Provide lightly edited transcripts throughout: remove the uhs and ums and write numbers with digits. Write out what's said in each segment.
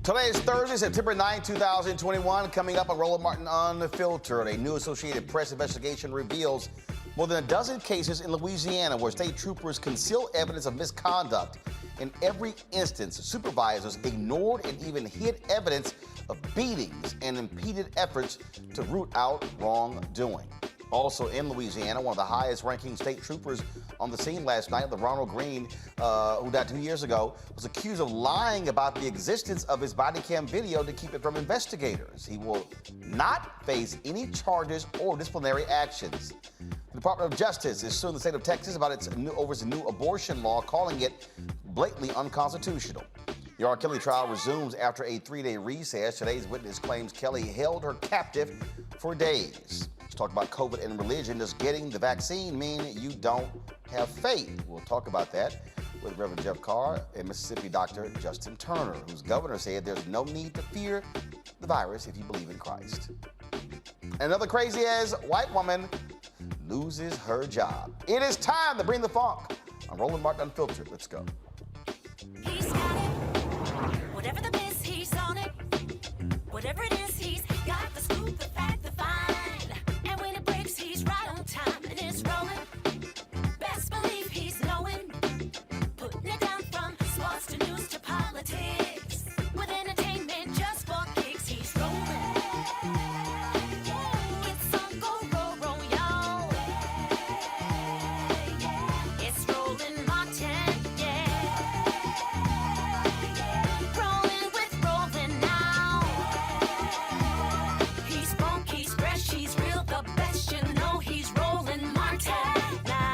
Today is Thursday, September 9, 2021. Coming up on Roland Martin Unfiltered, a new Associated Press investigation reveals more than a dozen cases in Louisiana where state troopers conceal evidence of misconduct. In every instance, supervisors ignored and even hid evidence of beatings and impeded efforts to root out wrongdoing. Also in Louisiana, one of the highest-ranking state troopers on the scene last night, the Ronald Green, who died 2 years ago, was accused of lying about the existence of his body cam video to keep it from investigators. He will not face any charges or disciplinary actions. The Department of Justice is suing the state of Texas about its new abortion law, calling it blatantly unconstitutional. The R. Kelly trial resumes after a 3-day recess. Today's witness claims Kelly held her captive for days. Let's talk about COVID and religion. Does getting the vaccine mean you don't have faith? We'll talk about that with Reverend Jeff Carr and Mississippi Dr. Justin Turner, whose governor said there's no need to fear the virus if you believe in Christ. Another crazy-ass white woman loses her job. It is time to bring the funk. I'm Roland Martin Unfiltered. Let's go. He's got it. Whatever the biz, he's on it. Whatever it is, he's got the scoop, the fact, the find. And when it breaks, he's right on time and it's rolling. Best believe he's knowing. Putting it down from sports to news to politics. With entertainment just for kicks, he's rolling. It's on go, roll, y'all. It's Roland Martin, yeah. Rolling with Roland now. He's funk, he's fresh, he's real, the best, you know he's Roland Martin now.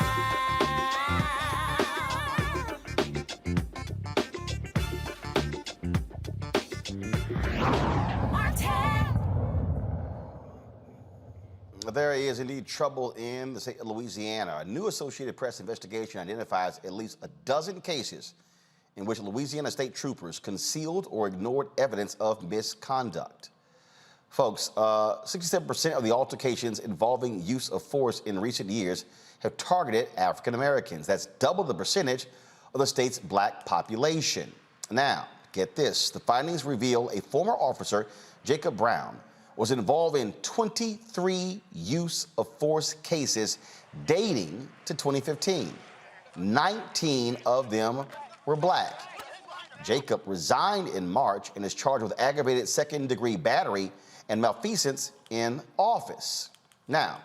Martin. There is indeed trouble in the state of Louisiana. A new Associated Press investigation identifies at least a dozen cases in which Louisiana state troopers concealed or ignored evidence of misconduct. Folks, 67% of the altercations involving use of force in recent years have targeted African Americans. That's double the percentage of the state's black population. Now, get this. The findings reveal a former officer, Jacob Brown, was involved in 23 use of force cases dating to 2015. 19 of them were black. Jacob resigned in March and is charged with aggravated second-degree battery and malfeasance in office. Now,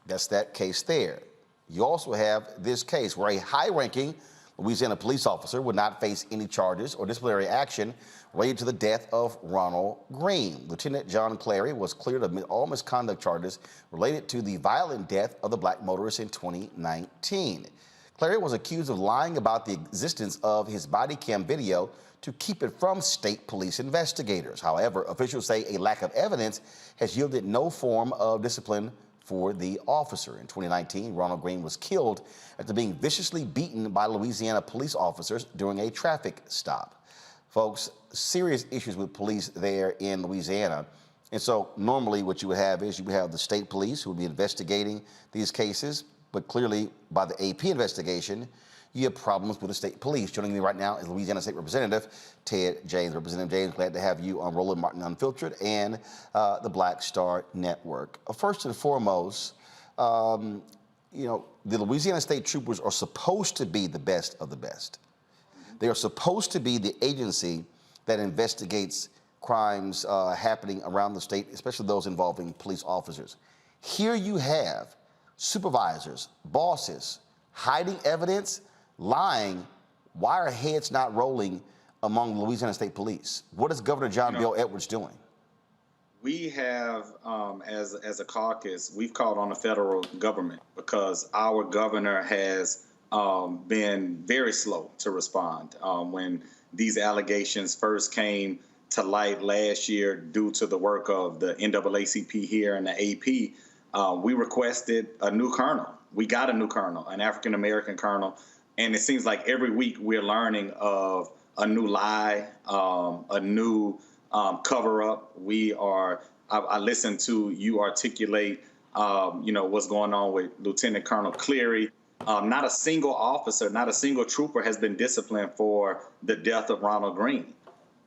that's that case there. You also have this case where a high-ranking Louisiana police officer would not face any charges or disciplinary action related to the death of Ronald Green. Lieutenant John Clary was cleared of all misconduct charges related to the violent death of the black motorist in 2019. Clary was accused of lying about the existence of his body cam video to keep it from state police investigators. However, officials say a lack of evidence has yielded no form of discipline for the officer. In 2019, Ronald Green was killed after being viciously beaten by Louisiana police officers during a traffic stop. Folks, serious issues with police there in Louisiana. And so normally what you would have is you would have the state police who would be investigating these cases, but clearly by the AP investigation, you have problems with the state police. Joining me right now is Louisiana State Representative Ted James. Representative James, glad to have you on Roland Martin Unfiltered and the Black Star Network. First and foremost, you know, the Louisiana State Troopers are supposed to be the best of the best. They are supposed to be the agency that investigates crimes happening around the state, especially those involving police officers. Here you have supervisors, bosses, hiding evidence, lying. Why are heads not rolling among Louisiana State Police? What is Governor John Bel Edwards doing? We have, as a caucus, we've called on the federal government because our governor has been very slow to respond. When these allegations first came to light last year due to the work of the NAACP here and the AP, we requested a new colonel. We got a new colonel, an African-American colonel, and it seems like every week we're learning of a new lie, a new cover up. I listened to you articulate, what's going on with Lieutenant Colonel Cleary. Not a single officer, not a single trooper has been disciplined for the death of Ronald Green.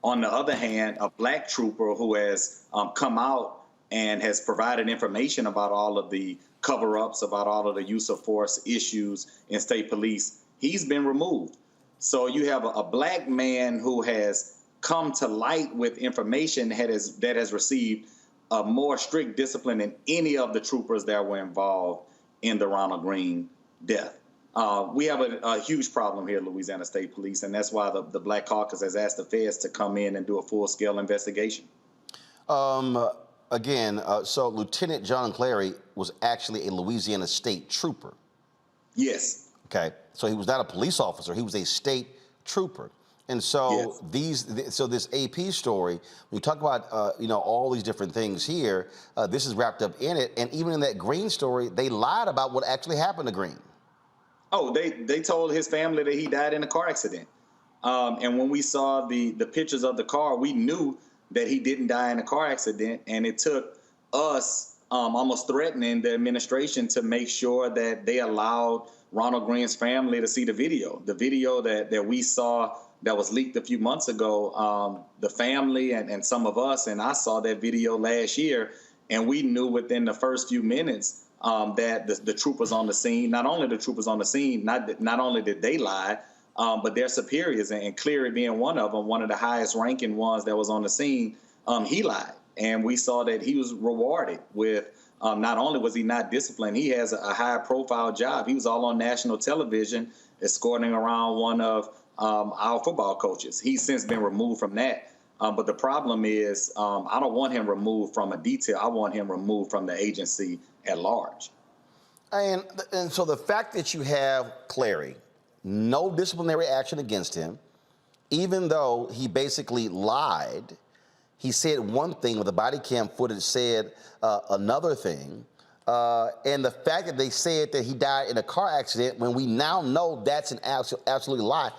On the other hand, a black trooper who has come out and has provided information about all of the cover-ups, about all of the use of force issues in state police, he's been removed. So you have a black man who has come to light with information that has received a more strict discipline than any of the troopers that were involved in the Ronald Green death. We have a huge problem here at Louisiana State Police, and that's why the Black Caucus has asked the feds to come in and do a full-scale investigation. So Lieutenant John Clary was actually a Louisiana State trooper. Yes. Okay, so he was not a police officer; he was a state trooper. And so yes. This AP story, when you talk about all these different things here, this is wrapped up in it. And even in that Green story, they lied about what actually happened to Green. Oh, they told his family that he died in a car accident. And when we saw the pictures of the car, we knew that he didn't die in a car accident. And it took us almost threatening the administration to make sure that they allowed Ronald Green's family to see the video that we saw that was leaked a few months ago. The family and some of us, and I saw that video last year, and we knew within the first few minutes that the troopers on the scene, not only the troopers on the scene, not only did they lie, but their superiors, and Cleary being one of them, one of the highest ranking ones that was on the scene, he lied. And we saw that he was rewarded with, not only was he not disciplined, he has a high profile job. He was all on national television escorting around one of our football coaches. He's since been removed from that. But the problem is, I don't want him removed from a detail. I want him removed from the agency at large. And so the fact that you have Clary, no disciplinary action against him, even though he basically lied, he said one thing, with the body cam footage said another thing. And the fact that they said that he died in a car accident, when we now know that's an absolute lie.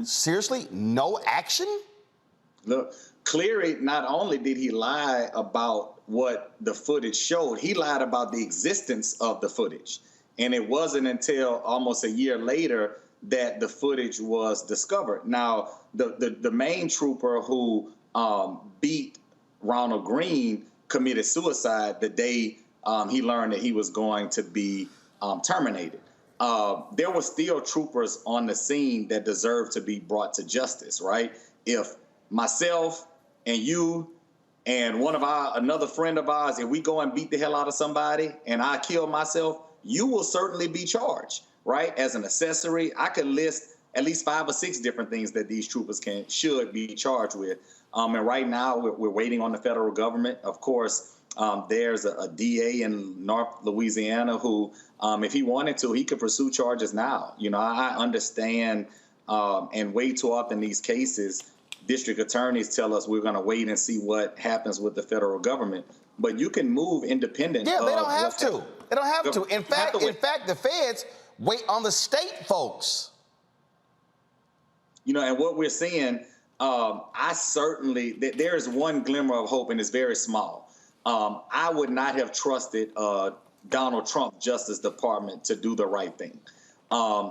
Seriously, no action? Look, Cleary, not only did he lie about what the footage showed, he lied about the existence of the footage. And it wasn't until almost a year later that the footage was discovered. Now, the main trooper who beat Ronald Green committed suicide the day he learned that he was going to be terminated. There were still troopers on the scene that deserved to be brought to justice, right? If myself and you and another friend of ours, if we go and beat the hell out of somebody and I kill myself, you will certainly be charged, right? As an accessory, I could list at least 5 or 6 different things that these troopers should be charged with. And right now we're waiting on the federal government. Of course, there's a DA in North Louisiana who, if he wanted to, he could pursue charges now. I understand, and way too often these cases, district attorneys tell us we're going to wait and see what happens with the federal government. But you can move independent. Yeah, they don't have to. They don't have to. In fact, the feds wait on the state folks. And what we're seeing, there is one glimmer of hope, and it's very small. I would not have trusted Donald Trump Justice Department to do the right thing.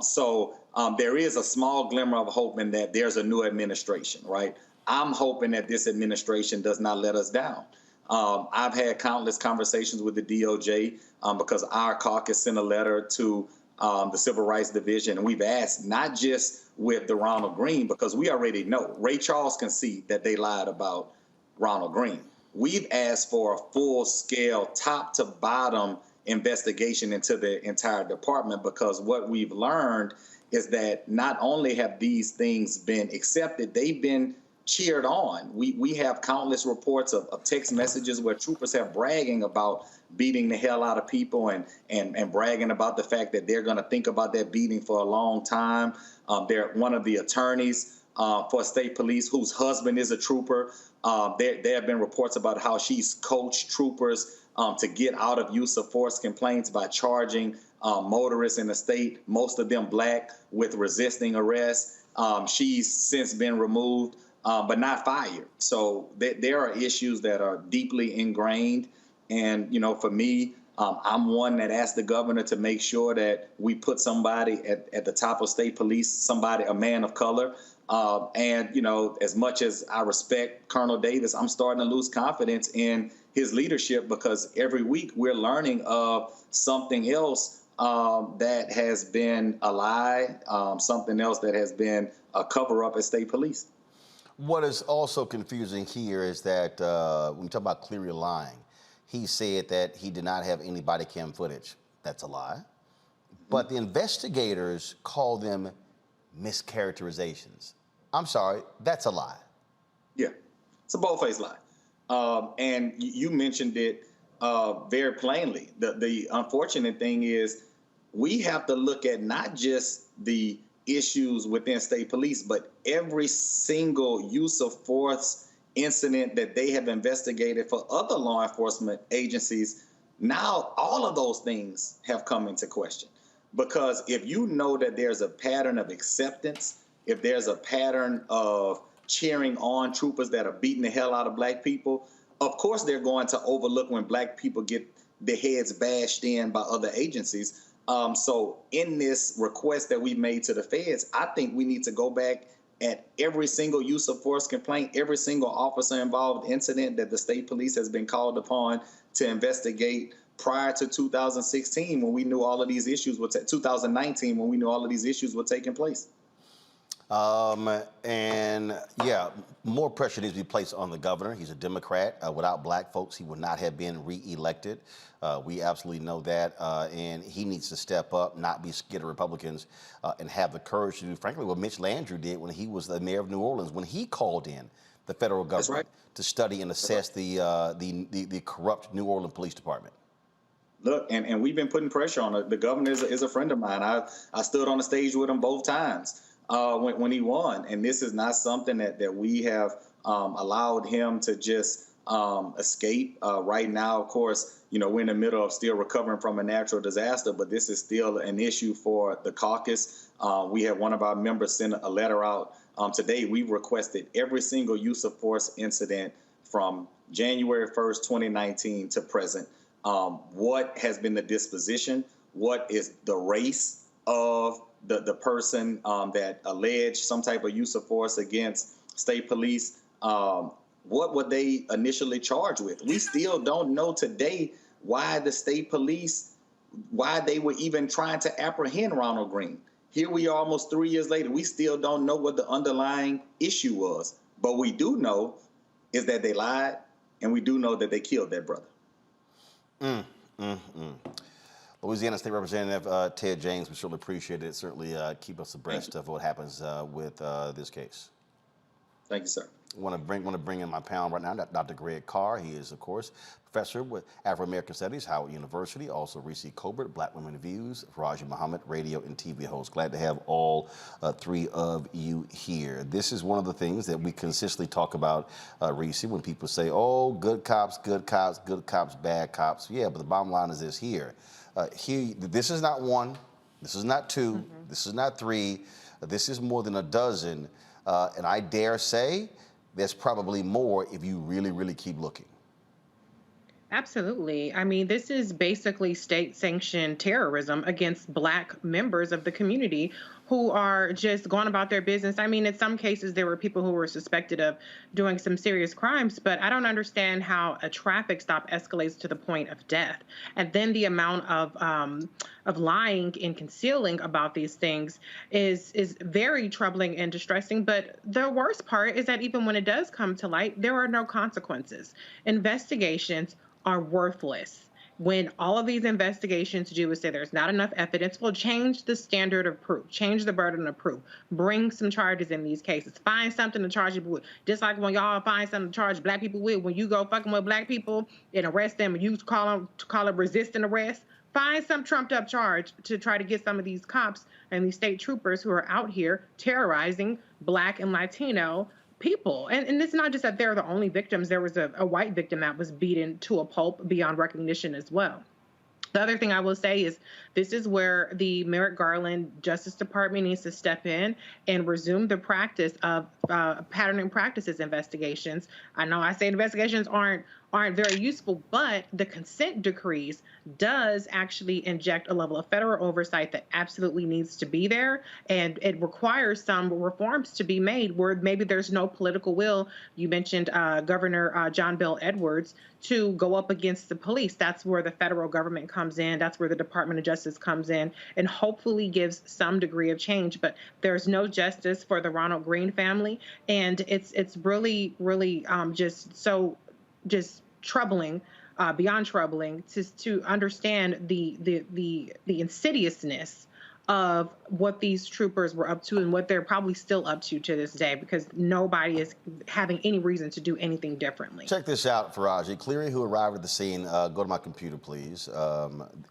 So there is a small glimmer of hope in that there's a new administration, right? I'm hoping that this administration does not let us down. I've had countless conversations with the DOJ because our caucus sent a letter to the Civil Rights Division, and we've asked not just with the Ronald Green, because we already know Ray Charles can see that they lied about Ronald Green. We've asked for a full-scale, top-to-bottom investigation into the entire department, because what we've learned is that not only have these things been accepted, they've been cheered on. We have countless reports of text messages where troopers have bragging about beating the hell out of people and bragging about the fact that they're going to think about that beating for a long time. They're one of the attorneys for state police whose husband is a trooper. There have been reports about how she's coached troopers to get out of use of force complaints by charging motorists in the state, most of them black, with resisting arrest. She's since been removed, but not fired. So there are issues that are deeply ingrained. And, for me, I'm one that asked the governor to make sure that we put somebody at the top of state police, a man of color. And, as much as I respect Colonel Davis, I'm starting to lose confidence in his leadership, because every week we're learning of something else that has been a lie, something else that has been a cover-up at state police. What is also confusing here is that when we talk about Cleary lying, he said that he did not have any body cam footage. That's a lie. But the investigators call them mischaracterizations. I'm sorry, that's a lie. Yeah, it's a bold-faced lie. And you mentioned it very plainly. The unfortunate thing is we have to look at not just the issues within state police, but every single use of force incident that they have investigated for other law enforcement agencies. Now, all of those things have come into question, because if you know that there's a pattern of acceptance, if there's a pattern of cheering on troopers that are beating the hell out of black people, of course they're going to overlook when black people get their heads bashed in by other agencies. So in this request that we made to the feds, I think we need to go back at every single use of force complaint, every single officer involved incident that the state police has been called upon to investigate prior to 2016, when we knew all of these issues were 2019, when we knew all of these issues were taking place. And yeah, more pressure needs to be placed on the governor. He's a Democrat. Without black folks, he would not have been reelected. We absolutely know that. And he needs to step up, not be scared of Republicans, and have the courage to do, frankly, what Mitch Landrieu did when he was the mayor of New Orleans, when he called in the federal government to study and assess the corrupt New Orleans Police Department. Look, and we've been putting pressure on it. The governor is a friend of mine. I stood on the stage with him both times when he won. And this is not something that we have allowed him to just escape. Right now, of course, we're in the middle of still recovering from a natural disaster, but this is still an issue for the caucus. We had one of our members send a letter out today. We've requested every single use of force incident from January 1st, 2019 to present. What has been the disposition? What is the race of the person that alleged some type of use of force against state police? What were they initially charged with? We still don't know today why the state police, why they were even trying to apprehend Ronald Green. Here we are almost 3 years later. We still don't know what the underlying issue was. But we do know is that they lied, and we do know that they killed their brother. Louisiana State Representative Ted James, we certainly appreciate it. Certainly keep us abreast of what happens with this case. Thank you, sir. I want to bring in my panel right now, Dr. Greg Carr. He is, of course, professor with Afro-American Studies, Howard University. Also, Reese Colbert, Black Women Views, Faraji Muhammad, radio and TV host. Glad to have all three of you here. This is one of the things that we consistently talk about, Reese, when people say, oh, good cops, bad cops. Yeah, but the bottom line is this here. This is not one, this is not two, this is not three, this is more than a dozen. And I dare say there's probably more if you really, really keep looking. Absolutely. I mean, this is basically state-sanctioned terrorism against Black members of the community who are just going about their business. I mean, in some cases, there were people who were suspected of doing some serious crimes, but I don't understand how a traffic stop escalates to the point of death. And then the amount of lying and concealing about these things is very troubling and distressing. But the worst part is that even when it does come to light, there are no consequences. Investigations are worthless. When all of these investigations do is say there's not enough evidence, well, change the standard of proof, change the burden of proof, bring some charges in these cases, find something to charge people with. Just like when y'all find something to charge black people with, when you go fucking with black people and arrest them and you call it resisting arrest, find some trumped up charge to try to get some of these cops and these state troopers who are out here terrorizing Black and Latino people. And it's not just that they're the only victims. There was a white victim that was beaten to a pulp beyond recognition as well. The other thing I will say is this is where the Merrick Garland Justice Department needs to step in and resume the practice of patterning practices investigations. I know I say investigations aren't very useful, but the consent decrees does actually inject a level of federal oversight that absolutely needs to be there. And it requires some reforms to be made where maybe there's no political will. You mentioned Governor John Bel Edwards to go up against the police. That's where the federal government comes in. That's where the Department of Justice comes in and hopefully gives some degree of change. But there's no justice for the Ronald Green family. And it's really, really just troubling, beyond troubling, to understand the insidiousness of what these troopers were up to and what they're probably still up to this day, because nobody is having any reason to do anything differently. Check this out, Faraji. Cleary, who arrived at the scene, go to my computer, please.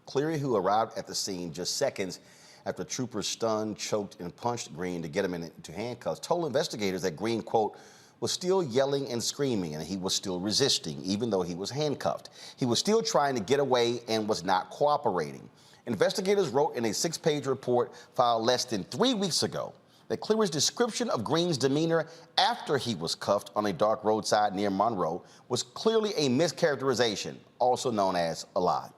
Cleary, who arrived at the scene just seconds after troopers stunned, choked, and punched Green to get him into handcuffs, told investigators that Green, quote, was still yelling and screaming, and he was still resisting, even though he was handcuffed. He was still trying to get away and was not cooperating. Investigators wrote in a 6-page report filed less than 3 weeks ago that Cleary's description of Green's demeanor after he was cuffed on a dark roadside near Monroe was clearly a mischaracterization, also known as a lie.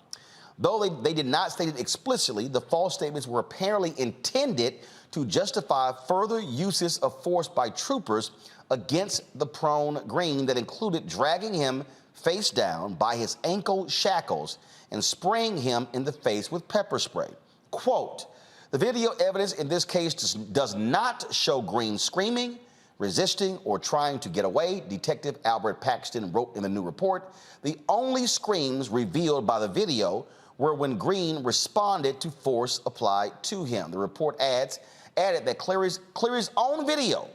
Though they did not state it explicitly, the false statements were apparently intended to justify further uses of force by troopers against the prone Green that included dragging him face down by his ankle shackles and spraying him in the face with pepper spray. Quote, the video evidence in this case does not show Green screaming, resisting, or trying to get away, Detective Albert Paxton wrote in the new report. The only screams revealed by the video were when Green responded to force applied to him. The report added that Cleary's own video,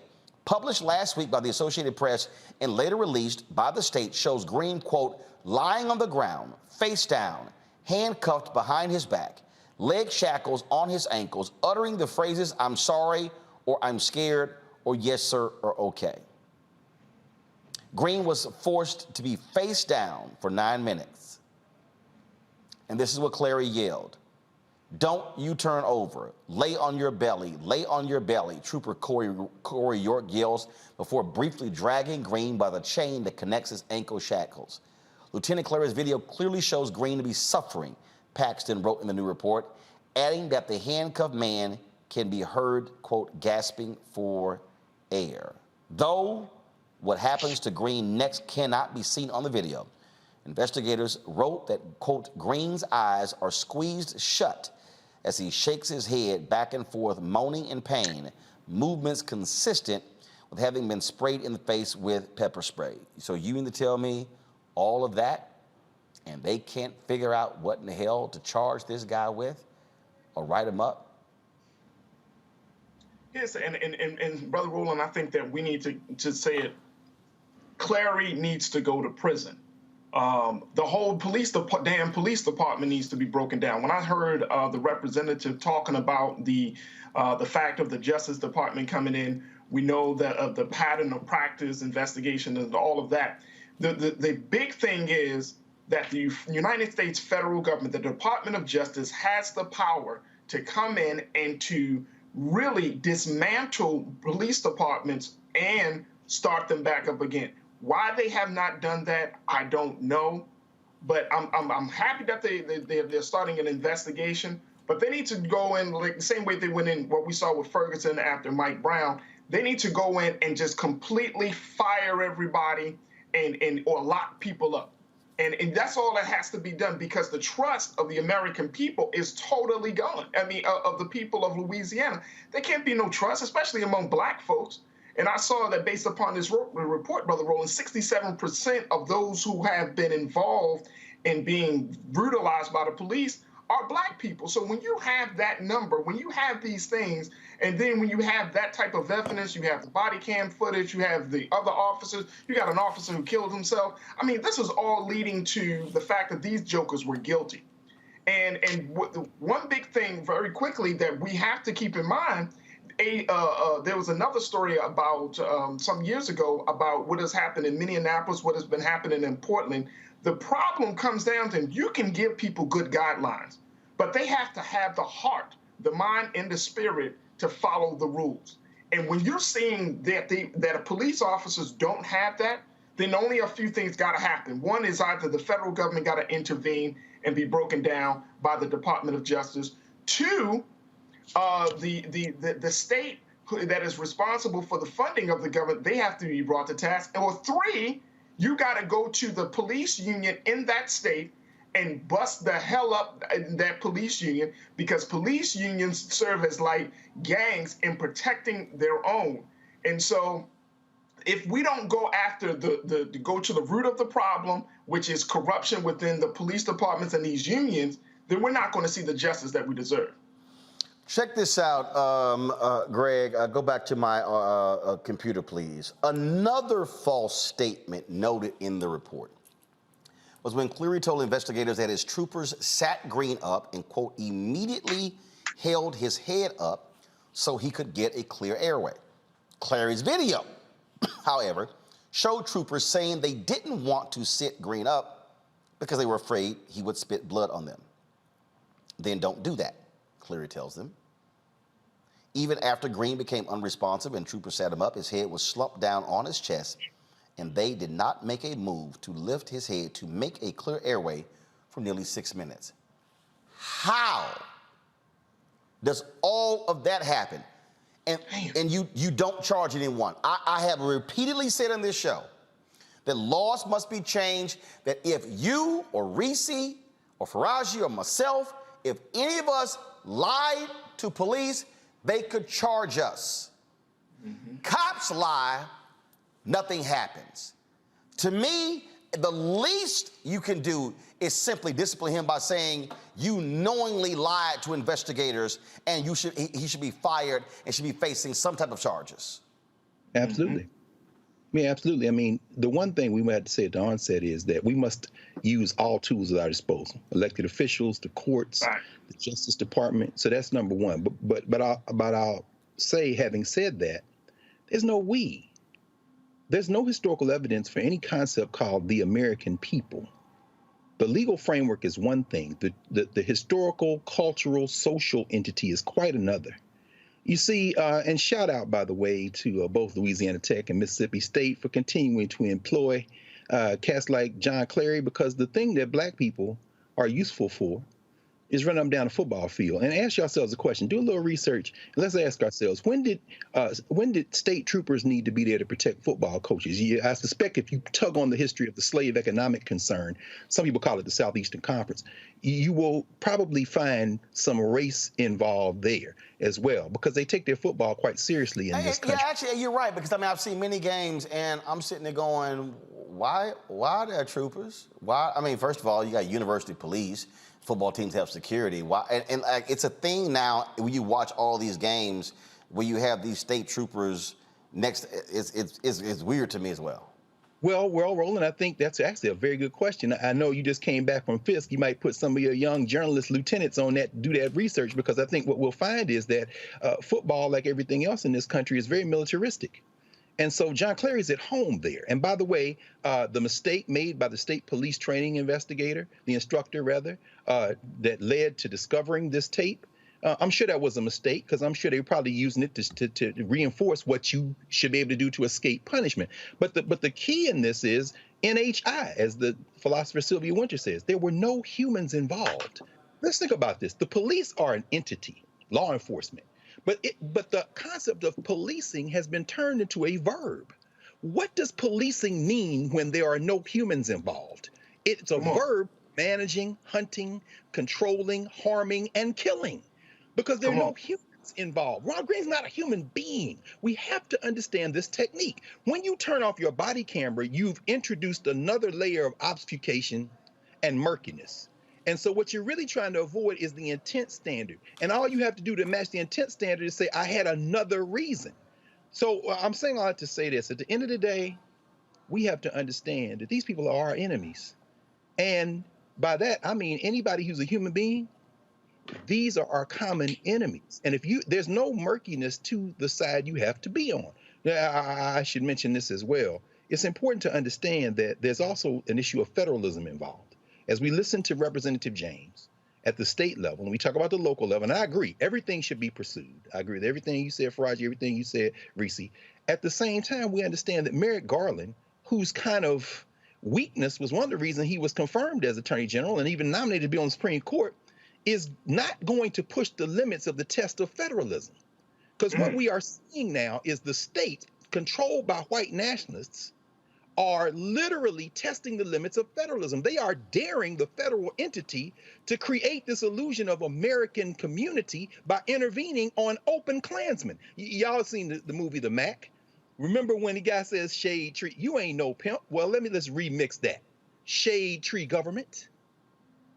published last week by the Associated Press and later released by the state, shows Green, quote, lying on the ground, face down, handcuffed behind his back, leg shackles on his ankles, uttering the phrases, I'm sorry, or I'm scared, or yes, sir, or okay. Green was forced to be face down for 9 minutes. And this is what Cleary yelled. Don't you turn over. Lay on your belly. Lay on your belly, Trooper Corey York yells before briefly dragging Green by the chain that connects his ankle shackles. Lieutenant Cleary's video clearly shows Green to be suffering, Paxton wrote in the new report, adding that the handcuffed man can be heard, quote, gasping for air. Though what happens to Green next cannot be seen on the video, investigators wrote that, quote, Green's eyes are squeezed shut as he shakes his head back and forth, moaning in pain, movements consistent with having been sprayed in the face with pepper spray. So you mean to tell me all of that, and they can't figure out what in the hell to charge this guy with or write him up? Yes, and Brother Roland, I think that we need to say it. Clary needs to go to prison. The whole damn police department needs to be broken down. When I heard the representative talking about the fact of the Justice Department coming in, we know that of the pattern of practice, investigation, and all of that. The big thing is that the United States federal government, the Department of Justice, has the power to come in and to really dismantle police departments and start them back up again. Why they have not done that, I don't know. But I'm happy that they're starting an investigation. But they need to go in like the same way they went in what we saw with Ferguson after Mike Brown. They need to go in and just completely fire everybody or lock people up. And that's all that has to be done, because the trust of the American people is totally gone. I mean, of the people of Louisiana. There can't be no trust, especially among black folks. And I saw that based upon this report, Brother Roland, 67% of those who have been involved and being brutalized by the police are Black people. So when you have that number, when you have these things, and then when you have that type of evidence, you have the body cam footage, you have the other officers, you got an officer who killed himself. I mean, this is all leading to the fact that these jokers were guilty. And one big thing very quickly that we have to keep in mind, there was another story about some years ago about what has happened in Minneapolis, what has been happening in Portland. The problem comes down to you can give people good guidelines, but they have to have the heart, the mind, and the spirit to follow the rules. And when you're seeing that police officers don't have that, then only a few things got to happen. One is either the federal government got to intervene and be broken down by the Department of Justice. Two, the state that is responsible for the funding of the government, they have to be brought to task. Or three, you got to go to the police union in that state and bust the hell up that police union, because police unions serve as like gangs in protecting their own. And so if we don't go after go to the root of the problem, which is corruption within the police departments and these unions, then we're not going to see the justice that we deserve. Check this out, Greg. Go back to my computer, please. Another false statement noted in the report was when Cleary told investigators that his troopers sat Green up and, quote, immediately held his head up so he could get a clear airway. Clary's video, however, showed troopers saying they didn't want to sit Green up because they were afraid he would spit blood on them. Then don't do that, Cleary tells them. Even after Green became unresponsive and troopers sat him up, his head was slumped down on his chest, and they did not make a move to lift his head to make a clear airway for nearly 6 minutes. How does all of that happen? And you don't charge anyone. I have repeatedly said on this show that laws must be changed, that if you or Reese or Faraji or myself, if any of us lied to police, they could charge us. Mm-hmm. Cops lie, nothing happens. To me, the least you can do is simply discipline him by saying you knowingly lied to investigators, and he should be fired and should be facing some type of charges. Absolutely. Mm-hmm. Yeah, absolutely. I mean, the one thing we might have to say at the onset is that we must use all tools at our disposal: elected officials, the courts, right, the Justice Department. So that's number one. But I'll say, having said that, there's no we. There's no historical evidence for any concept called the American people. The legal framework is one thing. The historical, cultural, social entity is quite another. You see, and shout out, by the way, to both Louisiana Tech and Mississippi State for continuing to employ cats like John Clary, because the thing that Black people are useful for is run them down a football field. And ask yourselves a question. Do a little research. And let's ask ourselves, when did state troopers need to be there to protect football coaches? I suspect if you tug on the history of the slave economic concern, some people call it the Southeastern Conference, you will probably find some race involved there as well, because they take their football quite seriously in this country. Yeah, actually, you're right, because I mean, I've seen many games, and I'm sitting there going, why are there troopers? Why? I mean, first of all, you got university police. Football teams have security. Why? And it's a thing now when you watch all these games where you have these state troopers next. It's weird to me as well. Well, Roland, I think that's actually a very good question. I know you just came back from Fisk. You might put some of your young journalist lieutenants on that, do that research, because I think what we'll find is that football, like everything else in this country, is very militaristic. And so John Clary's at home there. And by the way, the mistake made by the state police training investigator, the instructor rather, that led to discovering this tape, I'm sure that was a mistake, because I'm sure they were probably using it to reinforce what you should be able to do to escape punishment. But the key in this is NHI, as the philosopher Sylvia Wynter says, there were no humans involved. Let's think about this. The police are an entity, law enforcement. But the concept of policing has been turned into a verb. What does policing mean when there are no humans involved? It's a verb: managing, hunting, controlling, harming, and killing, because there are no humans involved. Ron Green's not a human being. We have to understand this technique. When you turn off your body camera, you've introduced another layer of obfuscation and murkiness. And so what you're really trying to avoid is the intent standard. And all you have to do to match the intent standard is say, I had another reason. So I'm saying all that to say this. At the end of the day, we have to understand that these people are our enemies. And by that, I mean anybody who's a human being, these are our common enemies. And there's no murkiness to the side you have to be on. Now, I should mention this as well. It's important to understand that there's also an issue of federalism involved. As we listen to Representative James at the state level, and we talk about the local level, and I agree, everything should be pursued. I agree with everything you said, Faraji, everything you said, Reese. At the same time, we understand that Merrick Garland, whose kind of weakness was one of the reasons he was confirmed as Attorney General and even nominated to be on the Supreme Court, is not going to push the limits of the test of federalism. Because what we are seeing now is the state, controlled by white nationalists, are literally testing the limits of federalism. They are daring the federal entity to create this illusion of American community by intervening on open Klansmen. Y'all seen the movie The Mac? Remember when the guy says, shade tree, you ain't no pimp? Well, let's remix that. Shade tree government.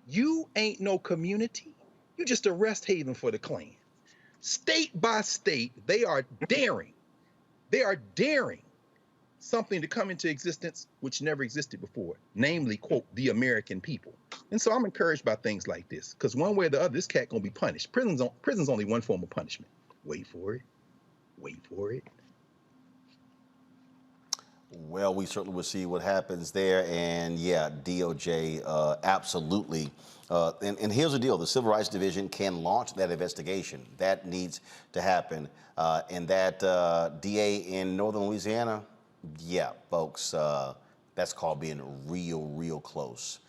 You ain't no community. You just a rest haven for the Klan. State by state, they are daring something to come into existence which never existed before, namely, quote, the American people. And so I'm encouraged by things like this, because one way or the other, this cat gonna be punished. Prison's only one form of punishment. Wait for it. Wait for it. Well, we certainly will see what happens there. And yeah, DOJ absolutely. And here's the deal. The Civil Rights Division can launch that investigation. That needs to happen. And that DA in Northern Louisiana, yeah, folks, that's called being real close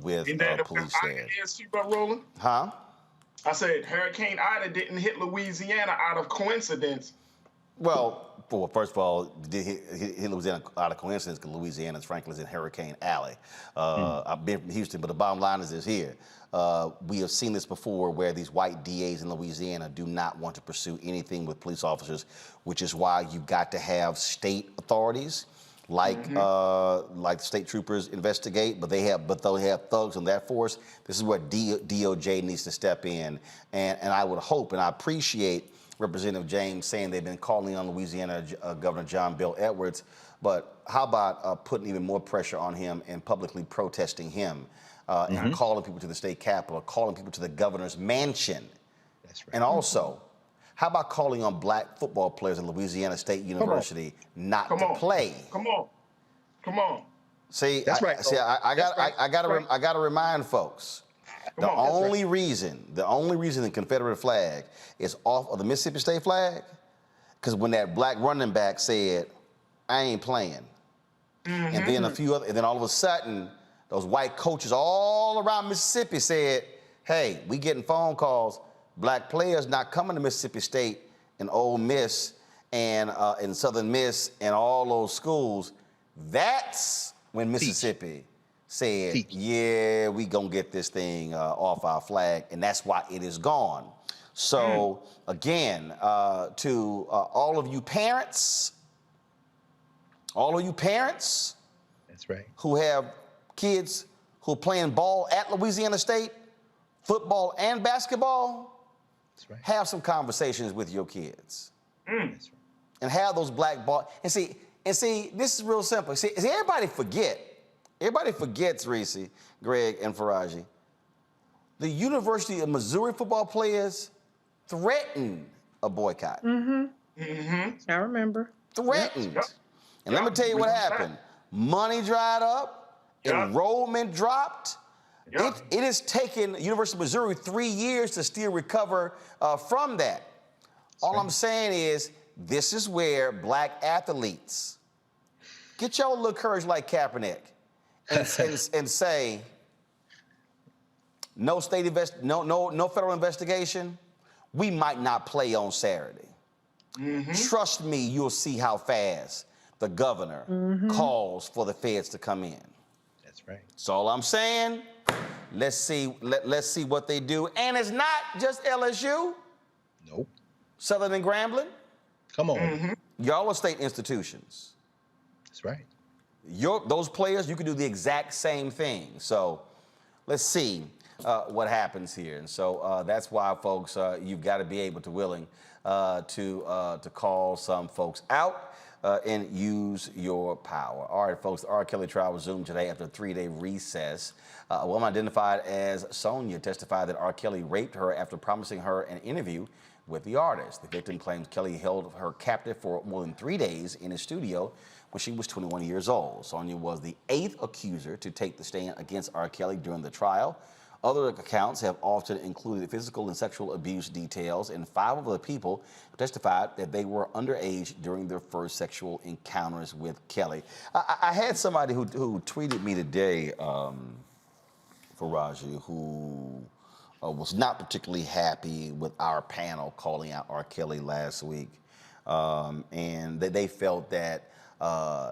with police there. Huh? I said Hurricane Ida didn't hit Louisiana out of coincidence. Well, first of all, hit Louisiana out of coincidence because Louisiana's, frankly, is in Hurricane Alley. I've been from Houston, but the bottom line is this here. We have seen this before where these white DAs in Louisiana do not want to pursue anything with police officers, which is why you've got to have state authorities like state troopers investigate, but they'll have thugs on that force. This is where DOJ needs to step in. And I would hope and I appreciate Representative James saying they've been calling on Louisiana Governor John Bel Edwards, but how about putting even more pressure on him and publicly protesting him and calling people to the state capitol, calling people to the governor's mansion? That's right. And also, how about calling on black football players at Louisiana State University not to play? Come on. See, that's right. I got to remind folks. The only reason the Confederate flag is off of the Mississippi State flag, because when that black running back said, "I ain't playing," and then and then all of a sudden, those white coaches all around Mississippi said, "Hey, we getting phone calls, black players not coming to Mississippi State and Ole Miss and Southern Miss and all those schools." That's when Mississippi said, yeah, we gonna get this thing off our flag, and that's why it is gone. So again, to all of you parents, that's right, who have kids who are playing ball at Louisiana State, football and basketball, that's right, have some conversations with your kids. That's right. And have those black ball, and see, this is real simple. See, everybody forgets, Reese, Greg, and Faraji. The University of Missouri football players threatened a boycott. I remember. Threatened. And let me tell you what happened. Money dried up, enrollment dropped. It has taken the University of Missouri 3 years to still recover from that. All I'm saying is, this is where black athletes get your little courage like Kaepernick and say, no federal investigation, we might not play on Saturday. Trust me, you'll see how fast the governor calls for the feds to come in. That's right. That's all I'm saying. Let's see what they do. And it's not just LSU. Nope. Southern and Grambling. Come on. Y'all are state institutions. That's right. Those players, you can do the exact same thing. So let's see what happens here. And so that's why, folks, you've got to be able to willing to call some folks out and use your power. All right, folks, the R. Kelly trial resumed today after a 3-day recess. A woman identified as Sonia testified that R. Kelly raped her after promising her an interview with the artist. The victim claims Kelly held her captive for more than 3 days in his studio when she was 21 years old. Sonia was the 8th accuser to take the stand against R. Kelly during the trial. Other accounts have often included physical and sexual abuse details, and 5 of the people testified that they were underage during their first sexual encounters with Kelly. I had somebody who tweeted me today, Faraji, who was not particularly happy with our panel calling out R. Kelly last week, and they felt that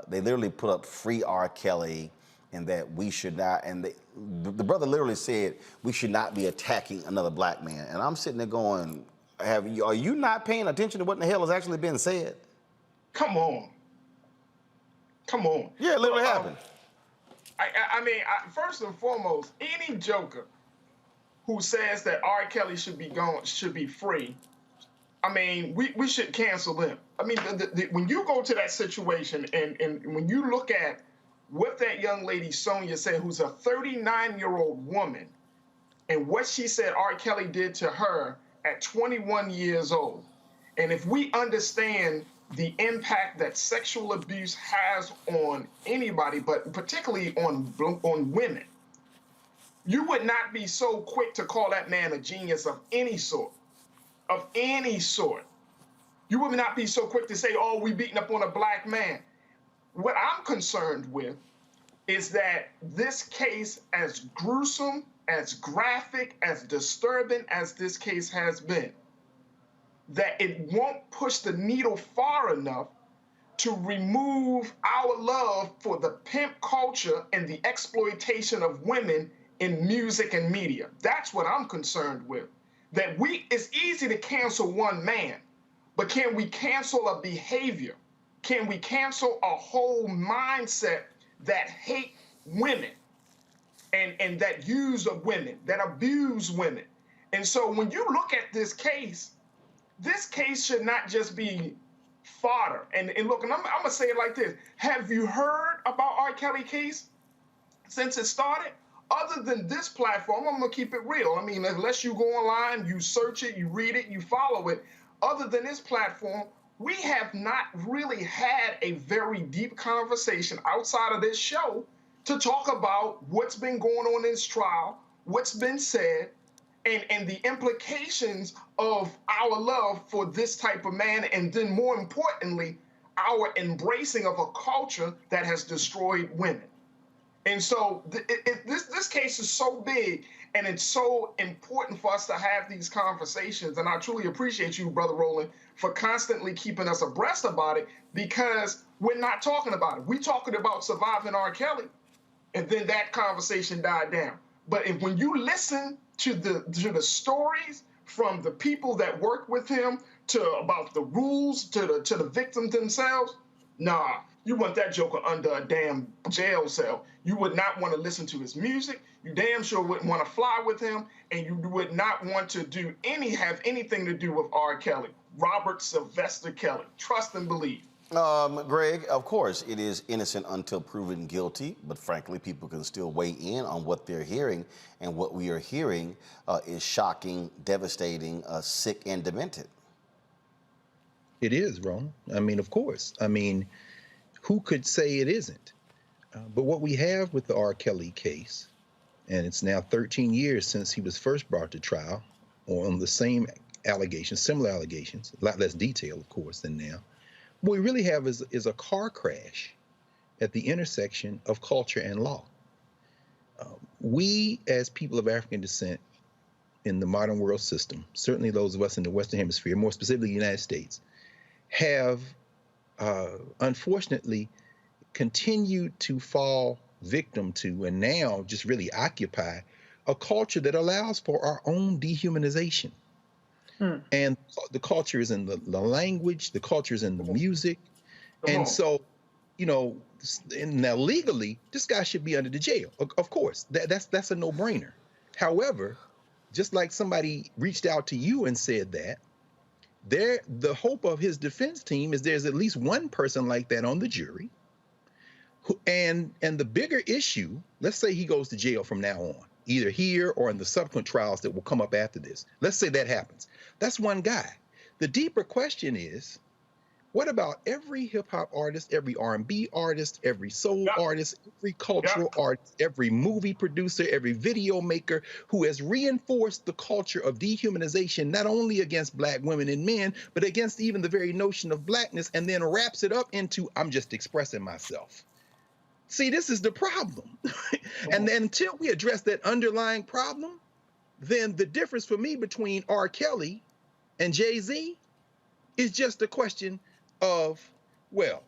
they literally put up free R. Kelly, and that we should not, and the brother literally said we should not be attacking another black man. And I'm sitting there going, are you not paying attention to what in the hell has actually been said? Come on. Come on. Yeah, it literally happened. I mean, first and foremost, any joker who says that R. Kelly should be free, I mean, we should cancel them. I mean, when you go to that situation and when you look at what that young lady Sonia said, who's a 39-year-old woman, and what she said R. Kelly did to her at 21 years old, and if we understand the impact that sexual abuse has on anybody, but particularly on women, you would not be so quick to call that man a genius of any sort. Of any sort. You would not be so quick to say, oh, we beating up on a black man. What I'm concerned with is that this case, as gruesome, as graphic, as disturbing as this case has been, that it won't push the needle far enough to remove our love for the pimp culture and the exploitation of women in music and media. That's what I'm concerned with. That it's easy to cancel one man, but can we cancel a behavior? Can we cancel a whole mindset that hate women and that use of women, that abuse women? And so when you look at this case should not just be fodder. And look, and I'm going to say it like this. Have you heard about R. Kelly case since it started? Other than this platform, I'm going to keep it real. I mean, unless you go online, you search it, you read it, you follow it. Other than this platform, we have not really had a very deep conversation outside of this show to talk about what's been going on in this trial, what's been said, and the implications of our love for this type of man, and then more importantly, our embracing of a culture that has destroyed women. And so this case is so big, and it's so important for us to have these conversations. And I truly appreciate you, Brother Roland, for constantly keeping us abreast about it, because we're not talking about it. We're talking about surviving R. Kelly, and then that conversation died down. But when you listen to the stories from the people that work with him, about the rules, to the victims themselves, nah. You want that joker under a damn jail cell. You would not want to listen to his music. You damn sure wouldn't want to fly with him, and you would not want to have anything to do with R. Kelly, Robert Sylvester Kelly. Trust and believe. Greg, of course, it is innocent until proven guilty, but frankly, people can still weigh in on what they're hearing, and what we are hearing is shocking, devastating, sick, and demented. It is, Ron. I mean, of course. I mean, who could say it isn't? But what we have with the R. Kelly case, and it's now 13 years since he was first brought to trial on the same allegations, similar allegations, a lot less detail, of course, than now. What we really have is a car crash at the intersection of culture and law. We, as people of African descent in the modern world system, certainly those of us in the Western Hemisphere, more specifically the United States, have unfortunately continued to fall victim to, and now just really occupy, a culture that allows for our own dehumanization. And the culture is in the language, the culture is in the music. And so you know, and now legally, this guy should be under the jail. Of course, that's a no-brainer. However, just like somebody reached out to you and said that, the hope of his defense team is there's at least one person like that on the jury. And the bigger issue, let's say he goes to jail from now on, either here or in the subsequent trials that will come up after this. Let's say that happens. That's one guy. The deeper question is, what about every hip hop artist, every R&B artist, every soul artist, every cultural artist, every movie producer, every video maker who has reinforced the culture of dehumanization, not only against black women and men, but against even the very notion of blackness, and then wraps it up into, I'm just expressing myself. See, this is the problem. And then until we address that underlying problem, then the difference for me between R. Kelly and Jay-Z is just a question of, well,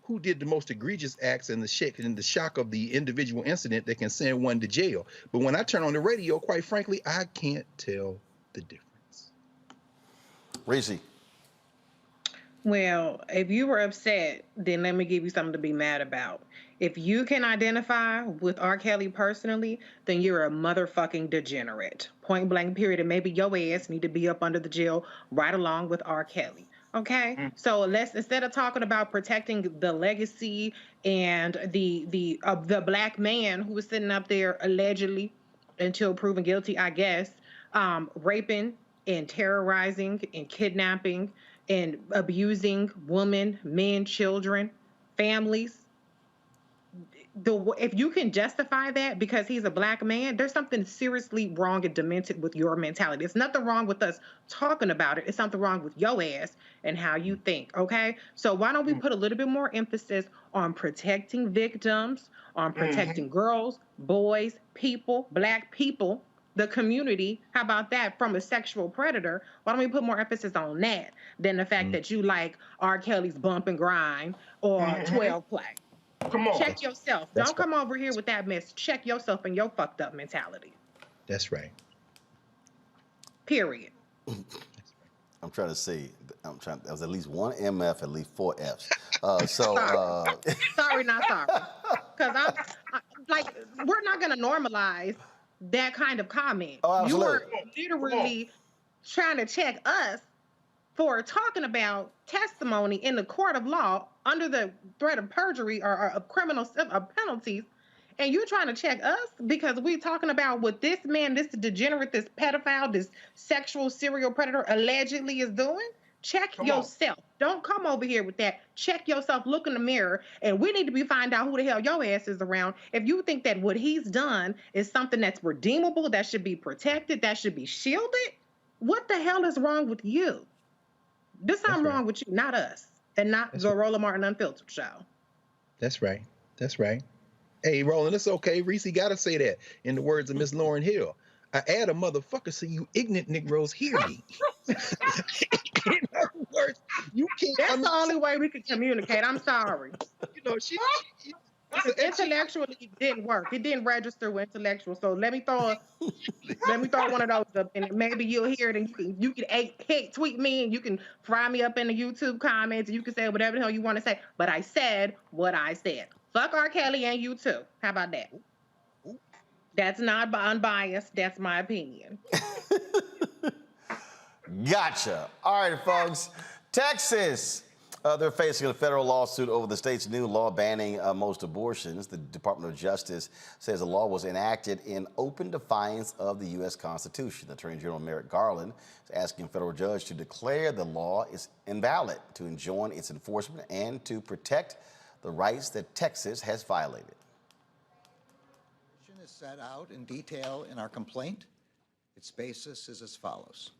who did the most egregious acts and the shock of the individual incident that can send one to jail. But when I turn on the radio, quite frankly, I can't tell the difference. Reese. Well, if you were upset, then let me give you something to be mad about. If you can identify with R. Kelly personally, then you're a motherfucking degenerate. Point blank period. And maybe your ass need to be up under the jail right along with R. Kelly. Okay? So let's, instead of talking about protecting the legacy and the black man who was sitting up there allegedly until proven guilty, I guess, raping and terrorizing and kidnapping and abusing women, men, children, families. If you can justify that because he's a black man, there's something seriously wrong and demented with your mentality. It's nothing wrong with us talking about it. It's something wrong with your ass and how you think, okay? So why don't we put a little bit more emphasis on protecting victims, on protecting girls, boys, people, black people, the community? How about that, from a sexual predator? Why don't we put more emphasis on that than the fact that you like R. Kelly's Bump and Grind or 12 Play? Come on. Check yourself. Don't come over here with that mess. Check yourself and your fucked up mentality. That's right. Period. I'm trying to see. There was at least one MF, at least 4 Fs. Sorry, not sorry. Because like, we're not going to normalize that kind of comment. Oh, absolutely. You were literally trying to check us for talking about testimony in the court of law under the threat of perjury or criminal penalties, and you're trying to check us because we're talking about what this man, this degenerate, this pedophile, this sexual serial predator allegedly is doing? Check yourself. Don't come over here with that. Check yourself. Look in the mirror, and we need to find out who the hell your ass is around. If you think that what he's done is something that's redeemable, that should be protected, that should be shielded, what the hell is wrong with you? There's something wrong with you, not us, and not the Roland Martin Unfiltered show. That's right. That's right. Hey, Roland, it's okay. Reese got to say that in the words of Miss Lauryn Hill. I add a motherfucker so you ignorant Negroes hear me. In other words, you can't. That's the only way we can communicate. I'm sorry. You know, Intellectually, it didn't work. It didn't register with intellectual. So let me throw one of those up, and maybe you'll hear it, and you can hate tweet me, and you can fry me up in the YouTube comments, and you can say whatever the hell you want to say. But I said what I said. Fuck R. Kelly and you too. How about that? That's not unbiased. That's my opinion. Gotcha. All right, folks. Texas. They're facing a federal lawsuit over the state's new law banning most abortions. The Department of Justice says the law was enacted in open defiance of the U.S. Constitution. Attorney General Merrick Garland is asking a federal judge to declare the law is invalid, to enjoin its enforcement, and to protect the rights that Texas has violated. Is set out in detail in our complaint. Its basis is as follows.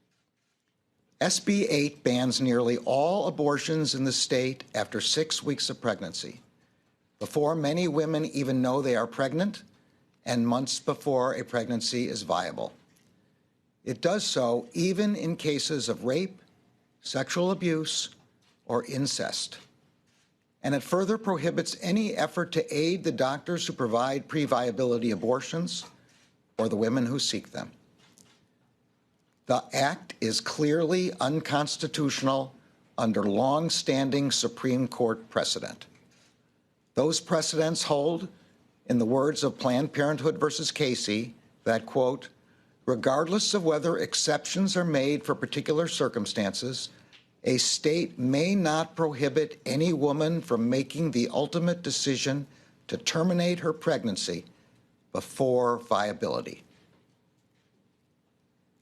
SB 8 bans nearly all abortions in the state after 6 weeks of pregnancy, before many women even know they are pregnant, and months before a pregnancy is viable. It does so even in cases of rape, sexual abuse, or incest. And it further prohibits any effort to aid the doctors who provide pre-viability abortions or the women who seek them. The act is clearly unconstitutional under long-standing Supreme Court precedent. Those precedents hold, in the words of Planned Parenthood versus Casey, that, quote, regardless of whether exceptions are made for particular circumstances, a state may not prohibit any woman from making the ultimate decision to terminate her pregnancy before viability.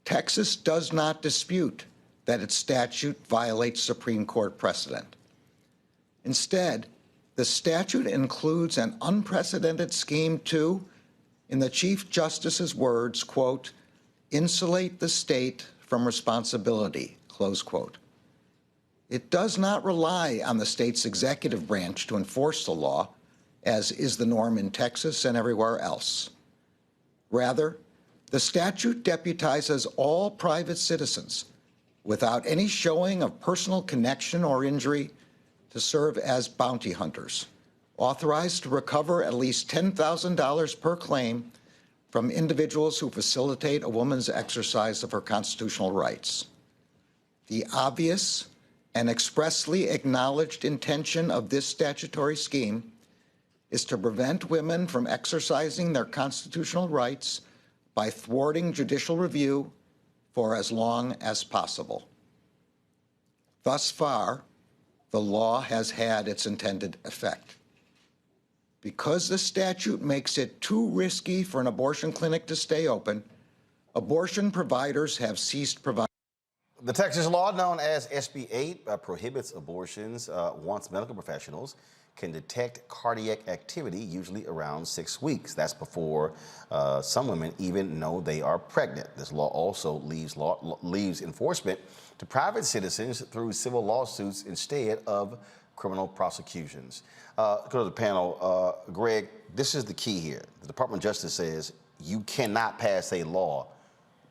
Texas does not dispute that its statute violates Supreme Court precedent. Instead, the statute includes an unprecedented scheme to, in the Chief Justice's words, quote, insulate the state from responsibility, close quote. It does not rely on the state's executive branch to enforce the law, as is the norm in Texas and everywhere else. Rather, the statute deputizes all private citizens without any showing of personal connection or injury to serve as bounty hunters, authorized to recover at least $10,000 per claim from individuals who facilitate a woman's exercise of her constitutional rights. The obvious and expressly acknowledged intention of this statutory scheme is to prevent women from exercising their constitutional rights by thwarting judicial review for as long as possible. Thus far, the law has had its intended effect. Because the statute makes it too risky for an abortion clinic to stay open, abortion providers have ceased providing. The Texas law known as SB 8 prohibits abortions once medical professionals can detect cardiac activity, usually around 6 weeks. That's before some women even know they are pregnant. This law also leaves enforcement to private citizens through civil lawsuits instead of criminal prosecutions. Go to the panel. Greg, this is the key here. The Department of Justice says you cannot pass a law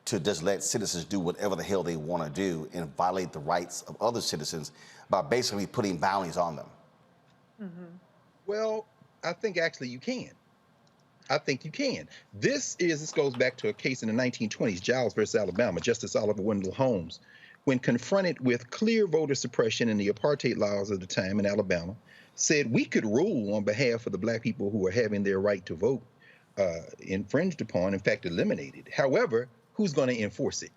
to just let citizens do whatever the hell they want to do and violate the rights of other citizens by basically putting bounties on them. Mm-hmm. Well, I think actually you can. I think you can. This goes back to a case in the 1920s, Giles versus Alabama, Justice Oliver Wendell Holmes, when confronted with clear voter suppression in the apartheid laws of the time in Alabama, said we could rule on behalf of the black people who are having their right to vote infringed upon, in fact, eliminated. However, who's going to enforce it?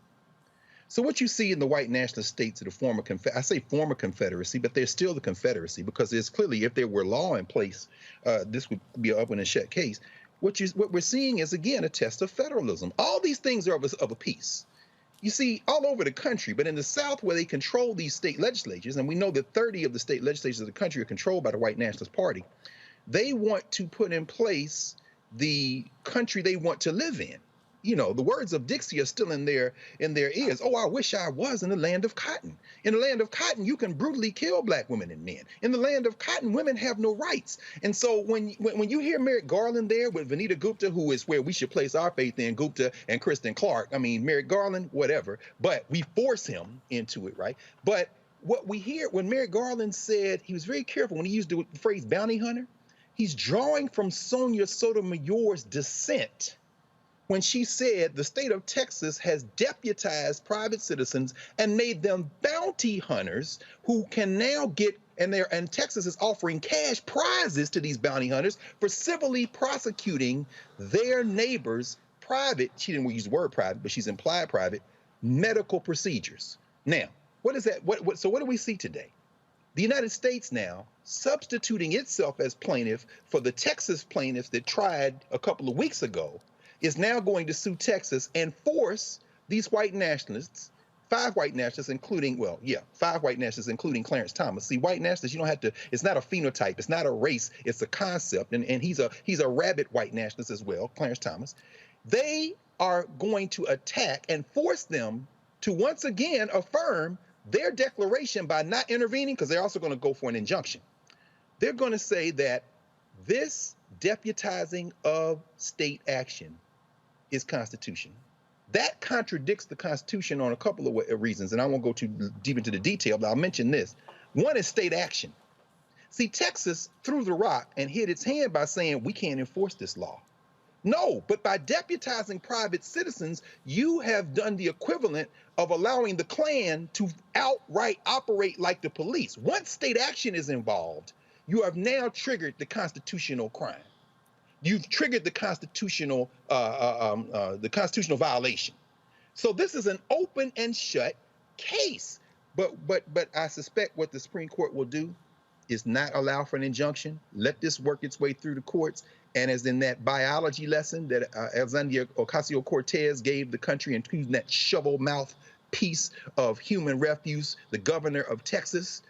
So what you see in the white nationalist states of the former I say former Confederacy, but they're still the Confederacy, because there's clearly, if there were law in place, this would be an open and shut case. What we're seeing is, again, a test of federalism. All these things are of a piece. You see, all over the country, but in the South, where they control these state legislatures, and we know that 30 of the state legislatures of the country are controlled by the white nationalist party, they want to put in place the country they want to live in. You know, the words of Dixie are still in their ears. Oh, I wish I was in the land of cotton. In the land of cotton, you can brutally kill black women and men. In the land of cotton, women have no rights. And so when you hear Merrick Garland there with Vanita Gupta, who is where we should place our faith in, Gupta and Kristen Clark, I mean, Merrick Garland, whatever, but we force him into it, right? But what we hear when Merrick Garland said, he was very careful when he used the phrase bounty hunter, he's drawing from Sonia Sotomayor's dissent, when she said the state of Texas has deputized private citizens and made them bounty hunters who can now get, and Texas is offering cash prizes to these bounty hunters for civilly prosecuting their neighbors' private, she didn't use the word private, but she's implied private, medical procedures. Now, what is that? So what do we see today? The United States now substituting itself as plaintiff for the Texas plaintiffs that tried a couple of weeks ago, is now going to sue Texas and force these white nationalists, 5 white nationalists, including Clarence Thomas. See, white nationalists, you don't have to, it's not a phenotype, it's not a race, it's a concept. And he's a rabid white nationalist as well, Clarence Thomas. They are going to attack and force them to once again affirm their declaration by not intervening, because they're also going to go for an injunction. They're going to say that this deputizing of state action is constitutional. That contradicts the Constitution on a couple of reasons, and I won't go too deep into the detail, but I'll mention this. One is state action. See, Texas threw the rock and hit its hand by saying, we can't enforce this law. No, but by deputizing private citizens, you have done the equivalent of allowing the Klan to outright operate like the police. Once state action is involved, you have now triggered the constitutional crime. You've triggered the constitutional violation. So this is an open and shut case. But I suspect what the Supreme Court will do is not allow for an injunction. Let this work its way through the courts. And as in that biology lesson that Alexandria Ocasio-Cortez gave the country, including that shovel-mouth piece of human refuse, the governor of Texas,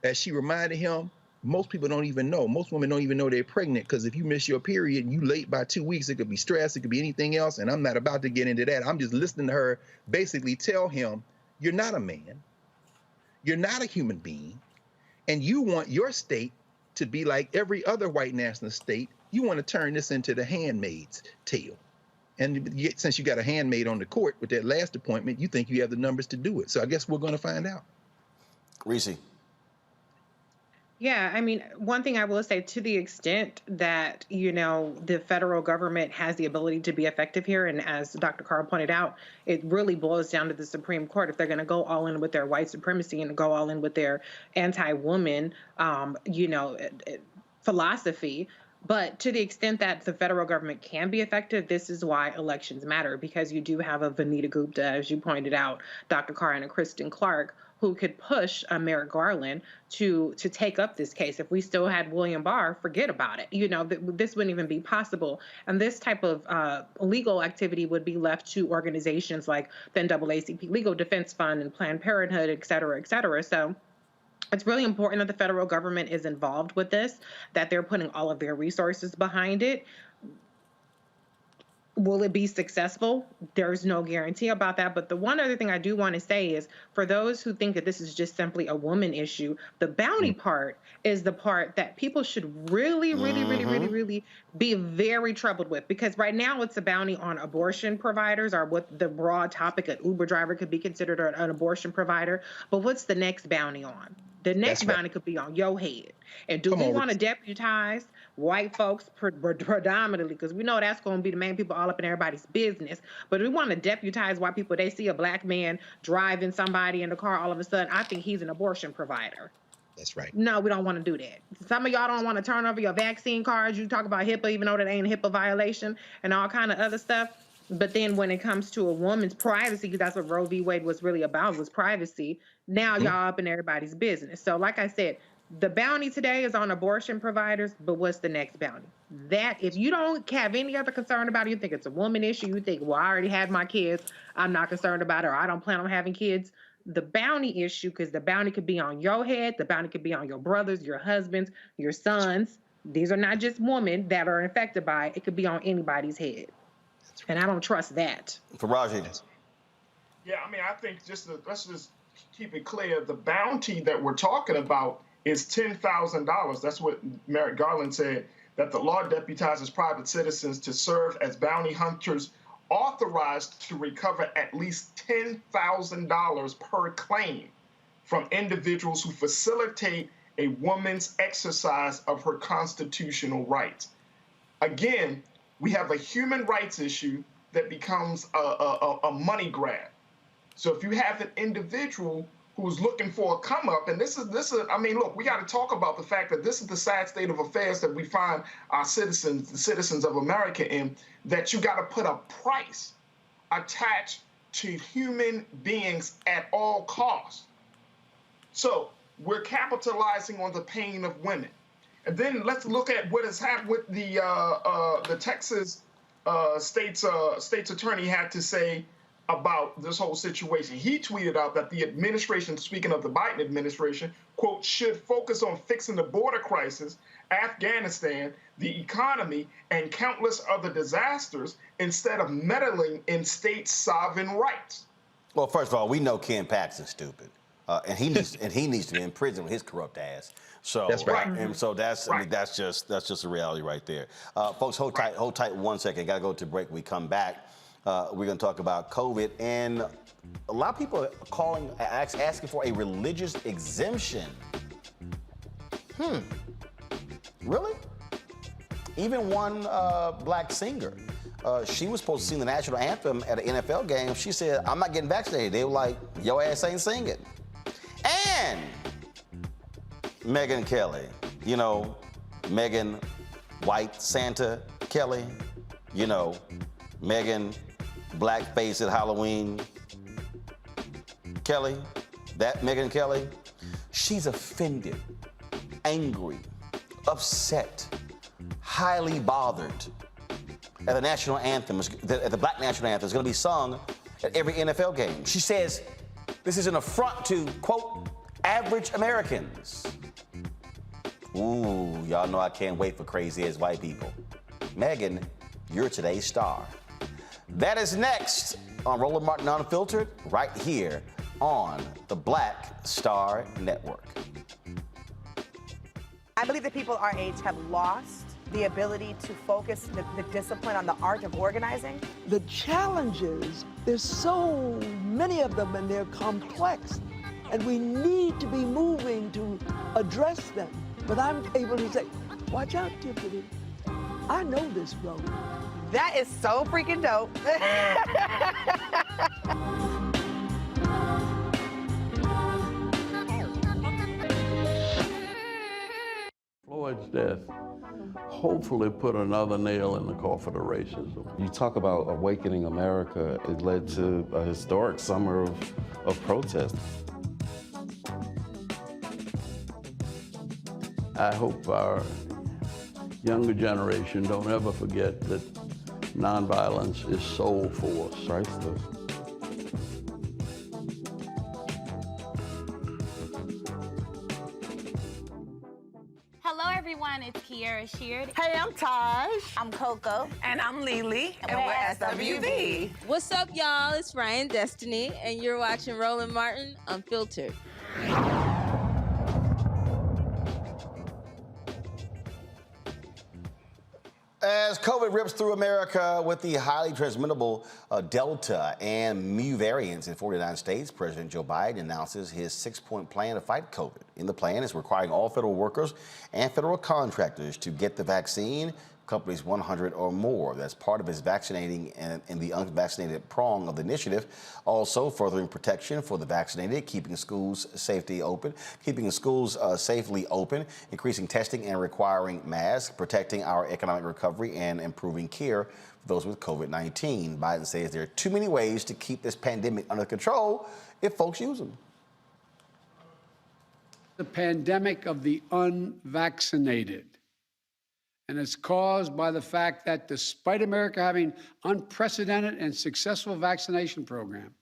as she reminded him, most people don't even know. Most women don't even know they're pregnant, because if you miss your period and you late by 2 weeks, it could be stress, it could be anything else. And I'm not about to get into that. I'm just listening to her basically tell him, you're not a man, you're not a human being, and you want your state to be like every other white nationalist state. You want to turn this into the handmaid's tale. And yet, since you got a handmaid on the court with that last appointment, you think you have the numbers to do it. So I guess we're going to find out. Reese. Yeah, I mean, one thing I will say, to the extent that, the federal government has the ability to be effective here, and as Dr. Carl pointed out, it really boils down to the Supreme Court. If they're going to go all in with their white supremacy and go all in with their anti-woman, philosophy. But to the extent that the federal government can be effective, this is why elections matter, because you do have a Vanita Gupta, as you pointed out, Dr. Carr, and a Kristen Clark, who could push Merrick Garland to take up this case. If we still had William Barr, forget about it. This wouldn't even be possible. And this type of legal activity would be left to organizations like the NAACP Legal Defense Fund and Planned Parenthood, et cetera, et cetera. So it's really important that the federal government is involved with this, that they're putting all of their resources behind it. Will it be successful? There's no guarantee about that. But the one other thing I do want to say is, for those who think that this is just simply a woman issue, the bounty part is the part that people should really be very troubled with. Because right now it's a bounty on abortion providers, or what the broad topic, an Uber driver could be considered an abortion provider. But what's the next bounty on? The next bounty could be on your head. And do we want to deputize white folks predominantly, because we know that's going to be the main people all up in everybody's business, but we want to deputize white people. They see a black man driving somebody in the car, all of a sudden, I think he's an abortion provider. That's right. No, we don't want to do that. Some of y'all don't want to turn over your vaccine cards. You talk about HIPAA, even though that ain't a HIPAA violation, and all kind of other stuff. But then when it comes to a woman's privacy, because that's what Roe v. Wade was really about, was privacy, now y'all up in everybody's business. So like I said, the bounty today is on abortion providers, but what's the next bounty? That, if you don't have any other concern about it, you think it's a woman issue, you think, well, I already had my kids, I'm not concerned about it, or I don't plan on having kids. The bounty issue, because the bounty could be on your head, the bounty could be on your brothers, your husbands, your sons. These are not just women that are infected by it. It could be on anybody's head. And I don't trust that. Faraji. Yeah, I mean, I think let's just keep it clear. The bounty that we're talking about is $10,000. That's what Merrick Garland said, that the law deputizes private citizens to serve as bounty hunters authorized to recover at least $10,000 per claim from individuals who facilitate a woman's exercise of her constitutional rights. Again, we have a human rights issue that becomes a money grab. So if you have an individual who's looking for a come up, and this is, I mean, look, we got to talk about the fact that this is the sad state of affairs that we find our citizens, the citizens of America in, that you got to put a price attached to human beings at all costs. So we're capitalizing on the pain of women. And then let's look at what has happened with the Texas state's attorney had to say about this whole situation. He tweeted out that the administration, speaking of the Biden administration, quote, should focus on fixing the border crisis, Afghanistan, the economy, and countless other disasters instead of meddling in state sovereign rights. Well, first of all, we know Ken Paxton's stupid. And he needs to be in prison with his corrupt ass. So that's right. And so that's right. I mean, that's just a reality right there. Folks, hold tight 1 second. Got to go to break. We come back. We're going to talk about COVID, and a lot of people are asking for a religious exemption. Really? Even one black singer. She was supposed to sing the national anthem at an NFL game. She said, "I'm not getting vaccinated." They were like, "Your ass ain't singing." And Megyn Kelly You know, Megan White Santa Kelly. You know, Megan Blackface at Halloween Kelly. That Megan Kelly. She's offended, angry, upset, highly bothered at the national anthem, at the black national anthem is going to be sung at every NFL game. She says this is an affront to, quote, average Americans. Ooh, y'all know I can't wait for crazy ass white people. Megan, you're today's star. That is next on Roland Martin Unfiltered, right here on the Black Star Network. I believe that people our age have lost the ability to focus the discipline on the art of organizing. The challenges, there's so many of them and they're complex, and we need to be moving to address them. But I'm able to say, watch out, Tiffany. I know this road. That is so freaking dope. Floyd's death hopefully put another nail in the coffin of racism. You talk about awakening America. It led to a historic summer of protest. I hope our younger generation don't ever forget that nonviolence is soul force. Priceless. Hello, everyone. It's Kiara Sheard. Hey, I'm Taj. I'm Coco. And I'm Lily. And we're SWV. What's up, y'all? It's Ryan Destiny, and you're watching Roland Martin Unfiltered. As COVID rips through America with the highly transmittable Delta and Mu variants in 49 states, President Joe Biden announces his 6-point plan to fight COVID. In the plan, it's requiring all federal workers and federal contractors to get the vaccine, companies 100 or more. That's part of his vaccinating and the unvaccinated prong of the initiative. Also furthering protection for the vaccinated, keeping schools safely open, increasing testing and requiring masks, protecting our economic recovery and improving care for those with COVID-19. Biden says there are too many ways to keep this pandemic under control if folks use them. The pandemic of the unvaccinated. And it's caused by the fact that despite America having unprecedented and successful vaccination program,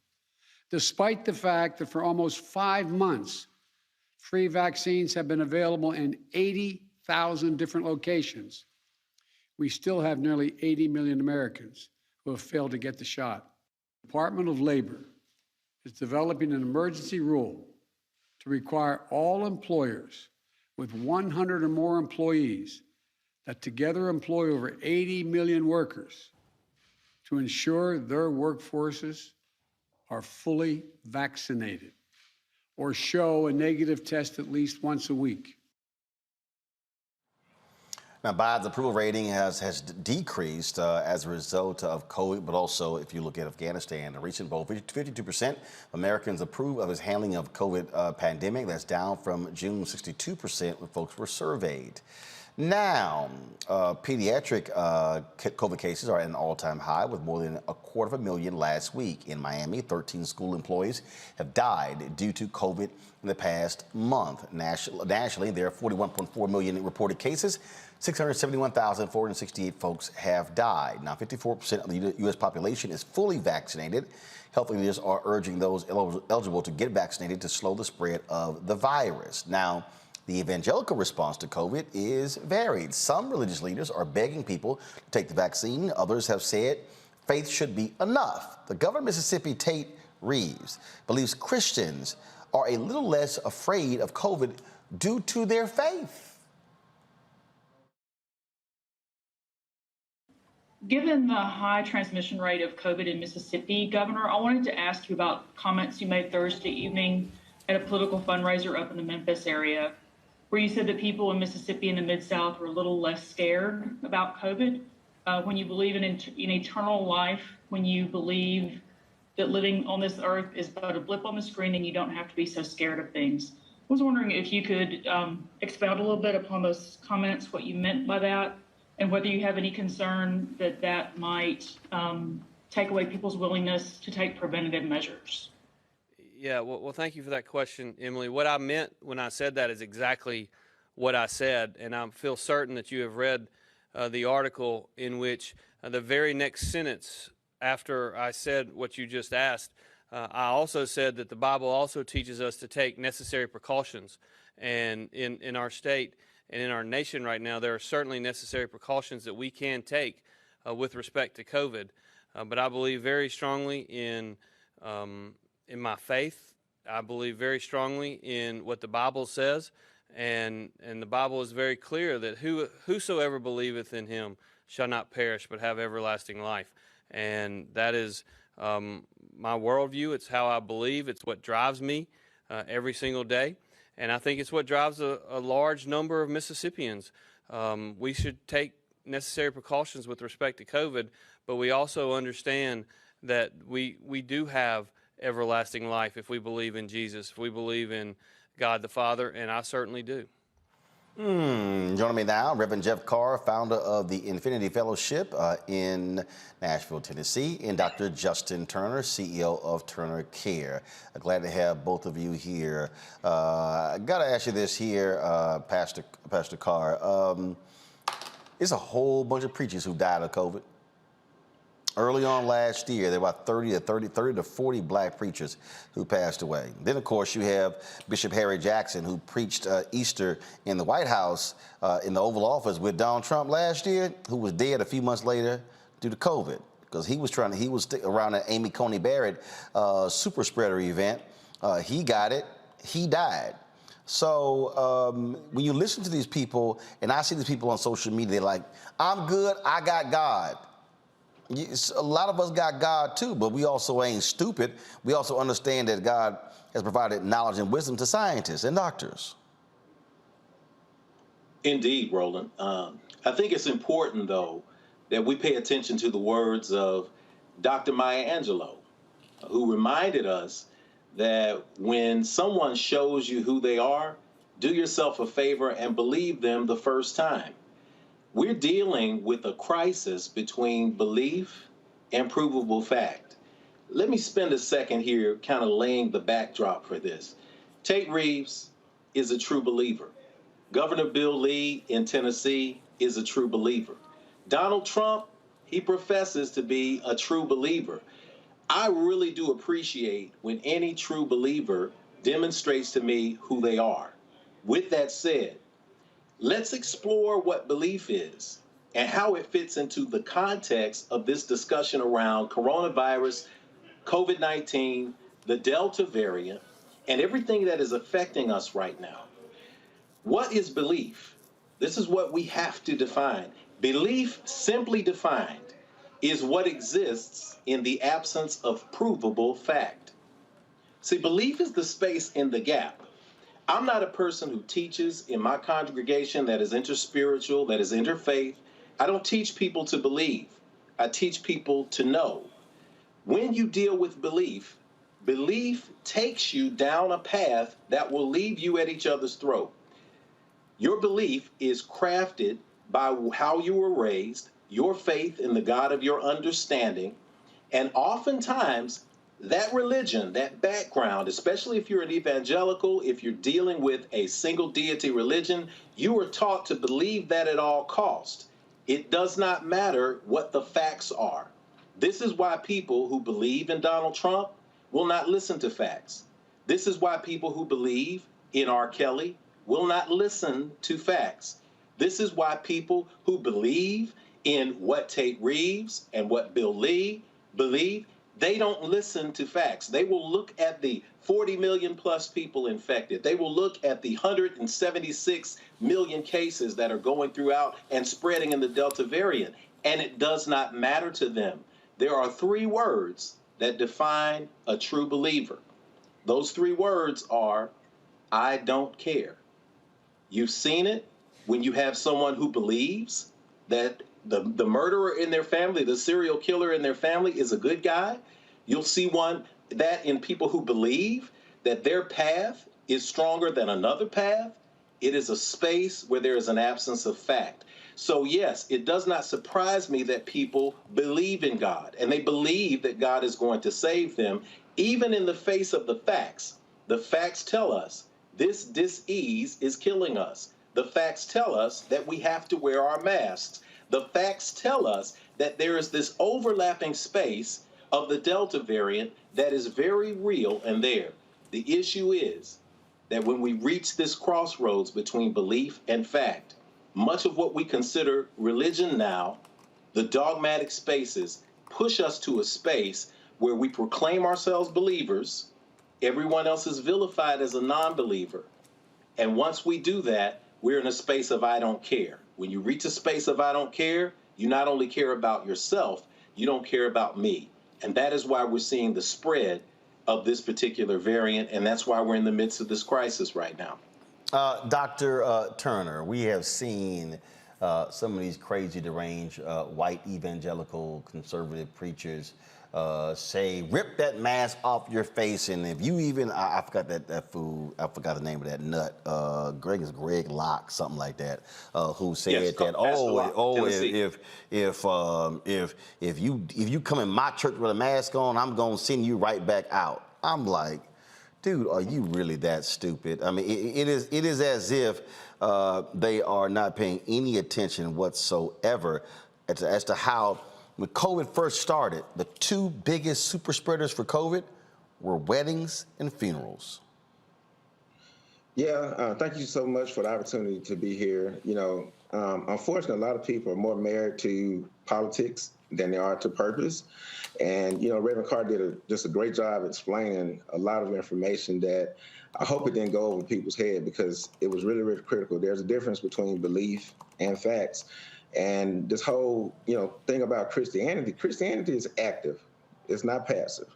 despite the fact that for almost 5 months, free vaccines have been available in 80,000 different locations, we still have nearly 80 million Americans who have failed to get the shot. The Department of Labor is developing an emergency rule to require all employers with 100 or more employees that together employ over 80 million workers to ensure their workforces are fully vaccinated or show a negative test at least once a week. Now, Biden's approval rating has decreased as a result of COVID, but also if you look at Afghanistan, a recent poll, 52% of Americans approve of his handling of COVID pandemic. That's down from June 62% when folks were surveyed. Now, pediatric COVID cases are at an all-time high with more than 250,000 last week. In Miami, 13 school employees have died due to COVID in the past month. Nationally, there are 41.4 million reported cases. 671,468 folks have died. Now, 54% of the U.S. population is fully vaccinated. Health leaders are urging those eligible to get vaccinated to slow the spread of the virus. Now, the evangelical response to COVID is varied. Some religious leaders are begging people to take the vaccine. Others have said faith should be enough. The governor of Mississippi, Tate Reeves, believes Christians are a little less afraid of COVID due to their faith. Given the high transmission rate of COVID in Mississippi, Governor, I wanted to ask you about comments you made Thursday evening at a political fundraiser up in the Memphis area, where you said that people in Mississippi and the Mid-South were a little less scared about COVID. When you believe in eternal life, when you believe that living on this earth is but a blip on the screen and you don't have to be so scared of things. was wondering if you could expound a little bit upon those comments, what you meant by that, and whether you have any concern that that might take away people's willingness to take preventative measures. Yeah, well, thank you for that question, Emily. What I meant when I said that is exactly what I said, and I feel certain that you have read the article in which the very next sentence after I said what you just asked, I also said that the Bible also teaches us to take necessary precautions. And in our state and in our nation right now, there are certainly necessary precautions that we can take with respect to COVID. But I believe very strongly in my faith. I believe very strongly in what the Bible says. And the Bible is very clear that whosoever believeth in him shall not perish but have everlasting life. And that is my worldview. It's how I believe. It's what drives me every single day. And I think it's what drives a large number of Mississippians. We should take necessary precautions with respect to COVID, but we also understand that we do have everlasting life if we believe in Jesus, if we believe in God the Father, and I certainly do. Joining me now, Reverend Jeff Carr, founder of the Infinity Fellowship in Nashville, Tennessee, and Dr. Justin Turner, CEO of Turner Care. Glad to have both of you here. I got to ask you this here, Pastor Carr. There's a whole bunch of preachers who died of COVID. Early on last year, there were about 30 to 40 black preachers who passed away. Then, of course, you have Bishop Harry Jackson, who preached Easter in the White House in the Oval Office with Donald Trump last year, who was dead a few months later due to COVID, because he was around an Amy Coney Barrett super spreader event. He got it. He died. So when you listen to these people, and I see these people on social media, they're like, I'm good, I got God. A lot of us got God too, but we also ain't stupid. We also understand that God has provided knowledge and wisdom to scientists and doctors. Indeed, Roland. I think it's important, though, that we pay attention to the words of Dr. Maya Angelou, who reminded us that when someone shows you who they are, do yourself a favor and believe them the first time. We're dealing with a crisis between belief and provable fact. Let me spend a second here kind of laying the backdrop for this. Tate Reeves is a true believer. Governor Bill Lee in Tennessee is a true believer. Donald Trump, he professes to be a true believer. I really do appreciate when any true believer demonstrates to me who they are. With that said, let's explore what belief is and how it fits into the context of this discussion around coronavirus, COVID-19, the Delta variant, and everything that is affecting us right now. What is belief? This is what we have to define. Belief, simply defined, is what exists in the absence of provable fact. See, belief is the space in the gap. I'm not a person who teaches in my congregation that is interspiritual, that is interfaith. I don't teach people to believe. I teach people to know. When you deal with belief, belief takes you down a path that will leave you at each other's throat. Your belief is crafted by how you were raised, your faith in the God of your understanding, and oftentimes that religion, that background, especially if you're an evangelical, if you're dealing with a single deity religion, you are taught to believe that at all costs. It does not matter what the facts are. This is why people who believe in Donald Trump will not listen to facts. This is why people who believe in R. Kelly will not listen to facts. This is why people who believe in what Tate Reeves and what Bill Lee believe, they don't listen to facts. They will look at the 40 million plus people infected. They will look at the 176 million cases that are going throughout and spreading in the Delta variant, and it does not matter to them. There are three words that define a true believer. Those three words are, I don't care. You've seen it when you have someone who believes that the murderer in their family, the serial killer in their family is a good guy. You'll see that in people who believe that their path is stronger than another path, it is a space where there is an absence of fact. So yes, it does not surprise me that people believe in God and they believe that God is going to save them, even in the face of the facts. The facts tell us this dis-ease is killing us. The facts tell us that we have to wear our masks. The facts tell us that there is this overlapping space of the Delta variant that is very real and there. The issue is that when we reach this crossroads between belief and fact, much of what we consider religion now, the dogmatic spaces, push us to a space where we proclaim ourselves believers, everyone else is vilified as a non-believer. And once we do that, we're in a space of I don't care. When you reach a space of I don't care, you not only care about yourself, you don't care about me. And that is why we're seeing the spread of this particular variant, and that's why we're in the midst of this crisis right now. Dr. Turner, we have seen some of these crazy, deranged white evangelical conservative preachers say, rip that mask off your face. And if you even, I forgot that fool, I forgot the name of that nut, Greg Locke, something like that, who said yes, that, if you come in my church with a mask on, I'm going to send you right back out. I'm like, dude, are you really that stupid? I mean, it is as if they are not paying any attention whatsoever as to how, when COVID first started, the two biggest super spreaders for COVID were weddings and funerals. Yeah, thank you so much for the opportunity to be here. You know, unfortunately, a lot of people are more married to politics than they are to purpose. And, you know, Reverend Carr did just a great job explaining a lot of information that I hope it didn't go over people's head, because it was really, really critical. There's a difference between belief and facts. And this whole, you know, thing about Christianity is active. It's not passive.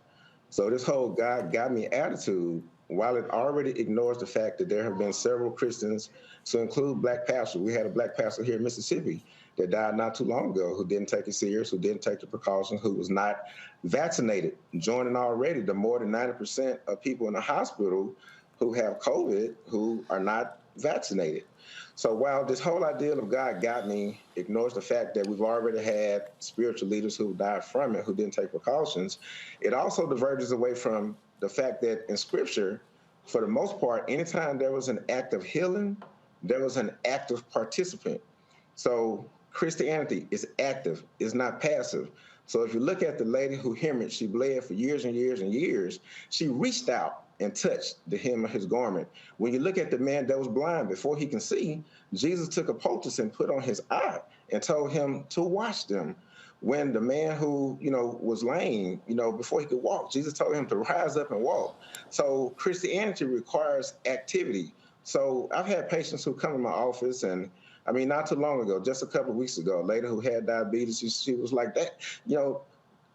So this whole God got me attitude, while it already ignores the fact that there have been several Christians, to include black pastors. We had a black pastor here in Mississippi that died not too long ago, who didn't take it serious, who didn't take the precautions, who was not vaccinated, joining already the more than 90% of people in the hospital who have COVID who are not vaccinated. So while this whole idea of God got me ignores the fact that we've already had spiritual leaders who died from it, who didn't take precautions, it also diverges away from the fact that in Scripture, for the most part, anytime there was an act of healing, there was an active participant. So Christianity is active, it's not passive. So if you look at the lady who hemorrhaged, she bled for years and years and years, she reached out and touched the hem of his garment. When you look at the man that was blind before he can see, Jesus took a poultice and put on his eye and told him to wash them. When the man who, you know, was lame, you know, before he could walk, Jesus told him to rise up and walk. So Christianity requires activity. So I've had patients who come in my office, and I mean, not too long ago, just a couple of weeks ago, a lady who had diabetes, she was like, that, you know,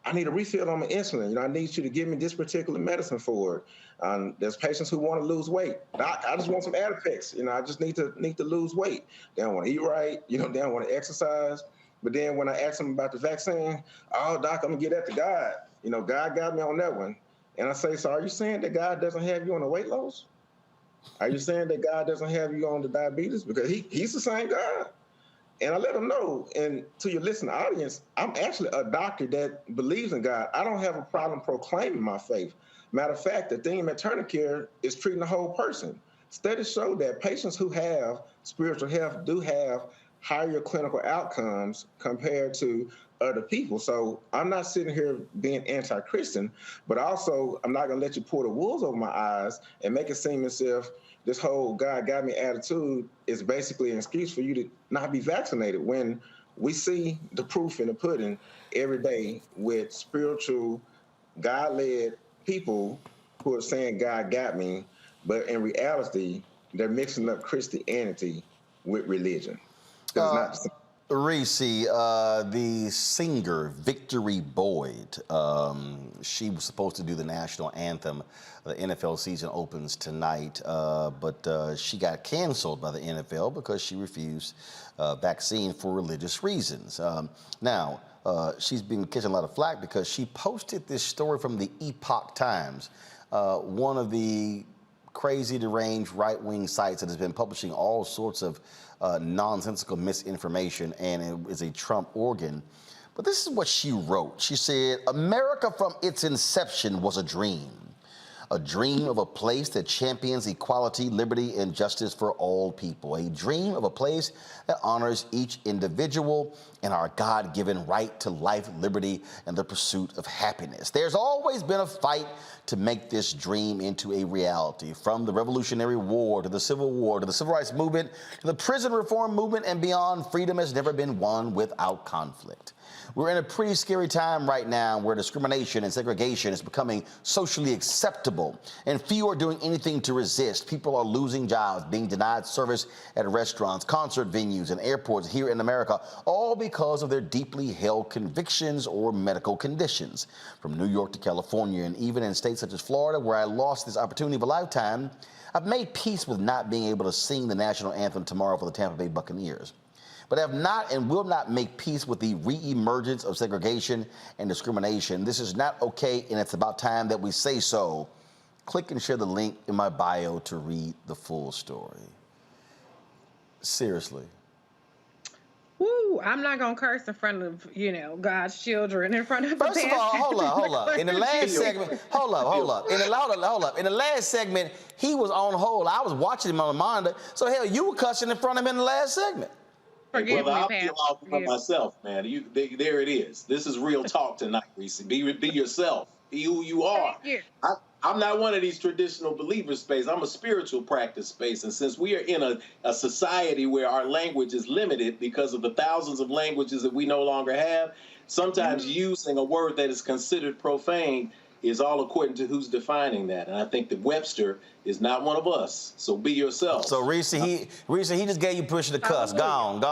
I need a refill on my insulin. You know, I need you to give me this particular medicine for it. There's patients who want to lose weight. I just want some add effects. You know, I just need to lose weight. They don't want to eat right. You know, they don't want to exercise. But then when I ask them about the vaccine, oh, doc, I'm gonna get that to God. You know, God got me on that one. And I say, so are you saying that God doesn't have you on the weight loss? Are you saying that God doesn't have you on the diabetes? Because he's the same God. And I let them know, and to your listening audience, I'm actually a doctor that believes in God. I don't have a problem proclaiming my faith. Matter of fact, the theme at Turner Care is treating the whole person. Studies show that patients who have spiritual health do have higher clinical outcomes compared to other people. So I'm not sitting here being anti-Christian, but also I'm not going to let you pull the wool over my eyes and make it seem as if this whole God got me attitude is basically an excuse for you to not be vaccinated, when we see the proof in the pudding every day with spiritual, God-led people who are saying God got me, but in reality, they're mixing up Christianity with religion. Reese, the singer Victory Boyd, she was supposed to do the national anthem. The NFL season opens tonight, but she got canceled by the NFL because she refused vaccine for religious reasons. Now, she's been catching a lot of flack because she posted this story from the Epoch Times, one of the crazy, deranged, right-wing sites that has been publishing all sorts of nonsensical misinformation, and it is a Trump organ. But this is what she wrote. She said, America from its inception was a dream of a place that champions equality, liberty, and justice for all people, a dream of a place that honors each individual and our God-given right to life, liberty, and the pursuit of happiness. There's always been a fight to make this dream into a reality, from the Revolutionary War to the Civil War to the Civil Rights Movement to the prison reform movement and beyond. Freedom has never been won without conflict. We're in a pretty scary time right now where discrimination and segregation is becoming socially acceptable, and few are doing anything to resist. People are losing jobs, being denied service at restaurants, concert venues, and airports here in America, all because of their deeply held convictions or medical conditions. From New York to California, and even in states such as Florida, where I lost this opportunity of a lifetime, I've made peace with not being able to sing the national anthem tomorrow for the Tampa Bay Buccaneers. But have not and will not make peace with the re-emergence of segregation and discrimination. This is not okay, and it's about time that we say so. Click and share the link in my bio to read the full story. Seriously. Woo, I'm not going to curse in front of, God's children, in front of the First of all, hold up. In the last segment, hold up. In the last segment, he was on hold. I was watching him on the monitor. So, hell, you were cussing in front of him in the last segment. Well, I'll feel off for myself, man. There it is. This is real talk tonight, Reese. Be yourself. Be who you are. I'm not one of these traditional believer space. I'm a spiritual practice space. And since we are in a society where our language is limited because of the thousands of languages that we no longer have, sometimes using a word that is considered profane is all according to who's defining that. And I think that Webster is not one of us. So be yourself. So Reese, he just gave you push to cuss. Go on.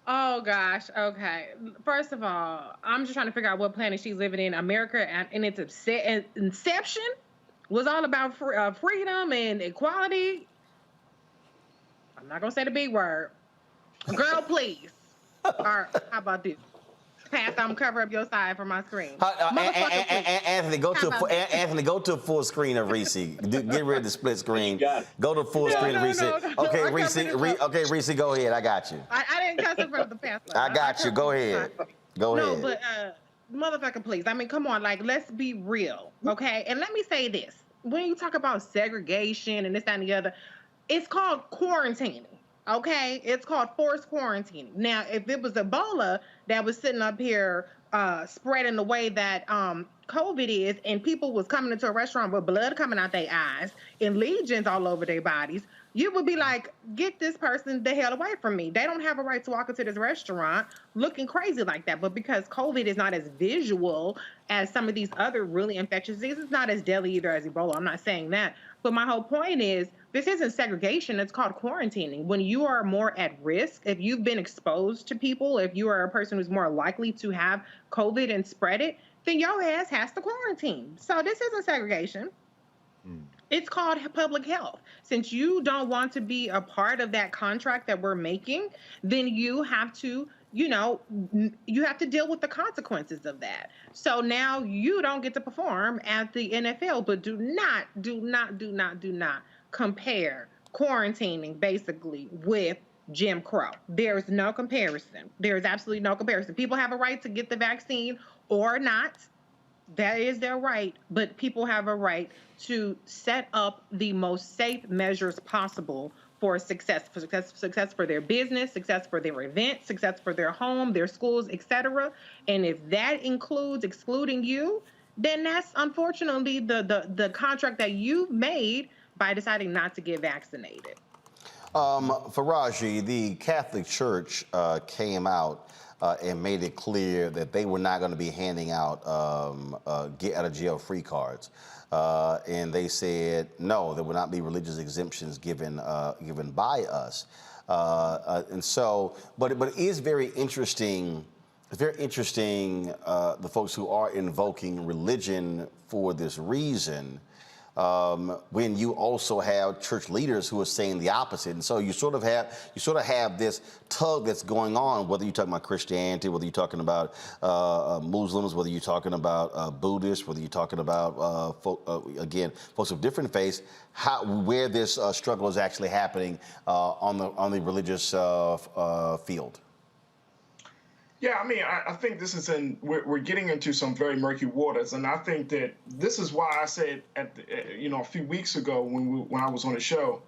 Oh gosh, okay. First of all, I'm just trying to figure out what planet she's living in. America in its inception was all about freedom and equality. I'm not gonna say the big word. Girl, please. Or how about this? I'm cover up your side for my screen. Anthony, go to a full screen of Reese. Get rid of the split screen. Go to full screen of Reese. Okay, Reese, go ahead. I got you. I didn't cuss in front of the pastor. I got you. Go ahead. No, but motherfucker, please. I mean, come on. Like, let's be real, okay? And let me say this: when you talk about segregation and this, that, and the other, it's called quarantining. Okay, it's called forced quarantining. Now, if it was Ebola that was sitting up here spreading the way that COVID is, and people was coming into a restaurant with blood coming out their eyes and lesions all over their bodies, you would be like, get this person the hell away from me. They don't have a right to walk into this restaurant looking crazy like that. But because COVID is not as visual as some of these other really infectious diseases, it's not as deadly either as Ebola. I'm not saying that. But my whole point is, this isn't segregation. It's called quarantining. When you are more at risk, if you've been exposed to people, if you are a person who's more likely to have COVID and spread it, then your ass has to quarantine. So this isn't segregation. It's called public health. Since you don't want to be a part of that contract that we're making, then you have to, you have to deal with the consequences of that. So now you don't get to perform at the NFL, but do not compare quarantining basically with Jim Crow. There's no comparison. There's absolutely no comparison. People have a right to get the vaccine or not. That is their right, but people have a right to set up the most safe measures possible for success for their business, success for their event, success for their home, their schools, etc. And if that includes excluding you, then that's unfortunately the contract that you made by deciding not to get vaccinated. Faraji, the Catholic Church came out and made it clear that they were not going to be handing out get out of jail free cards. And they said, no, there will not be religious exemptions given by us. And so, but it is very interesting. It's very interesting, the folks who are invoking religion for this reason. when you also have church leaders who are saying the opposite. And so you sort of have this tug that's going on, whether you're talking about Christianity, whether you're talking about Muslims, whether you're talking about Buddhists, whether you're talking about folks of different faiths, where this struggle is actually happening on the religious field. Yeah, I mean, I think this is we're getting into some very murky waters, and I think that this is why I said a few weeks ago when I was on the show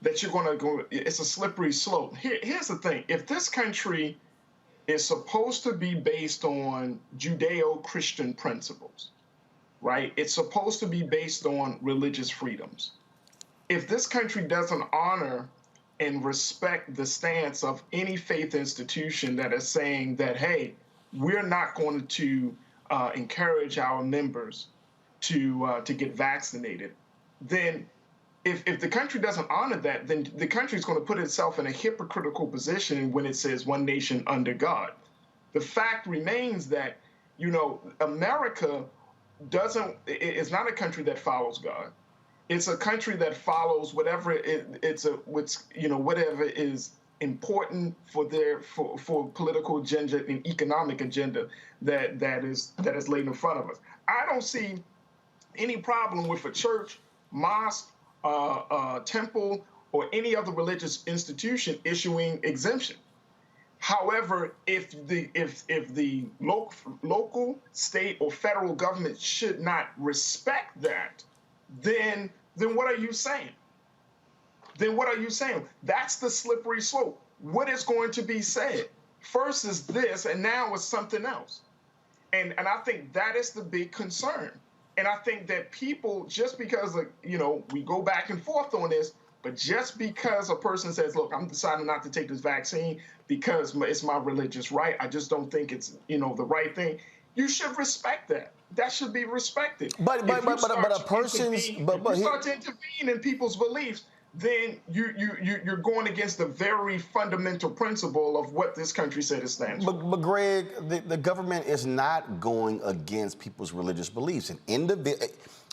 that you're going to go. It's a slippery slope. Here's the thing: if this country is supposed to be based on Judeo-Christian principles, right? It's supposed to be based on religious freedoms. If this country doesn't honor and respect the stance of any faith institution that is saying that, hey, we're not going to encourage our members to get vaccinated, then if the country doesn't honor that, then the country is going to put itself in a hypocritical position when it says one nation under God. The fact remains that, America is not a country that follows God. It's a country that follows whatever whatever is important for political agenda and economic agenda that is laid in front of us. I don't see any problem with a church, mosque, temple, or any other religious institution issuing exemption. However, if the local, state, or federal government should not respect that, then what are you saying? Then what are you saying? That's the slippery slope. What is going to be said? First is this, and now it's something else. And I think that is the big concern. And I think that people, just because we go back and forth on this, but just because a person says, look, I'm deciding not to take this vaccine because it's my religious right, I just don't think it's the right thing, you should respect that. That should be respected. But a person's if you start to intervene in people's beliefs, then you're going against the very fundamental principle of what this country said it stands for. But Greg, the government is not going against people's religious beliefs.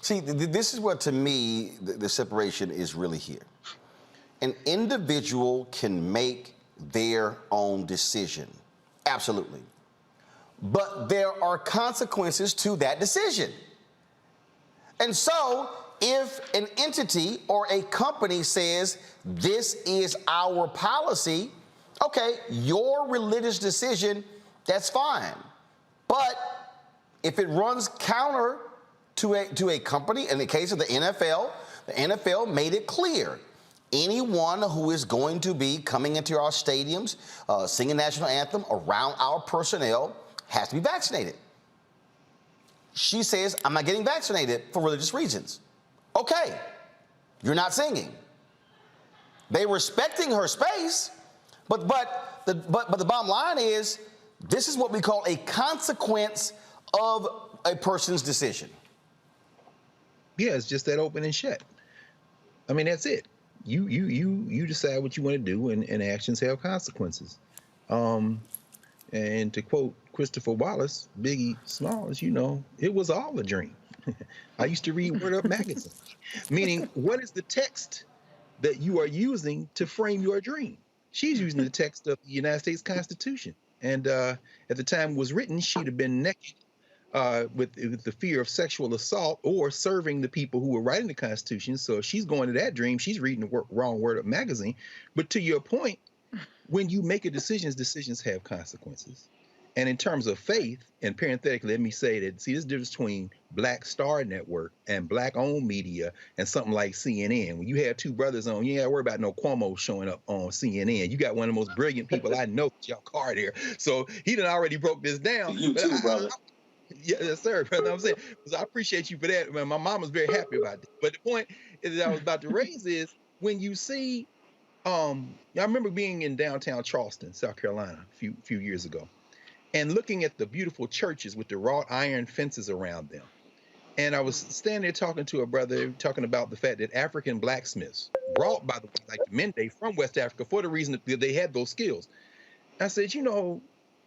See, this is what, to me, the separation is really here. An individual can make their own decision. Absolutely. But there are consequences to that decision. And so if an entity or a company says, this is our policy, okay, your religious decision, that's fine. But if it runs counter to a company, in the case of the NFL made it clear. Anyone who is going to be coming into our stadiums, singing national anthem around our personnel has to be vaccinated. She says, I'm not getting vaccinated for religious reasons. Okay, you're not singing. They're respecting her space, but the bottom line is, this is what we call a consequence of a person's decision. Yeah, it's just that open and shut. I mean, that's it. You decide what you want to do, and actions have consequences. And to quote Christopher Wallace, Biggie Smalls, it was all a dream. I used to read Word Up magazine, meaning what is the text that you are using to frame your dream? She's using the text of the United States Constitution. And at the time it was written, she'd have been naked with the fear of sexual assault or serving the people who were writing the Constitution. So if she's going to that dream, she's reading the wrong Word Up magazine. But to your point, when you make a decision, decisions have consequences. And in terms of faith, and parenthetically, let me say that, see, there's a difference between Black Star Network and Black-owned media and something like CNN. When you have two brothers on, you ain't got to worry about no Cuomo showing up on CNN. You got one of the most brilliant people I know, Joe Carr there. So he done already broke this down. You too, brother. Yes, sir. Brother, I'm saying, so I appreciate you for that. Man, my mom was very happy about that. But the point is that I was about to raise is when you see, I remember being in downtown Charleston, South Carolina, a few years ago, and looking at the beautiful churches with the wrought iron fences around them. And I was standing there talking to a brother, talking about the fact that African blacksmiths, brought by the way, like the Mende from West Africa, for the reason that they had those skills. I said,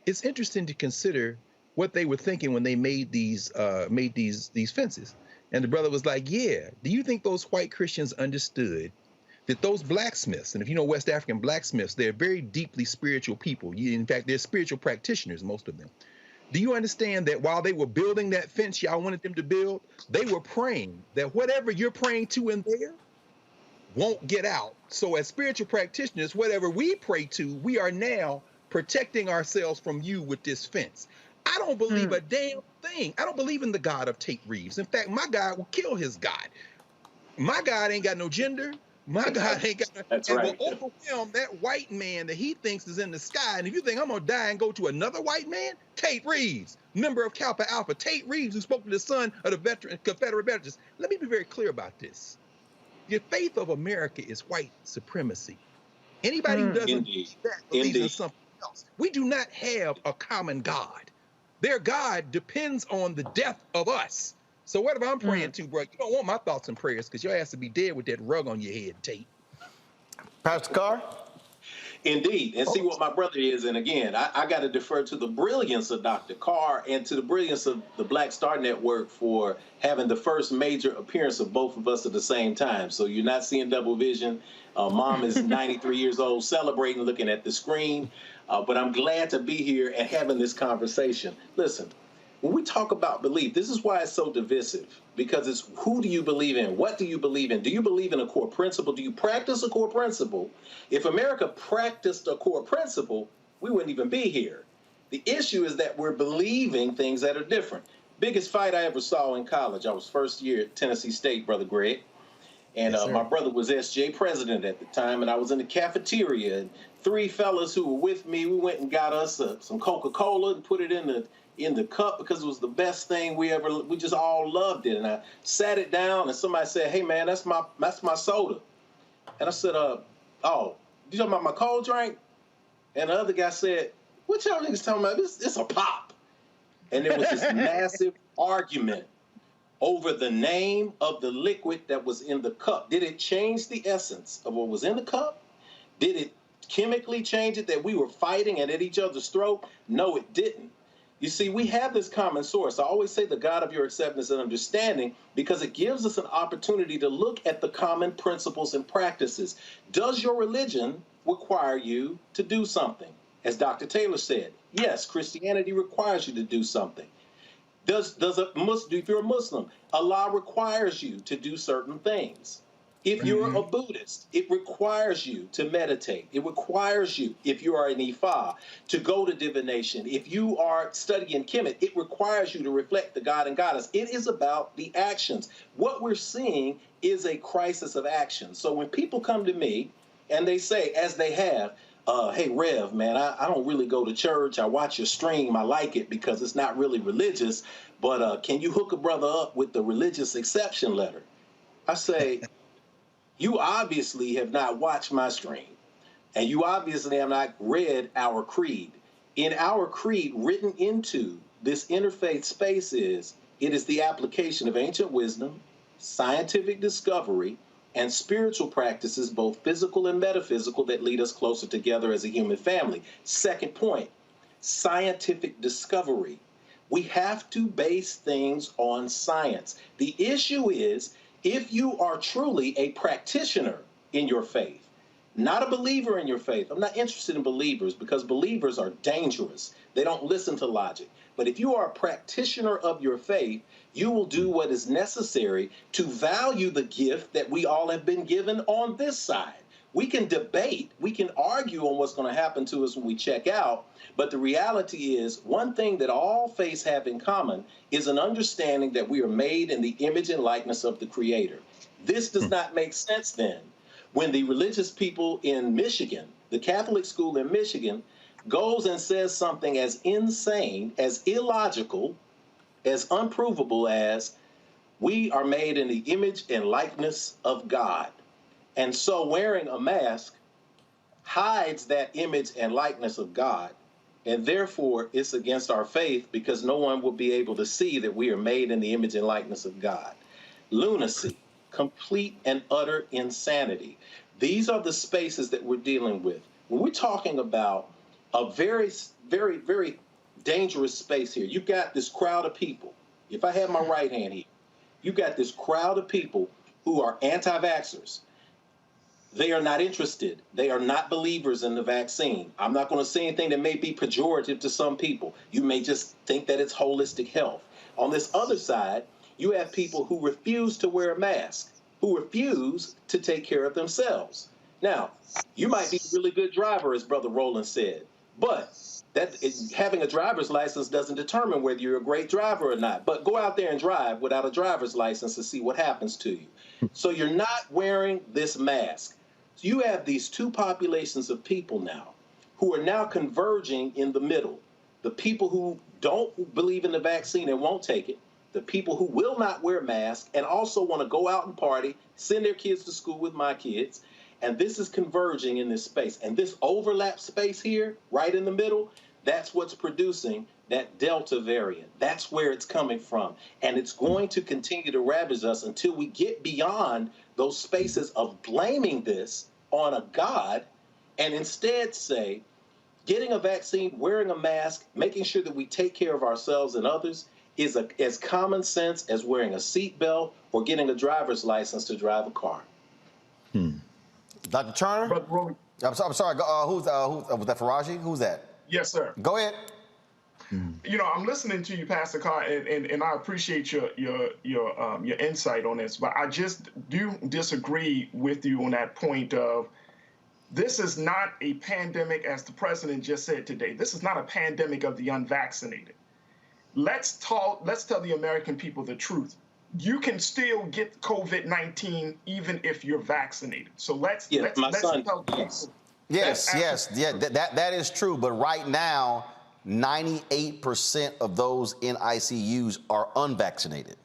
it's interesting to consider what they were thinking when they made these fences. And the brother was like, yeah, do you think those white Christians understood that those blacksmiths, and if you know West African blacksmiths, they're very deeply spiritual people. In fact, they're spiritual practitioners, most of them. Do you understand that while they were building that fence y'all wanted them to build, they were praying that whatever you're praying to in there won't get out. So as spiritual practitioners, whatever we pray to, we are now protecting ourselves from you with this fence. I don't believe a damn thing. I don't believe in the God of Tate Reeves. In fact, my God will kill his God. My God ain't got no gender. My God ain't got no, That's and right. will overwhelm that white man that he thinks is in the sky. And if you think I'm gonna die and go to another white man, Tate Reeves, member of Kappa Alpha, Tate Reeves, who spoke to the son of the Confederate veterans. Let me be very clear about this. The faith of America is white supremacy. Anybody who doesn't believe that believes in something else. We do not have a common God. Their God depends on the death of us. So whatever I'm praying to, bro, you don't want my thoughts and prayers because your ass to be dead with that rug on your head, Tate. Pastor Carr? Indeed. And see what my brother is. And again, I got to defer to the brilliance of Dr. Carr and to the brilliance of the Black Star Network for having the first major appearance of both of us at the same time. So you're not seeing double vision. Mom is 93 years old, celebrating, looking at the screen. But I'm glad to be here and having this conversation. Listen, when we talk about belief, this is why it's so divisive, because it's who do you believe in? What do you believe in? Do you believe in a core principle? Do you practice a core principle? If America practiced a core principle, we wouldn't even be here. The issue is that we're believing things that are different. Biggest fight I ever saw in college, I was first year at Tennessee State, Brother Greg. And my brother was SJ president at the time, and I was in the cafeteria. And three fellas who were with me, we went and got us some Coca-Cola and put it in the cup because it was the best thing we just all loved it. And I sat it down, and somebody said, "Hey man, that's my soda." And I said, "Oh, you talking about my cold drink?" And the other guy said, "What y'all niggas talking about? It's a pop." And there was this massive argument over the name of the liquid that was in the cup. Did it change the essence of what was in the cup? Did it chemically change it that we were fighting and at each other's throat? No, it didn't. You see, we have this common source. I always say the God of your acceptance and understanding because it gives us an opportunity to look at the common principles and practices. Does your religion require you to do something? As Dr. Taylor said, yes, Christianity requires you to do something. If you're a Muslim, Allah requires you to do certain things. If you're a Buddhist, it requires you to meditate. It requires you, if you are an Ifa, to go to divination. If you are studying Kemet, it requires you to reflect the God and Goddess. It is about the actions. What we're seeing is a crisis of action. So when people come to me and they say, as they have, hey, Rev, man, I don't really go to church. I watch your stream. I like it because it's not really religious. But can you hook a brother up with the religious exception letter? I say, you obviously have not watched my stream. And you obviously have not read our creed. In our creed, written into this interfaith space it is the application of ancient wisdom, scientific discovery, and spiritual practices, both physical and metaphysical, that lead us closer together as a human family. Second point, scientific discovery. We have to base things on science. The issue is, if you are truly a practitioner in your faith, not a believer in your faith. I'm not interested in believers because believers are dangerous. They don't listen to logic. But if you are a practitioner of your faith, you will do what is necessary to value the gift that we all have been given on this side. We can debate, we can argue on what's going to happen to us when we check out, but the reality is one thing that all faiths have in common is an understanding that we are made in the image and likeness of the Creator. This does not make sense then when the religious people in Michigan, the Catholic school in Michigan, goes and says something as insane, as illogical, as unprovable as we are made in the image and likeness of God. And so wearing a mask hides that image and likeness of God. And therefore, it's against our faith because no one will be able to see that we are made in the image and likeness of God. Lunacy, complete and utter insanity. These are the spaces that we're dealing with. When we're talking about a very, very, very dangerous space here. You've got this crowd of people. If I have my right hand here, you've got this crowd of people who are anti-vaxxers. They are not interested. They are not believers in the vaccine. I'm not going to say anything that may be pejorative to some people. You may just think that it's holistic health. On this other side, you have people who refuse to wear a mask, who refuse to take care of themselves. Now, you might be a really good driver, as Brother Roland said, but having a driver's license doesn't determine whether you're a great driver or not. But go out there and drive without a driver's license and see what happens to you. So you're not wearing this mask. So you have these two populations of people now who are now converging in the middle. The people who don't believe in the vaccine and won't take it, the people who will not wear masks and also want to go out and party, send their kids to school with my kids, and this is converging in this space. And this overlap space here, right in the middle, that's what's producing that Delta variant. That's where it's coming from. And it's going to continue to ravage us until we get beyond those spaces of blaming this on a God and instead say, getting a vaccine, wearing a mask, making sure that we take care of ourselves and others is as common sense as wearing a seatbelt or getting a driver's license to drive a car. Dr. Turner? I'm sorry. Who's was that Faraji? Who's that? Yes, sir. Go ahead. You know, I'm listening to you, Pastor Carr, and I appreciate your insight on this, but I just do disagree with you on that point of this is not a pandemic, as the president just said today. This is not a pandemic of the unvaccinated. Let's tell the American people the truth. You can still get COVID-19 even if you're vaccinated. So let's tell people. Yes, that is true. But right now, 98% of those in ICUs are unvaccinated.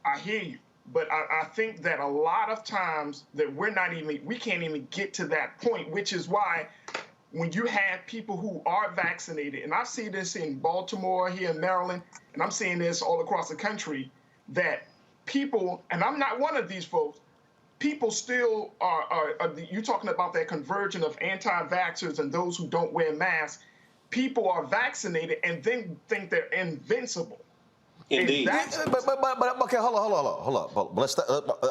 I hear you, but I think that a lot of times that we can't even get to that point, which is why when you have people who are vaccinated, and I see this in Baltimore, here in Maryland, and I'm seeing this all across the country, that people, and I'm not one of these folks, people still are you're talking about that conversion of anti-vaxxers and those who don't wear masks. People are vaccinated and then think they're invincible. Indeed. But okay, hold on.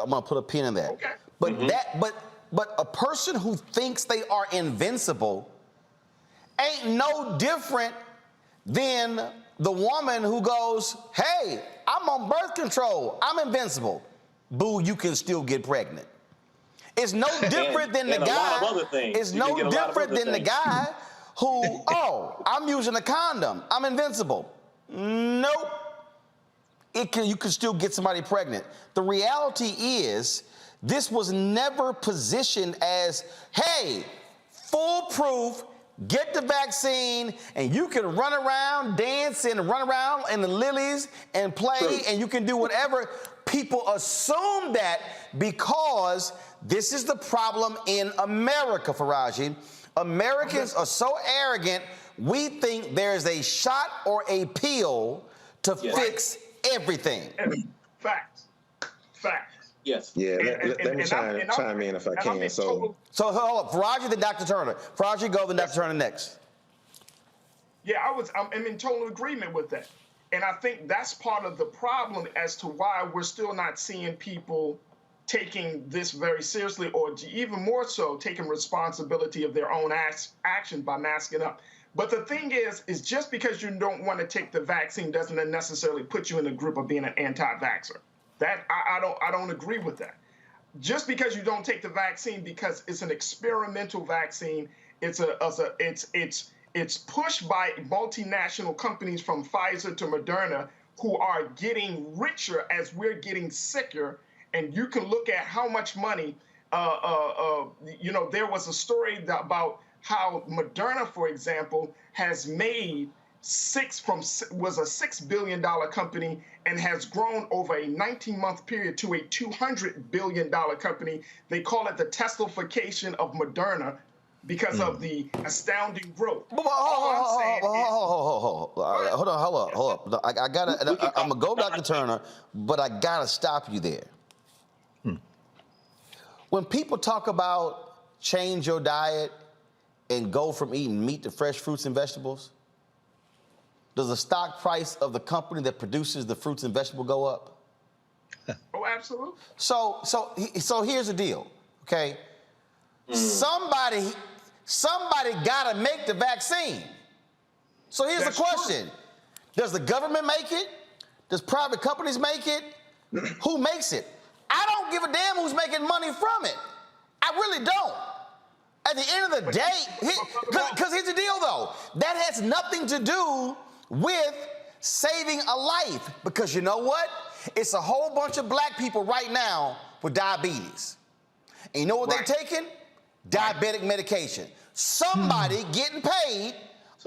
I'm gonna put a pin in that. Okay. But a person who thinks they are invincible ain't no different than the woman who goes, "Hey, I'm on birth control. I'm invincible." Boo, you can still get pregnant. It's no different than the guy. It's no different than the guy who, I'm using a condom. I'm invincible. Nope. You can still get somebody pregnant. The reality is, this was never positioned as, hey, foolproof, get the vaccine, and you can run around, dance, and run around in the lilies and play, and you can do whatever. People assume that because this is the problem in America, Faraji. Americans are so arrogant, we think there's a shot or a pill to fix everything. Facts. Yes. Yeah, let me chime in if I can. So hold up, Faraji, then Dr. Turner. Faraji, go, then Dr. Turner next. Yeah, I'm in total agreement with that. And I think that's part of the problem as to why we're still not seeing people taking this very seriously, or even more so, taking responsibility of their own action by masking up. But the thing is just because you don't want to take the vaccine doesn't necessarily put you in the group of being an anti-vaxxer. That I don't agree with that. Just because you don't take the vaccine because it's an experimental vaccine, it's pushed by multinational companies from Pfizer to Moderna who are getting richer as we're getting sicker. And you can look at how much money, there was a story about how Moderna, for example, has made was a $6 billion company and has grown over a 19-month period to a $200 billion company. They call it the Teslification of Moderna because of the astounding growth. Hold on. I'm gonna go back to Turner, but I gotta stop you there. When people talk about change your diet and go from eating meat to fresh fruits and vegetables, does the stock price of the company that produces the fruits and vegetables go up? Oh, absolutely. So here's the deal, okay? Somebody got to make the vaccine. So here's the question. Does the government make it? Does private companies make it? Who makes it? I don't give a damn who's making money from it. I really don't. At the end of the day, because here's the deal though, that has nothing to do with saving a life, because you know what? It's a whole bunch of black people right now with diabetes. And you know what they're taking? Diabetic medication. Somebody getting paid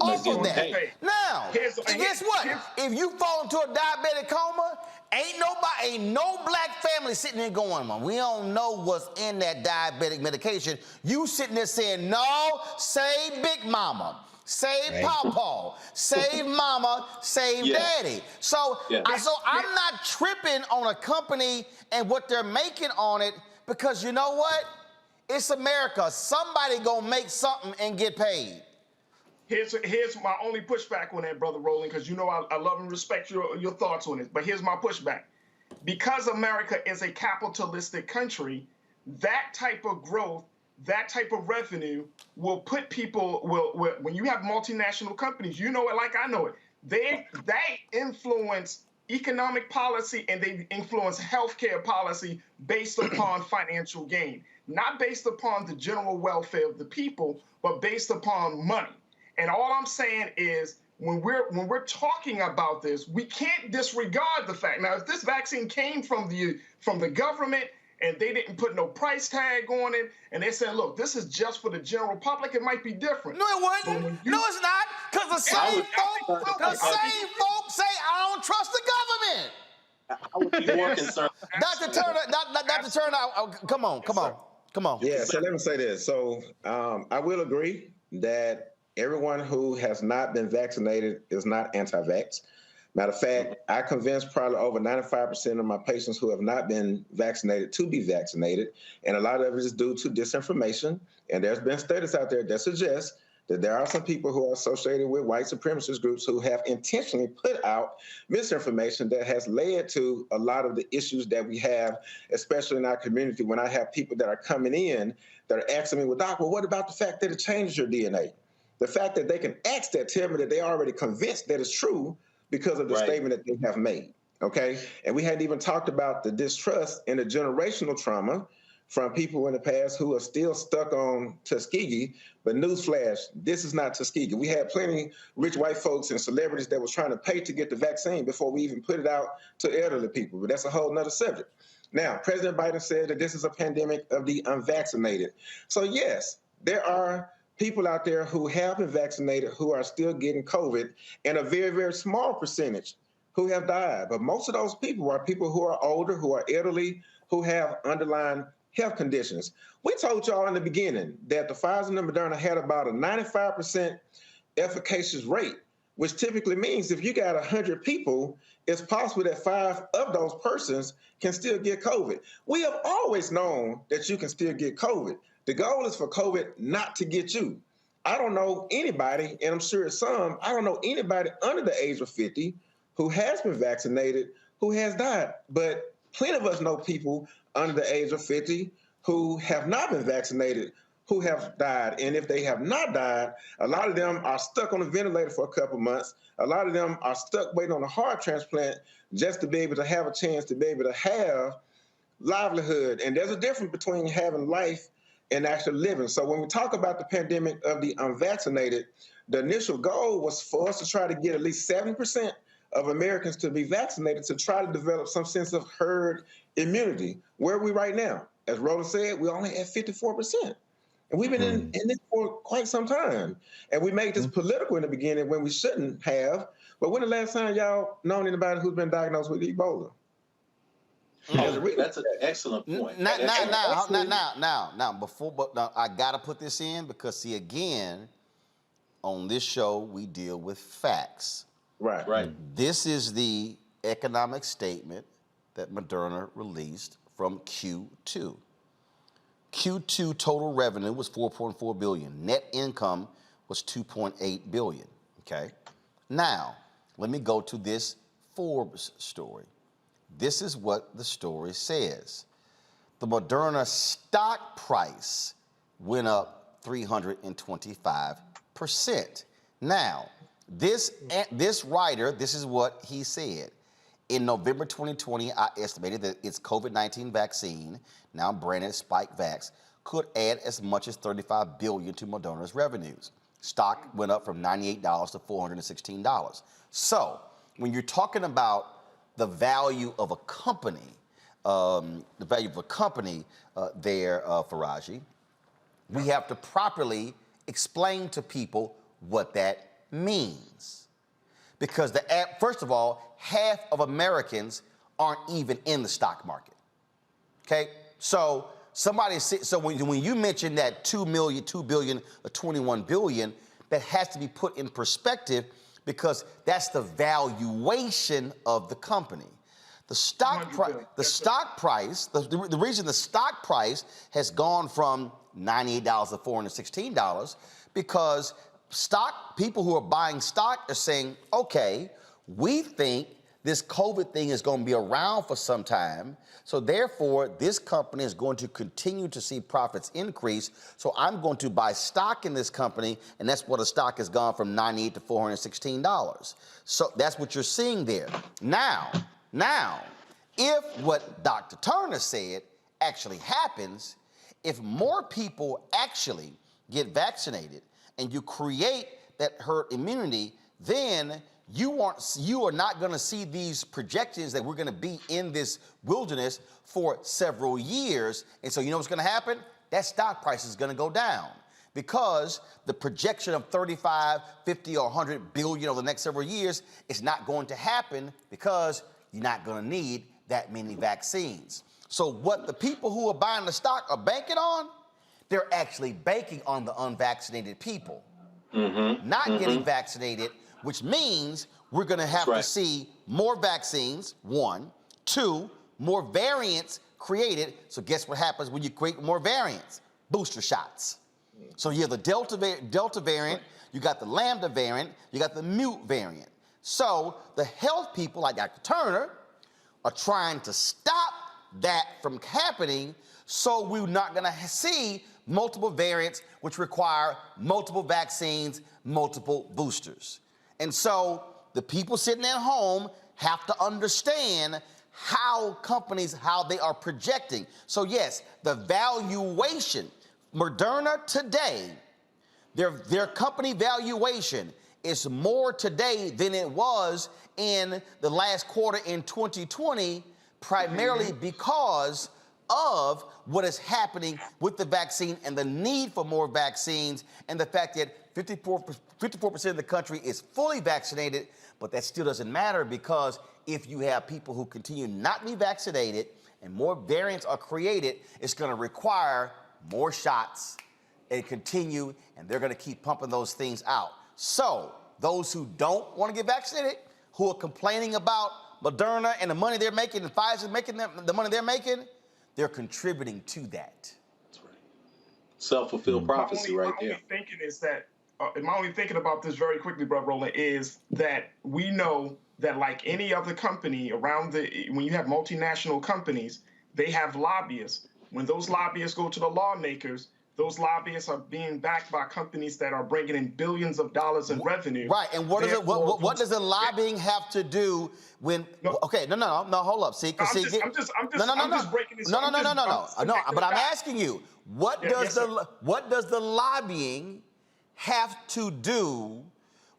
off of that. Now, guess what? If you fall into a diabetic coma, ain't no black family sitting there going, "Mom, we don't know what's in that diabetic medication." You sitting there saying, "No, save Big Mama, save Pawpaw, save Mama, save Daddy." So I'm not tripping on a company and what they're making on it, because you know what? It's America. Somebody gonna make something and get paid. Here's my only pushback on that, Brother Roland, because you know I love and respect your thoughts on it. But here's my pushback. Because America is a capitalistic country, that type of growth, that type of revenue will put people, when you have multinational companies, you know it like I know it, they influence economic policy and they influence healthcare policy based upon financial gain, not based upon the general welfare of the people, but based upon money. And all I'm saying is, when we're talking about this, we can't disregard the fact. Now, if this vaccine came from the government and they didn't put no price tag on it, and they said, "Look, this is just for the general public," it might be different. No, it wouldn't. No, it's not. Because the same folks say, "I don't trust the government." I would be more concerned. Dr. Turner, come on. Yeah, so let me say this. So I will agree that everyone who has not been vaccinated is not anti-vax. Matter of fact, I convinced probably over 95% of my patients who have not been vaccinated to be vaccinated. And a lot of it is due to disinformation. And there's been studies out there that suggest that there are some people who are associated with white supremacist groups who have intentionally put out misinformation that has led to a lot of the issues that we have, especially in our community. When I have people that are coming in that are asking me, "Well, Doc, what about the fact that it changes your DNA?" The fact that they can ask that tell me that they're already convinced that it's true because of the statement that they have made, okay? And we hadn't even talked about the distrust and the generational trauma from people in the past who are still stuck on Tuskegee. But newsflash, this is not Tuskegee. We had plenty rich white folks and celebrities that was trying to pay to get the vaccine before we even put it out to elderly people. But that's a whole nother subject. Now, President Biden said that this is a pandemic of the unvaccinated. So yes, there are people out there who have been vaccinated who are still getting COVID, and a very, very small percentage who have died. But most of those people are people who are older, who are elderly, who have underlying health conditions. We told y'all in the beginning that the Pfizer and Moderna had about a 95% efficacious rate, which typically means if you got 100 people, it's possible that 5 of those persons can still get COVID. We have always known that you can still get COVID. The goal is for COVID not to get you. I don't know anybody, and I'm sure some, I don't know anybody under the age of 50 who has been vaccinated who has died. But plenty of us know people under the age of 50 who have not been vaccinated who have died. And if they have not died, a lot of them are stuck on a ventilator for a couple months. A lot of them are stuck waiting on a heart transplant just to be able to have a chance to be able to have livelihood. And there's a difference between having life and actually living. So when we talk about the pandemic of the unvaccinated, the initial goal was for us to try to get at least 7% of Americans to be vaccinated to try to develop some sense of herd immunity. Where are we right now? As Roland said, we're only at 54%. And we've been in this for quite some time. And we made this political in the beginning when we shouldn't have. But when the last time y'all known anybody who's been diagnosed with Ebola? That's an excellent point. Now, I gotta put this in because see, again, on this show we deal with facts. Right. This is the economic statement that Moderna released from Q2. Q2 total revenue was $4.4 billion. Net income was $2.8 billion. Okay. Now, let me go to this Forbes story. This is what the story says. The Moderna stock price went up 325%. Now, this writer, this is what he said. In November 2020, I estimated that its COVID-19 vaccine, now branded Spikevax, could add as much as $35 billion to Moderna's revenues. Stock went up from $98 to $416. So, when you're talking about the value of a company, Faraji, we have to properly explain to people what that means. Because first of all, half of Americans aren't even in the stock market. Okay? So when you mention that 2 billion, or 21 billion, that has to be put in perspective because that's the valuation of the company. The stock price, the reason the stock price has gone from $98 to $416 because people who are buying stock are saying, okay, we think this COVID thing is going to be around for some time, so therefore this company is going to continue to see profits increase, so I'm going to buy stock in this company, and that's what the stock has gone from $98 to $416. So that's what you're seeing there. Now, if what Dr. Turner said actually happens, if more people actually get vaccinated and you create that herd immunity, then you are not going to see these projections that we're going to be in this wilderness for several years. And so you know what's going to happen? That stock price is going to go down because the projection of 35, 50, or 100 billion over the next several years is not going to happen because you're not going to need that many vaccines. So what the people who are buying the stock are banking on, they're actually banking on the unvaccinated people, not getting vaccinated, which means we're going to have to see more vaccines, one. Two, more variants created. So guess what happens when you create more variants? Booster shots. So you have the Delta variant, you got the Lambda variant, you got the Mute variant. So the health people like Dr. Turner are trying to stop that from happening so we're not going to see multiple variants which require multiple vaccines, multiple boosters. And so the people sitting at home have to understand how they are projecting. So yes, the valuation, Moderna today, their company valuation is more today than it was in the last quarter in 2020, primarily because of what is happening with the vaccine and the need for more vaccines and the fact that 54% of the country is fully vaccinated, but that still doesn't matter because if you have people who continue not to be vaccinated and more variants are created, it's going to require more shots and continue, and they're going to keep pumping those things out. So those who don't want to get vaccinated, who are complaining about Moderna and the money they're making and Pfizer making the money they're making, they're contributing to that. That's right. Self-fulfilled prophecy right there. My only thinking about this very quickly, Brother Roland, is that we know that like any other company when you have multinational companies, they have lobbyists. When those lobbyists go to the lawmakers, those lobbyists are being backed by companies that are bringing in billions of dollars in revenue. Right, and what does the lobbying have to do when? No, hold up. See, I'm just breaking this. But I'm asking you, what does the lobbying have to do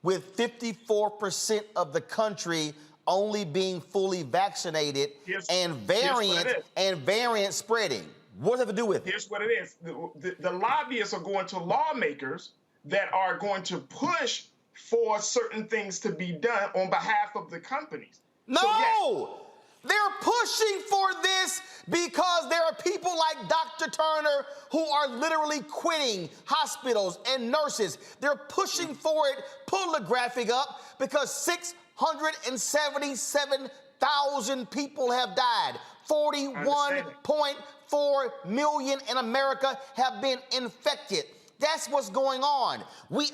with 54% of the country only being fully vaccinated and variant spreading? What does it have to do with it? Here's what it is. The lobbyists are going to lawmakers that are going to push for certain things to be done on behalf of the companies. No! They're pushing for this because there are people like Dr. Turner who are literally quitting hospitals and nurses. They're pushing for it. Pull the graphic up because 677,000 people have died. 41.4 million in America have been infected. That's what's going on.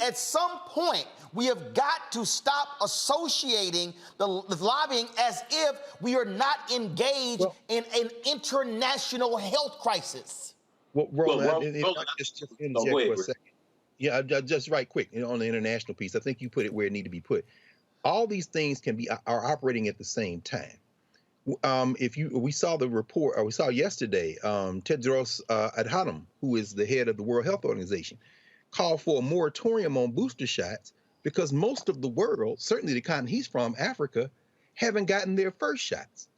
At some point, we have got to stop associating the lobbying as if we are not engaged in an international health crisis. Well, Roland, if I Roland, just interject for a second. Yeah, just right quick, on the international piece, I think you put it where it need to be put. All these things are operating at the same time. We saw the report, or we saw yesterday, Tedros Adhanom, who is the head of the World Health Organization, called for a moratorium on booster shots because most of the world, certainly the continent he's from, Africa, haven't gotten their first shots.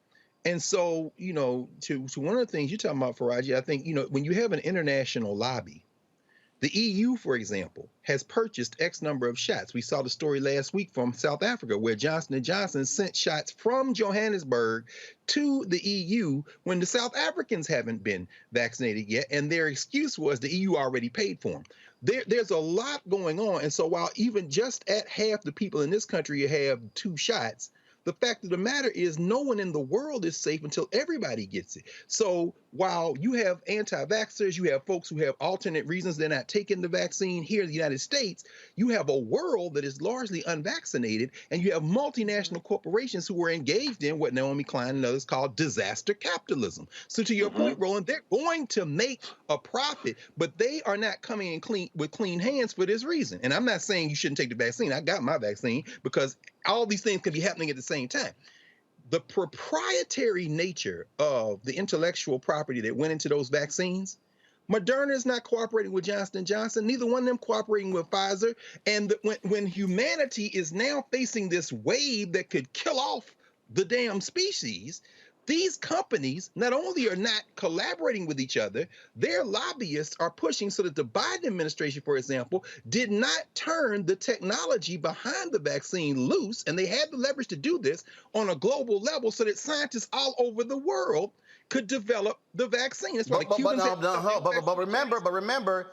And so, to one of the things you're talking about, Faraji, I think, when you have an international lobby, the EU, for example, has purchased X number of shots. We saw the story last week from South Africa where Johnson & Johnson sent shots from Johannesburg to the EU when the South Africans haven't been vaccinated yet, and their excuse was the EU already paid for them. There's a lot going on, and so while even just at half the people in this country have 2 shots, the fact of the matter is no one in the world is safe until everybody gets it. So while you have anti-vaxxers, you have folks who have alternate reasons they're not taking the vaccine here in the United States, you have a world that is largely unvaccinated, and you have multinational corporations who are engaged in what Naomi Klein and others call disaster capitalism. So to your point, Roland, they're going to make a profit, but they are not coming in with clean hands for this reason. And I'm not saying you shouldn't take the vaccine. I got my vaccine because all these things can be happening at the same time. The proprietary nature of the intellectual property that went into those vaccines, Moderna is not cooperating with Johnson & Johnson, neither one of them cooperating with Pfizer. And when humanity is now facing this wave that could kill off the damn species, these companies not only are not collaborating with each other, their lobbyists are pushing so that the Biden administration, for example, did not turn the technology behind the vaccine loose, and they had the leverage to do this on a global level so that scientists all over the world could develop the vaccine. That's why but remember,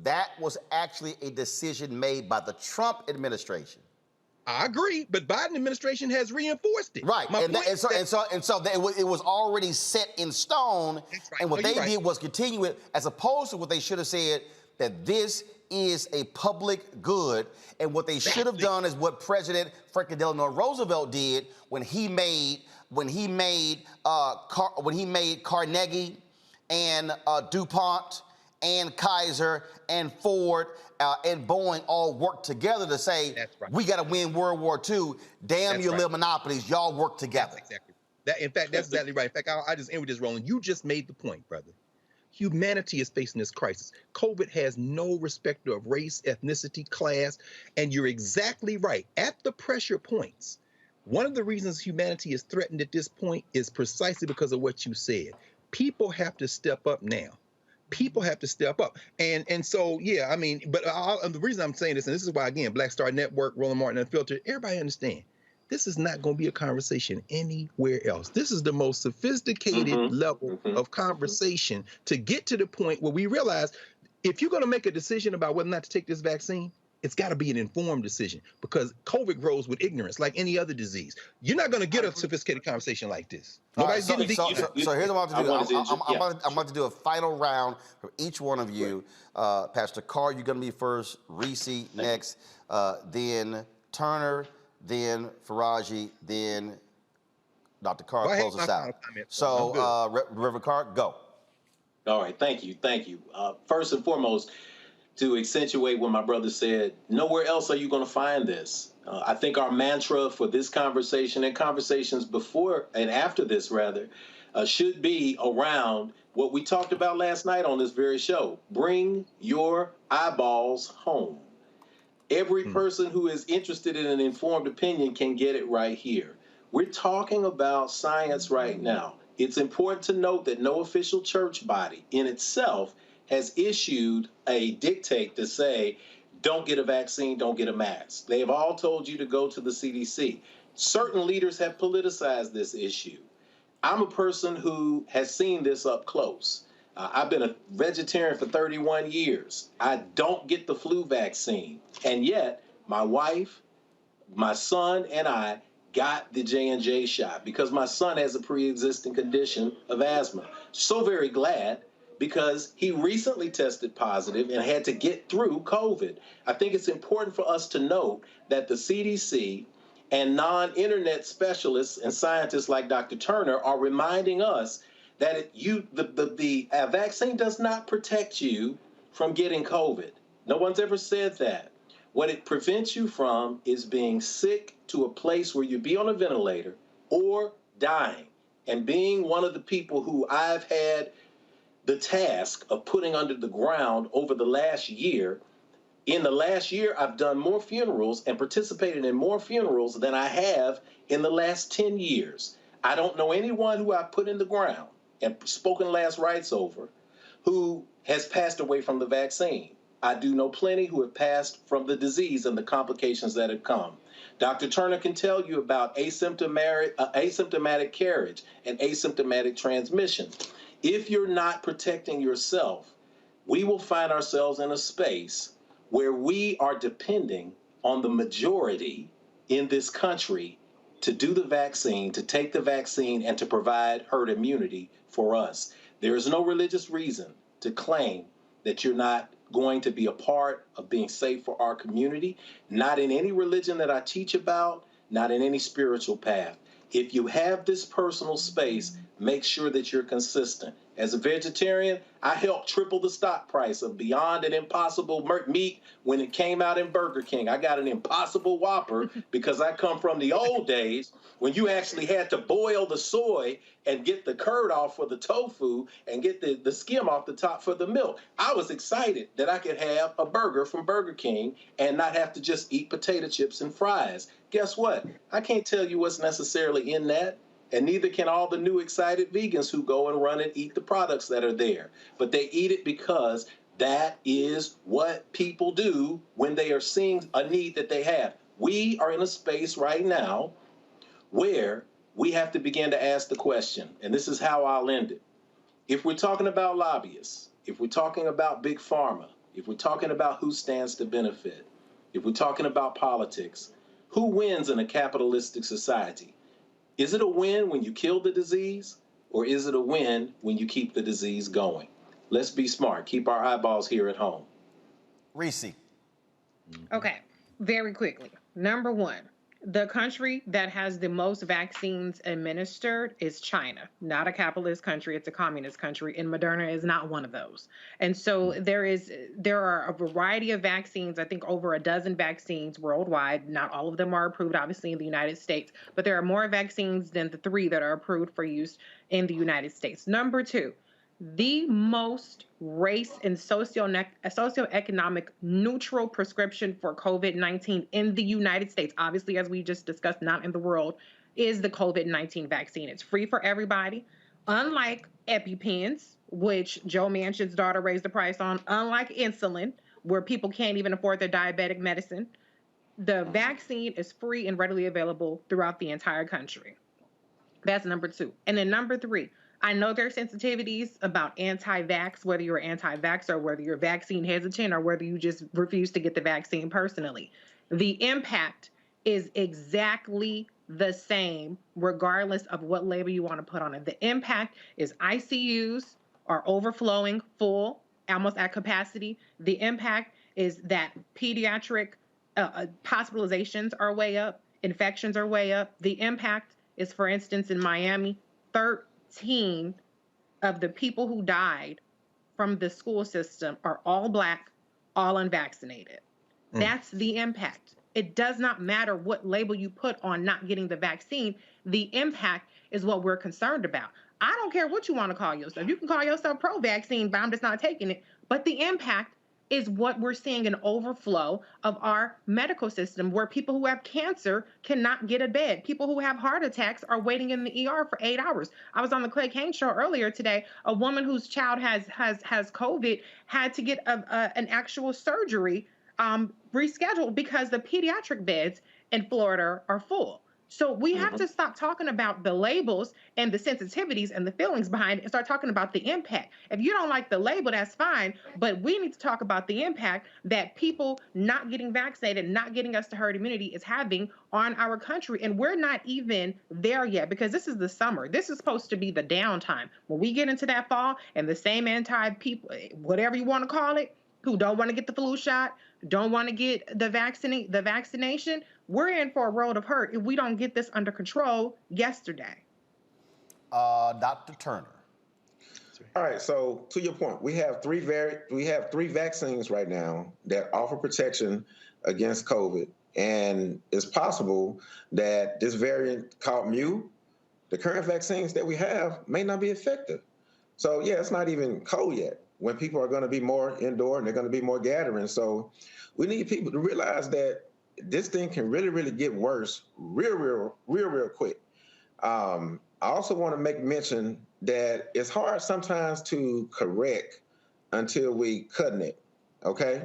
that was actually a decision made by the Trump administration. I agree, but Biden administration has reinforced it. Right, and so it was already set in stone, right. And what they did was continue it, as opposed to what they should have said, that this is a public good, and what they should have done is what President Franklin Delano Roosevelt did when he made Carnegie and DuPont and Kaiser and Ford and Boeing all work together to say, we got to win World War II. Damn your little monopolies. Y'all work together. That's exactly. That's exactly right. In fact, I just end with this, Roland. You just made the point, brother. Humanity is facing this crisis. COVID has no respect of race, ethnicity, class, and you're exactly right. At the pressure points, one of the reasons humanity is threatened at this point is precisely because of what you said. People have to step up now. People have to step up. And so, yeah, I mean, but the reason I'm saying this, and this is why, again, Black Star Network, Roland Martin Unfiltered, everybody understand, this is not going to be a conversation anywhere else. This is the most sophisticated level of conversation to get to the point where we realize if you're going to make a decision about whether or not to take this vaccine, it's got to be an informed decision because COVID grows with ignorance like any other disease. You're not going to get a sophisticated conversation like this. Nobody's getting so here's what I'm about to do. I'm about to do a final round for each one of you. Pastor Carr, you're going to be first. Reese next. Then Turner. Then Faraji. Then Dr. Carr close us out. So Reverend Carr, go. All right. Thank you. First and foremost, to accentuate what my brother said, nowhere else are you going to find this. I think our mantra for this conversation and conversations before and after this, rather, should be around what we talked about last night on this very show. Bring your eyeballs home. Every person who is interested in an informed opinion can get it right here. We're talking about science right now. It's important to note that no official church body in itself has issued a dictate to say, don't get a vaccine, don't get a mask. They have all told you to go to the CDC. Certain leaders have politicized this issue. I'm a person who has seen this up close. I've been a vegetarian for 31 years. I don't get the flu vaccine. And yet, my wife, my son, and I got the J&J shot because my son has a pre-existing condition of asthma. So very glad because he recently tested positive and had to get through COVID. I think it's important for us to note that the CDC and non-internet specialists and scientists like Dr. Turner are reminding us that the vaccine does not protect you from getting COVID. No one's ever said that. What it prevents you from is being sick to a place where you be on a ventilator or dying. And being one of the people who I've had the task of putting under the ground over the last year, in the last year, I've done more funerals and participated in more funerals than I have in the last 10 years. I don't know anyone who I've put in the ground and spoken last rites over who has passed away from the vaccine. I do know plenty who have passed from the disease and the complications that have come. Dr. Turner can tell you about asymptomatic carriage and asymptomatic transmission. If you're not protecting yourself, we will find ourselves in a space where we are depending on the majority in this country to do the vaccine, to take the vaccine, and to provide herd immunity for us. There is no religious reason to claim that you're not going to be a part of being safe for our community, not in any religion that I teach about, not in any spiritual path. If you have this personal space, make sure that you're consistent. As a vegetarian, I helped triple the stock price of Beyond and Impossible meat when it came out in Burger King. I got an Impossible Whopper because I come from the old days when you actually had to boil the soy and get the curd off for the tofu and get the skim off the top for the milk. I was excited that I could have a burger from Burger King and not have to just eat potato chips and fries. Guess what? I can't tell you what's necessarily in that. And neither can all the new excited vegans who go and run and eat the products that are there. But they eat it because that is what people do when they are seeing a need that they have. We are in a space right now where we have to begin to ask the question, and this is how I'll end it. If we're talking about lobbyists, if we're talking about big pharma, if we're talking about who stands to benefit, if we're talking about politics, who wins in a capitalistic society? Is it a win when you kill the disease, or is it a win when you keep the disease going? Let's be smart. Keep our eyeballs here at home. Reese. Okay, very quickly. Number one, the country that has the most vaccines administered is China. Not a capitalist country, it's a communist country, and Moderna is not one of those. And so there are a variety of vaccines, I think over a dozen vaccines worldwide. Not all of them are approved, obviously, in the United States, but there are more vaccines than the 3 that are approved for use in the United States. Number two, the most race and socioeconomic neutral prescription for COVID-19 in the United States, obviously, as we just discussed, not in the world, is the COVID-19 vaccine. It's free for everybody. Unlike EpiPens, which Joe Manchin's daughter raised the price on, unlike insulin, where people can't even afford their diabetic medicine, the vaccine is free and readily available throughout the entire country. That's number two. And then number three, I know there are sensitivities about anti-vax, whether you're anti-vax or whether you're vaccine hesitant or whether you just refuse to get the vaccine personally. The impact is exactly the same regardless of what label you want to put on it. The impact is ICUs are overflowing, full, almost at capacity. The impact is that pediatric hospitalizations are way up, infections are way up. The impact is, for instance, in Miami, 13 of the people who died from the school system are all Black, all unvaccinated. That's the impact. It does not matter what label you put on not getting the vaccine. The impact is what we're concerned about. I don't care what you want to call yourself. You can call yourself pro-vaccine, but I'm just not taking it. But the impact is what we're seeing, an overflow of our medical system where people who have cancer cannot get a bed. People who have heart attacks are waiting in the ER for 8 hours. I was on the Clay Kane show earlier today. A woman whose child has COVID had to get an actual surgery rescheduled because the pediatric beds in Florida are full. So we have to stop talking about the labels and the sensitivities and the feelings behind it and start talking about the impact. If you don't like the label, that's fine, but we need to talk about the impact that people not getting vaccinated, not getting us to herd immunity is having on our country. And we're not even there yet because this is the summer. This is supposed to be the downtime. When we get into that fall and the same anti-people, whatever you want to call it, who don't want to get the flu shot, don't want to get the vaccination, we're in for a world of hurt if we don't get this under control yesterday. Dr. Turner. All right, so to your point, we have three vaccines right now that offer protection against COVID, and it's possible that this variant called Mu, the current vaccines that we have, may not be effective. So yeah, it's not even cold yet when people are going to be more indoor and they're going to be more gathering. So we need people to realize that this thing can really, really get worse real quick. I also want to make mention that it's hard sometimes to correct until we cutting it, okay?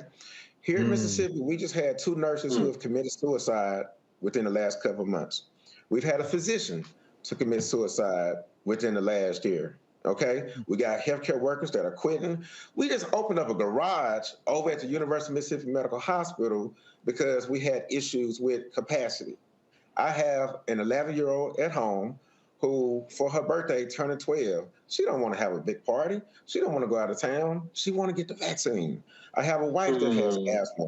Here in Mississippi, we just had 2 nurses who have committed suicide within the last couple of months. We've had a physician to commit suicide within the last year. Okay, we got healthcare workers that are quitting. We just opened up a garage over at the University of Mississippi Medical Hospital because we had issues with capacity. I have an 11-year-old at home who, for her birthday, turning 12, she don't want to have a big party. She don't want to go out of town. She want to get the vaccine. I have a wife that has asthma.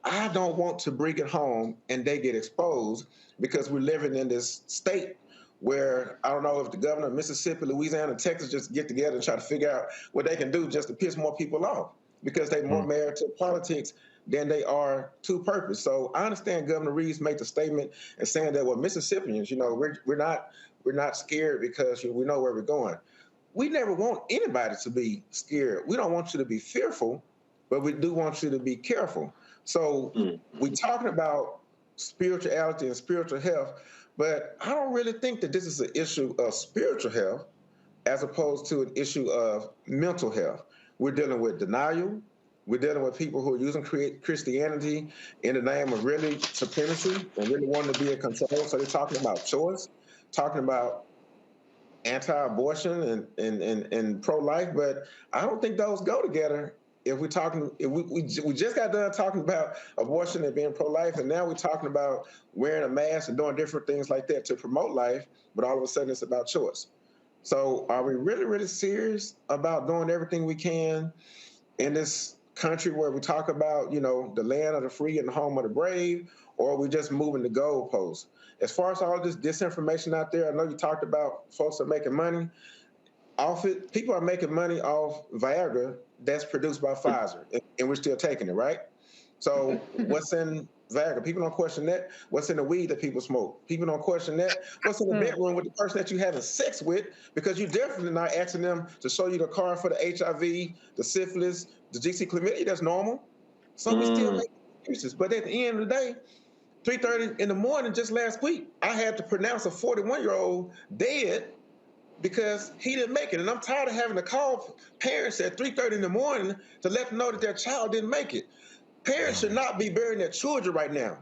I don't want to bring it home and they get exposed because we're living in this state where I don't know if the governor of Mississippi, Louisiana, and Texas just get together and try to figure out what they can do just to piss more people off because they're more married to politics than they are to purpose. So I understand Governor Reeves made the statement and saying that, well, Mississippians, you know, we're not scared because we know where we're going. We never want anybody to be scared. We don't want you to be fearful, but we do want you to be careful. So we're talking about spirituality and spiritual health, but I don't really think that this is an issue of spiritual health as opposed to an issue of mental health. We're dealing with denial. We're dealing with people who are using Christianity in the name of really supremacy and really wanting to be in control. So they're talking about choice, talking about anti-abortion and pro-life, but I don't think those go together. If we're talking, we just got done talking about abortion and being pro-life, and now we're talking about wearing a mask and doing different things like that to promote life, but all of a sudden it's about choice. So are we really, really serious about doing everything we can in this country where we talk about, you know, the land of the free and the home of the brave, or are we just moving the goalposts? As far as all this disinformation out there, I know you talked about folks are making money off it. People are making money off Viagra that's produced by Pfizer, and we're still taking it, right? So what's in Viagra? People don't question that. What's in the weed that people smoke? People don't question that. What's in the bedroom with the person that you're having sex with? Because you're definitely not asking them to show you the card for the HIV, the syphilis, the GC chlamydia. That's normal. So we still make excuses. But at the end of the day, 3:30 in the morning just last week, I had to pronounce a 41-year-old dead because he didn't make it. And I'm tired of having to call parents at 3:30 in the morning to let them know that their child didn't make it. Parents should not be burying their children right now.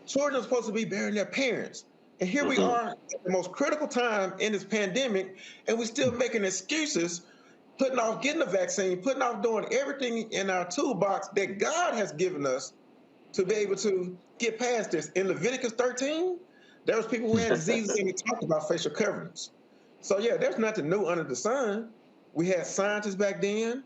Children are supposed to be burying their parents. And here we are at the most critical time in this pandemic, and we're still making excuses, putting off getting the vaccine, putting off doing everything in our toolbox that God has given us to be able to get past this. In Leviticus 13, there was people who had diseases and we talked about facial coverings. So yeah, there's nothing new under the sun. We had scientists back then.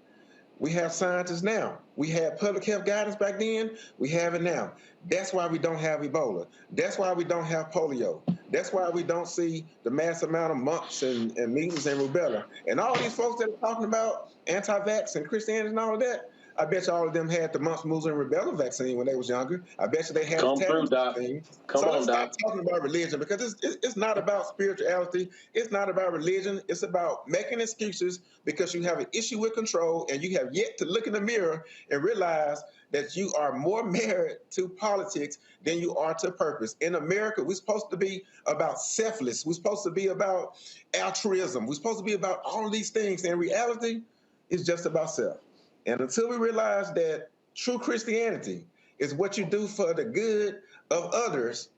We have scientists now. We had public health guidance back then. We have it now. That's why we don't have Ebola. That's why we don't have polio. That's why we don't see the mass amount of mumps and measles and rubella. And all these folks that are talking about anti-vax and Christianity and all of that, I bet you all of them had the mumps, measles, and rubella vaccine when they was younger. I bet you they had the tetanus vaccine. So let's stop talking about religion, because it's not about spirituality. It's not about religion. It's about making excuses because you have an issue with control and you have yet to look in the mirror and realize that you are more married to politics than you are to purpose. In America, we're supposed to be about selfless. We're supposed to be about altruism. We're supposed to be about all of these things. In reality, it's just about self. And until we realize that true Christianity is what you do for the good of others,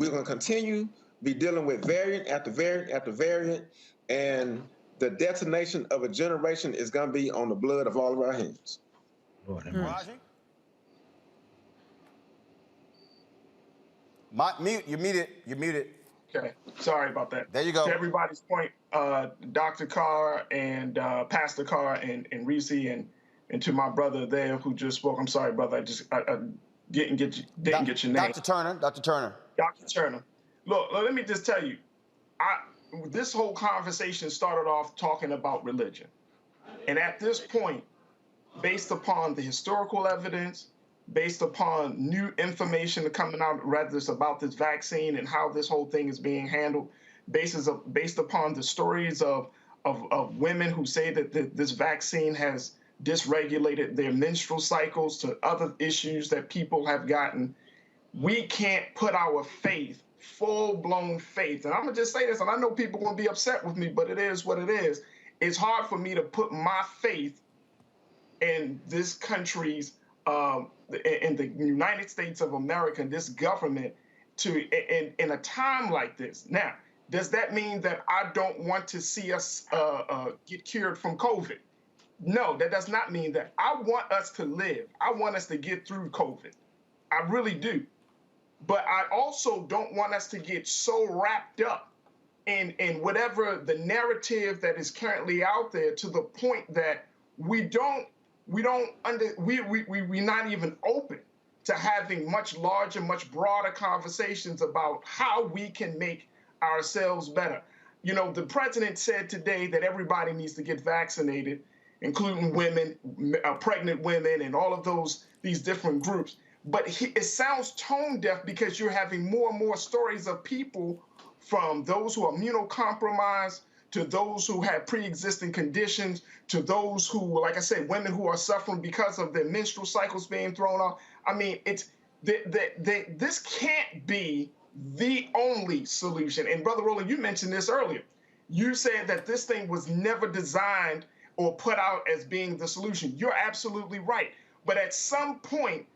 We're going to continue be dealing with variant after variant after variant, and the detonation of a generation is going to be on the blood of all of our hands. Lord have mercy. Mute. You're muted. You're muted. Okay, sorry about that. There you go. To everybody's point, Dr. Carr and Pastor Carr and Reese and to my brother there who just spoke. I'm sorry, brother. I didn't get your name. Dr. Turner. Dr. Turner. Dr. Turner. Look, let me just tell you, this whole conversation started off talking about religion. And at this point, based upon the historical evidence, based upon new information coming out, whether it's about this vaccine and how this whole thing is being handled, based upon the stories of women who say that this vaccine has dysregulated their menstrual cycles to other issues that people have gotten, we can't put our faith, full-blown faith, and I'm going to just say this, and I know people are going to be upset with me, but it is what it is. It's hard for me to put my faith in this country's in the United States of America, this government, in a time like this. Now, does that mean that I don't want to see us get cured from COVID? No, that does not mean that. I want us to live. I want us to get through COVID. I really do. But I also don't want us to get so wrapped up in whatever the narrative that is currently out there to the point that we're not even open to having much larger, much broader conversations about how we can make ourselves better. You know, the president said today that everybody needs to get vaccinated, including women, pregnant women, and all of these different groups. But it sounds tone deaf because you're having more and more stories of people, from those who are immunocompromised to those who have pre-existing conditions, to those who, like I said, women who are suffering because of their menstrual cycles being thrown off. I mean, this can't be the only solution. And Brother Roland, you mentioned this earlier. You said that this thing was never designed or put out as being the solution. You're absolutely right. But at some point,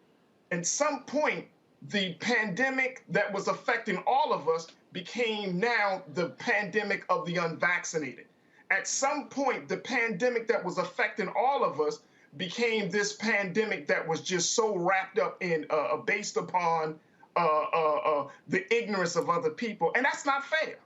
the pandemic that was affecting all of us became now the pandemic of the unvaccinated. At some point, the pandemic that was affecting all of us became this pandemic that was just so wrapped up in, based upon the ignorance of other people. And that's not fair.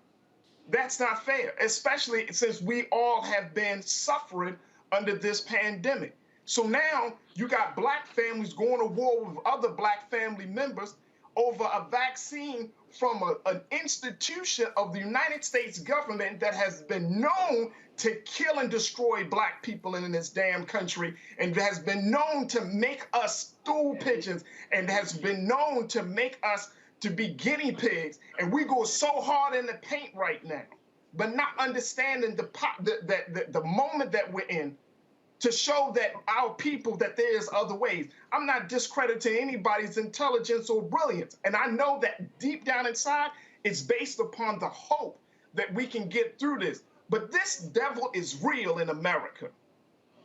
That's not fair, especially since we all have been suffering under this pandemic. So now you got black families going to war with other black family members over a vaccine from an institution of the United States government that has been known to kill and destroy black people in this damn country, and has been known to make us stool pigeons, and has been known to make us to be guinea pigs. And we go so hard in the paint right now, but not understanding the moment that we're in, to show that our people, that there's other ways. I'm not discrediting anybody's intelligence or brilliance. And I know that deep down inside, it's based upon the hope that we can get through this. But this devil is real in America.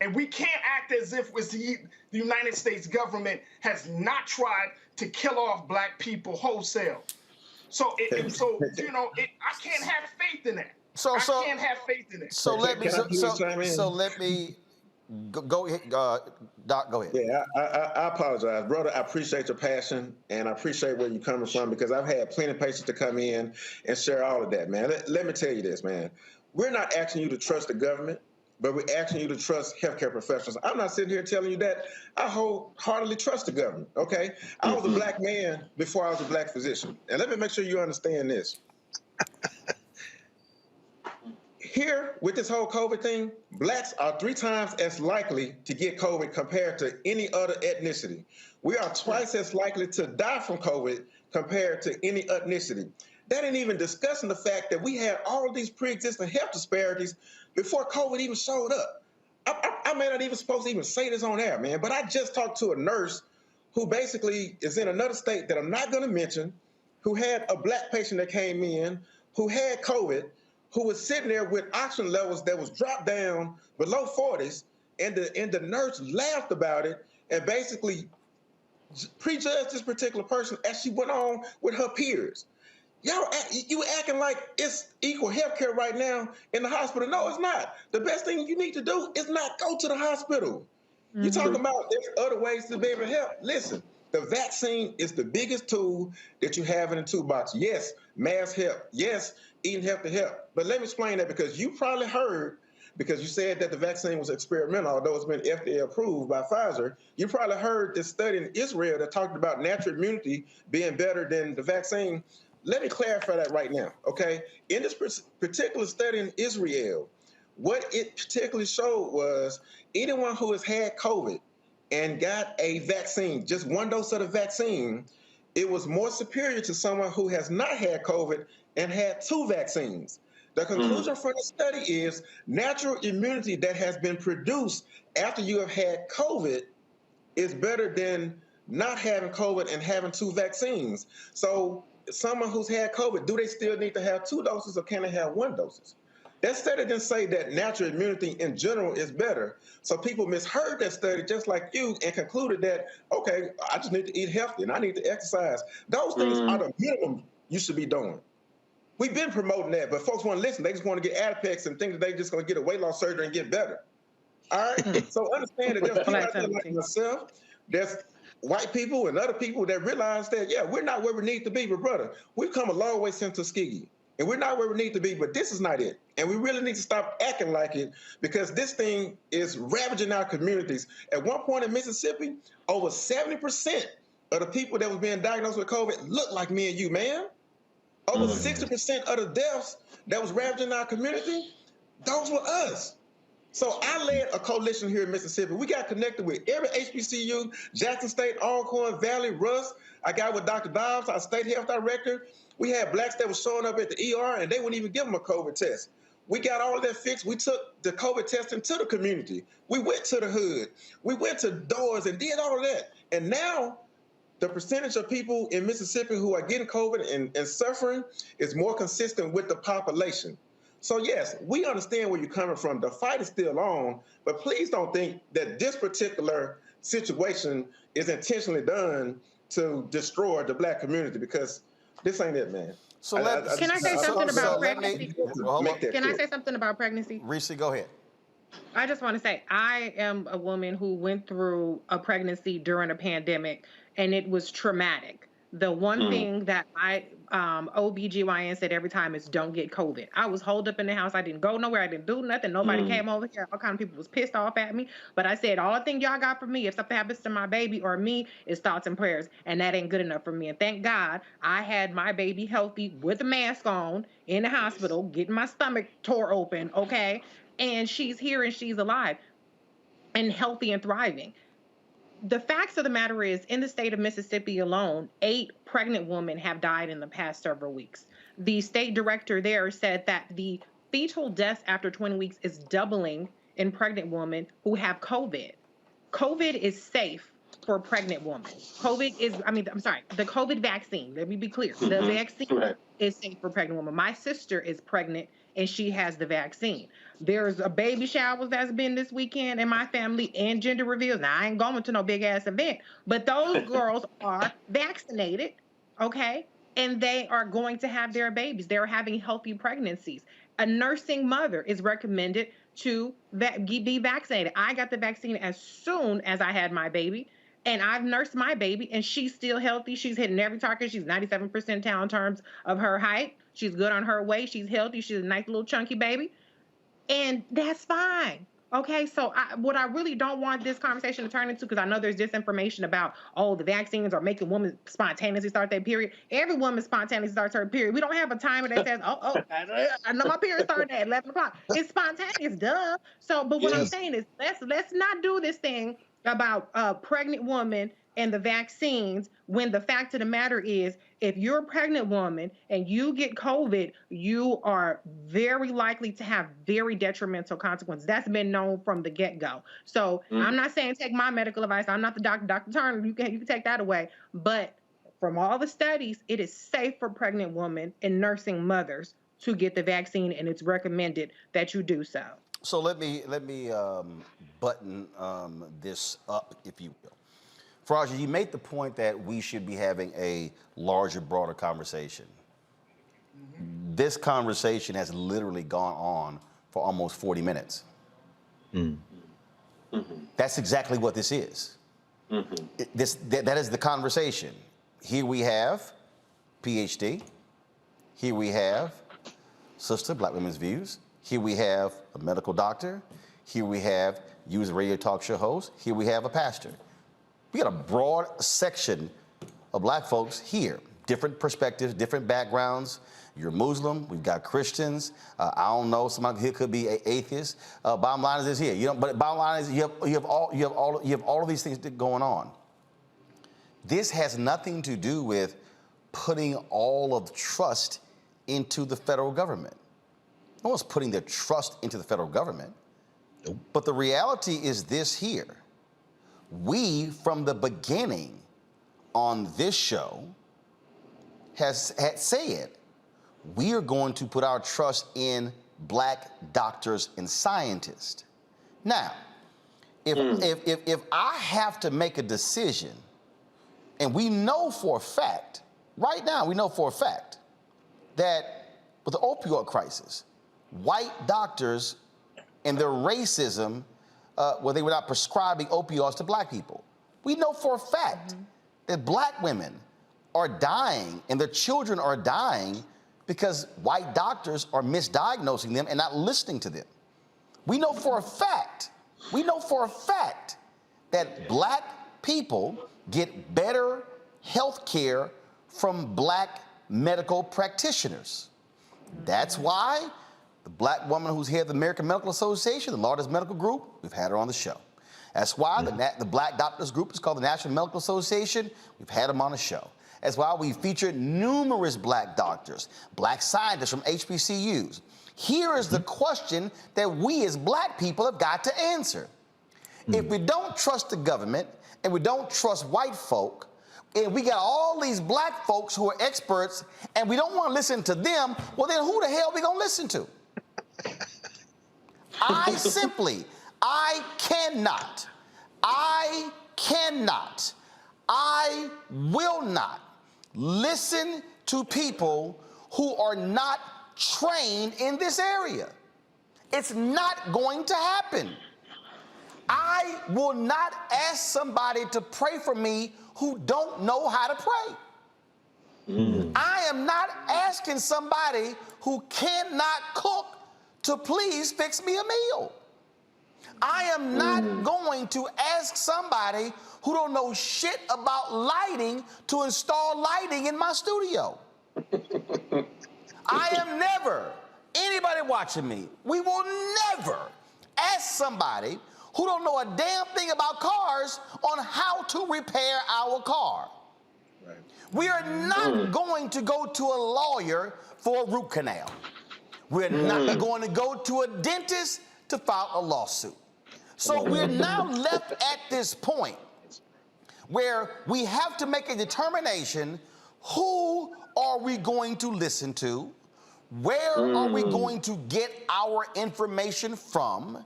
And we can't act as if the United States government has not tried to kill off black people wholesale. So, I can't have faith in that. I can't have faith in it. So let me go ahead, Doc. Go ahead. Yeah, I apologize, brother. I appreciate your passion, and I appreciate where you're coming from, because I've had plenty of patients to come in and share all of that, man. Let me tell you this, man. We're not asking you to trust the government, but we're asking you to trust healthcare professionals. I'm not sitting here telling you that. I wholeheartedly trust the government. Okay, I was a black man before I was a black physician, and let me make sure you understand this. Here, with this whole COVID thing, blacks are 3 times as likely to get COVID compared to any other ethnicity. We are twice as likely to die from COVID compared to any ethnicity. That ain't even discussing the fact that we had all of these pre-existing health disparities before COVID even showed up. I may not even supposed to even say this on air, man, but I just talked to a nurse who basically is in another state that I'm not going to mention, who had a black patient that came in, who had COVID, who was sitting there with oxygen levels that was dropped down below 40s, and the nurse laughed about it and basically prejudged this particular person as she went on with her peers. You acting like it's equal health care right now in the hospital. No, it's not. The best thing you need to do is not go to the hospital. You're talking about there's other ways to be able to help. Listen, the vaccine is the biggest tool that you have in the toolbox. Yes, mass help. Yes, eating healthy help. But let me explain that, because you probably heard, because you said that the vaccine was experimental, although it's been FDA approved by Pfizer. You probably heard this study in Israel that talked about natural immunity being better than the vaccine. Let me clarify that right now, okay? In this particular study in Israel, what it particularly showed was anyone who has had COVID and got a vaccine, just one dose of the vaccine, it was more superior to someone who has not had COVID and had 2 vaccines. The conclusion from the study is natural immunity that has been produced after you have had COVID is better than not having COVID and having 2 vaccines. So someone who's had COVID, do they still need to have 2 doses or can they have 1 dose? That study didn't say that natural immunity in general is better. So people misheard that study just like you and concluded that, okay, I just need to eat healthy and I need to exercise. Those things are the minimum you should be doing. We've been promoting that, but folks want to listen. They just want to get Adipex and think that they're just going to get a weight loss surgery and get better. All right? So understand that there's people out there like myself, there's white people and other people that realize that, yeah, we're not where we need to be, but brother, we've come a long way since Tuskegee. And we're not where we need to be, but this is not it. And we really need to stop acting like it, because this thing is ravaging our communities. At one point in Mississippi, over 70% of the people that was being diagnosed with COVID looked like me and you, man. Over 60% of the deaths that was ravaging our community, those were us. So I led a coalition here in Mississippi. We got connected with every HBCU, Jackson State, Alcorn Valley, Russ. I got with Dr. Dobbs, our state health director. We had blacks that were showing up at the ER and they wouldn't even give them a COVID test. We got all of that fixed. We took the COVID testing to the community. We went to the hood. We went to doors and did all of that. And now the percentage of people in Mississippi who are getting COVID and suffering is more consistent with the population. So yes, we understand where you're coming from. The fight is still on, but please don't think that this particular situation is intentionally done to destroy the black community, because this ain't it, man. So can I say something about pregnancy? Can I say something about pregnancy? Reese, go ahead. I just want to say, I am a woman who went through a pregnancy during a pandemic, and it was traumatic. The one thing that OBGYN said every time is don't get COVID. I was holed up in the house. I didn't go nowhere. I didn't do nothing. Nobody came over here. All kind of people was pissed off at me. But I said, all the thing y'all got for me, if something happens to my baby or me, is thoughts and prayers. And that ain't good enough for me. And thank God I had my baby healthy with a mask on in the hospital, getting my stomach tore open, okay? And she's here and she's alive and healthy and thriving. The facts of the matter is, in the state of Mississippi alone, 8 pregnant women have died in the past several weeks. The state director there said that the fetal deaths after 20 weeks is doubling in pregnant women who have COVID. COVID is safe for pregnant women. the COVID vaccine, let me be clear. The vaccine is safe for pregnant women. My sister is pregnant and she has the vaccine. There's a baby shower that's been this weekend in my family and gender reveals. Now, I ain't going to no big ass event, but those girls are vaccinated, okay? And they are going to have their babies. They're having healthy pregnancies. A nursing mother is recommended to be vaccinated. I got the vaccine as soon as I had my baby, and I've nursed my baby, and she's still healthy. She's hitting every target. She's 97 percentile in terms of her height. She's good on her weight. She's healthy. She's a nice little chunky baby. And that's fine. Okay, so what I really don't want this conversation to turn into, because I know there's disinformation about, oh, the vaccines are making women spontaneously start their period. Every woman spontaneously starts her period. We don't have a timer that says, I know my period started at 11 o'clock. It's spontaneous, duh. So, but what I'm saying is, let's not do this thing about a pregnant woman and the vaccines, when the fact of the matter is, if you're a pregnant woman and you get COVID, you are very likely to have very detrimental consequences. That's been known from the get-go. So I'm not saying take my medical advice. I'm not the doctor, Dr. Turner. You can take that away. But from all the studies, it is safe for pregnant women and nursing mothers to get the vaccine, and it's recommended that you do so. So let me button this up, if you will. Faraja, you made the point that we should be having a larger, broader conversation. this conversation has literally gone on for almost 40 minutes. That's exactly what this is. That is the conversation. Here we have PhD. Here we have Sister, Black Women's Views. Here we have a medical doctor. Here we have you as a radio talk show host. Here we have a pastor. We got a broad section of black folks here. Different perspectives, different backgrounds. You're Muslim. We've got Christians. I don't know. Somebody here could be atheist. Bottom line is this here. You know, but bottom line is you have all of these things going on. This has nothing to do with putting all of the trust into the federal government. No one's putting their trust into the federal government. Nope. But the reality is this here. We, from the beginning on this show, had said, we are going to put our trust in black doctors and scientists. Now, if I have to make a decision, and we know for a fact, right now we know for a fact, that with the opioid crisis, white doctors and their racism, where they were not prescribing opioids to black people. We know for a fact that black women are dying and their children are dying because white doctors are misdiagnosing them and not listening to them. We know for a fact that black people get better health care from black medical practitioners. That's why the black woman who's head of the American Medical Association, the largest medical group, we've had her on the show. That's why the Black Doctors Group is called the National Medical Association. We've had them on the show. That's why we featured numerous black doctors, black scientists from HBCUs. Here is the question that we as black people have got to answer. If we don't trust the government and we don't trust white folk, and we got all these black folks who are experts and we don't want to listen to them, well then who the hell are we going to listen to? I will not listen to people who are not trained in this area. It's not going to happen. I will not ask somebody to pray for me who don't know how to pray. I am not asking somebody who cannot cook to please fix me a meal. I am not going to ask somebody who don't know shit about lighting to install lighting in my studio. I am never, anybody watching me, we will never ask somebody who don't know a damn thing about cars on how to repair our car. Right. We are not going to go to a lawyer for a root canal. We're not going to go to a dentist to file a lawsuit. So we're now left at this point where we have to make a determination: who are we going to listen to? Where are we going to get our information from?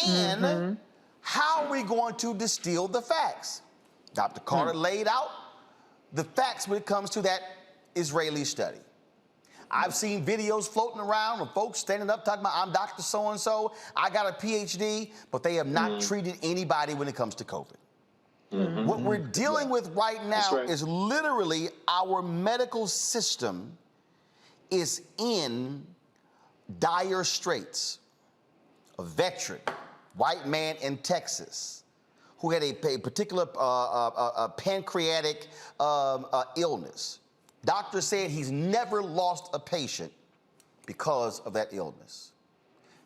And how are we going to distill the facts? Dr. Carter laid out the facts when it comes to that Israeli study. I've seen videos floating around of folks standing up talking about, I'm Dr. So-and-so, I got a PhD, but they have not treated anybody when it comes to COVID. What we're dealing with right now is literally our medical system is in dire straits. A veteran, white man in Texas, who had a particular pancreatic illness. Doctor said he's never lost a patient because of that illness.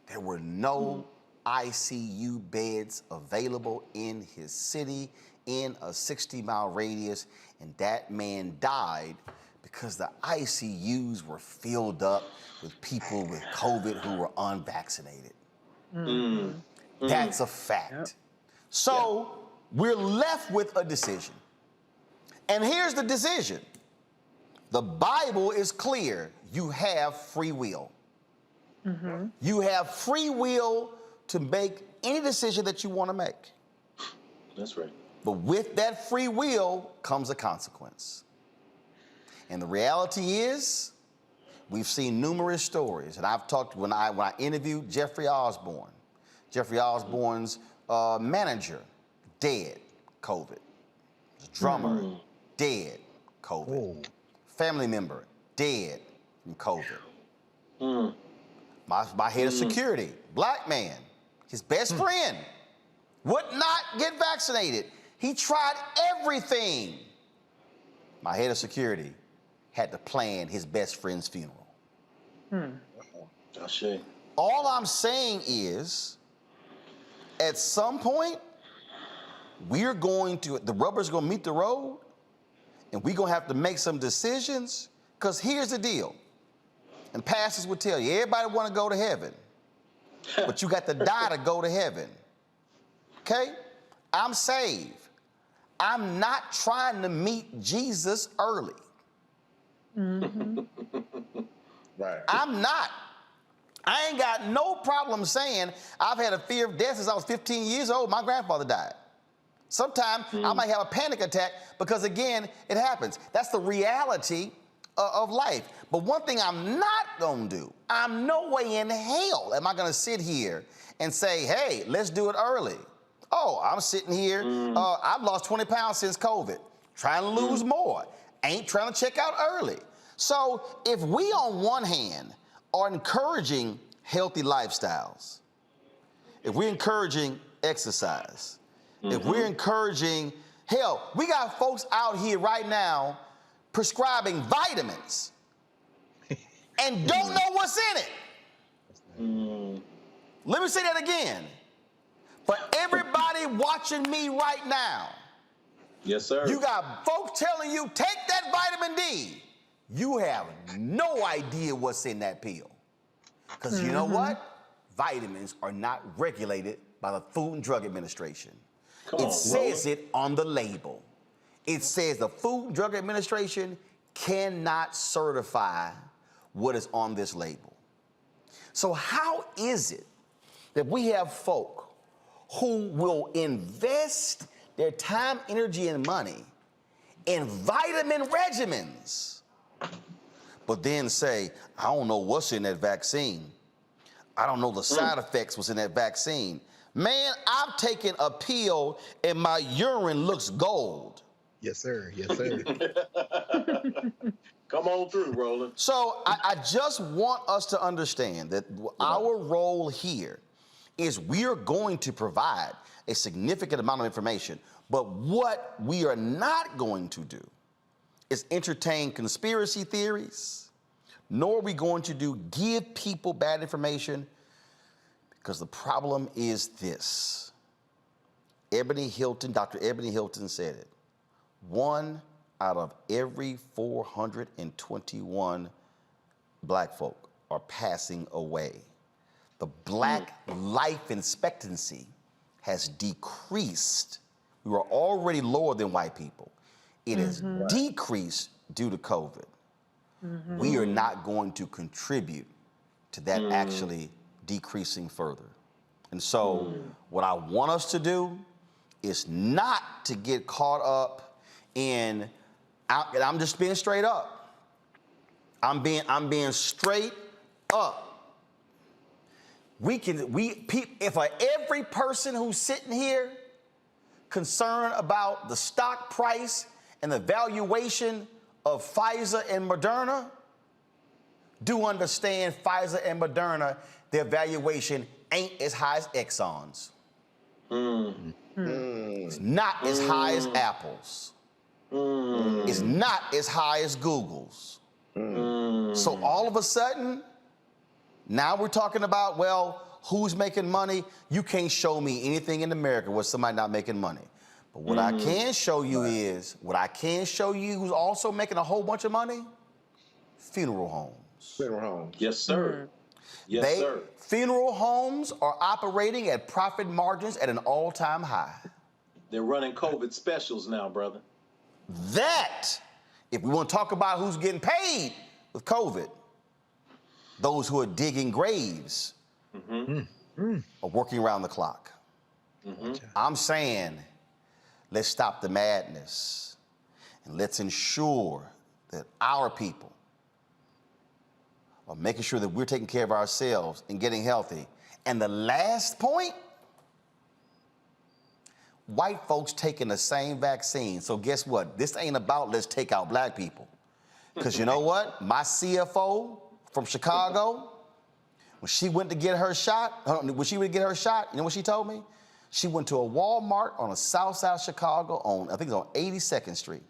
There were no ICU beds available in his city in a 60-mile radius, and that man died because the ICUs were filled up with people with COVID who were unvaccinated. That's a fact. So we're left with a decision. And here's the decision. The Bible is clear. You have free will. You have free will to make any decision that you want to make. That's right. But with that free will comes a consequence. And the reality is, we've seen numerous stories, and I've talked when I interviewed Jeffrey Osborne. Jeffrey Osborne's manager, dead, COVID. Drummer, dead, COVID. Family member, dead from COVID. My head of security, black man, his best friend, would not get vaccinated. He tried everything. My head of security had to plan his best friend's funeral. All I'm saying is, at some point, the rubber's gonna meet the road, and we're gonna have to make some decisions, because here's the deal. And pastors would tell you, everybody wanna go to heaven, but you got to die to go to heaven. Okay? I'm saved. I'm not trying to meet Jesus early. Right. I'm not. I ain't got no problem saying I've had a fear of death since I was 15 years old. My grandfather died. Sometimes I might have a panic attack because, again, it happens. That's the reality of life. But one thing I'm not going to do, I'm no way in hell am I going to sit here and say, hey, let's do it early. Oh, I'm sitting here. I've lost 20 pounds since COVID. Trying to lose more. Ain't trying to check out early. So if we, on one hand, are encouraging healthy lifestyles, if we're encouraging exercise, if we're encouraging, hell, we got folks out here right now prescribing vitamins and don't know what's in it. Let me say that again. For everybody watching me right now, yes, sir. You got folks telling you, take that vitamin D. You have no idea what's in that pill. Because you know what? Vitamins are not regulated by the Food and Drug Administration. It says it on the label. It says the Food and Drug Administration cannot certify what is on this label. So how is it that we have folk who will invest their time, energy, and money in vitamin regimens, but then say, I don't know what's in that vaccine. I don't know the side effects what's in that vaccine. Man, I've taken a pill and my urine looks gold. Yes, sir. Yes, sir. Come on through, Roland. So I just want us to understand that our role here is we are going to provide a significant amount of information, but what we are not going to do is entertain conspiracy theories, nor are we going to give people bad information, because the problem is this. Dr. Ebony Hilton said it. 1 out of every 421 black folk are passing away. The black life expectancy has decreased. We were already lower than white people. It has decreased due to COVID. We are not going to contribute to that actually decreasing further. And so what I want us to do is not to get caught up in, and I'm just being straight up. I'm being straight up. If every person who's sitting here concerned about the stock price and the valuation of Pfizer and Moderna, do understand Pfizer and Moderna, their valuation ain't as high as Exxon's. It's not as high as Apple's. It's not as high as Google's. So all of a sudden, now we're talking about, well, who's making money? You can't show me anything in America where somebody not making money. But what I can show you who's also making a whole bunch of money? Funeral homes. Funeral homes. Yes, sir. Yes, sir. Funeral homes are operating at profit margins at an all-time high. They're running COVID specials now, brother. If we want to talk about who's getting paid with COVID, those who are digging graves are working around the clock. I'm saying, let's stop the madness and let's ensure that our people of making sure that we're taking care of ourselves and getting healthy. And the last point, white folks taking the same vaccine. So guess what? This ain't about let's take out black people. Because you know what? My CFO from Chicago, when she went to get her shot, you know what she told me? She went to a Walmart on the south side of Chicago on, I think it's on 82nd Street.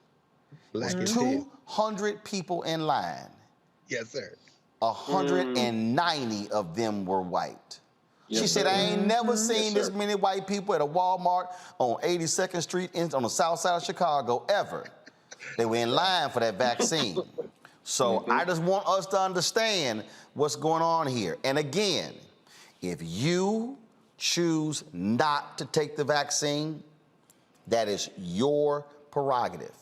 Black is 200 people in line. Yes, sir. 190 of them were white. Yes, she said, sir. I ain't never seen Yes, this sir. many white people at a Walmart on 82nd Street on the south side of Chicago ever. They were in line for that vaccine. So I just want us to understand what's going on here. And again, if you choose not to take the vaccine, that is your prerogative.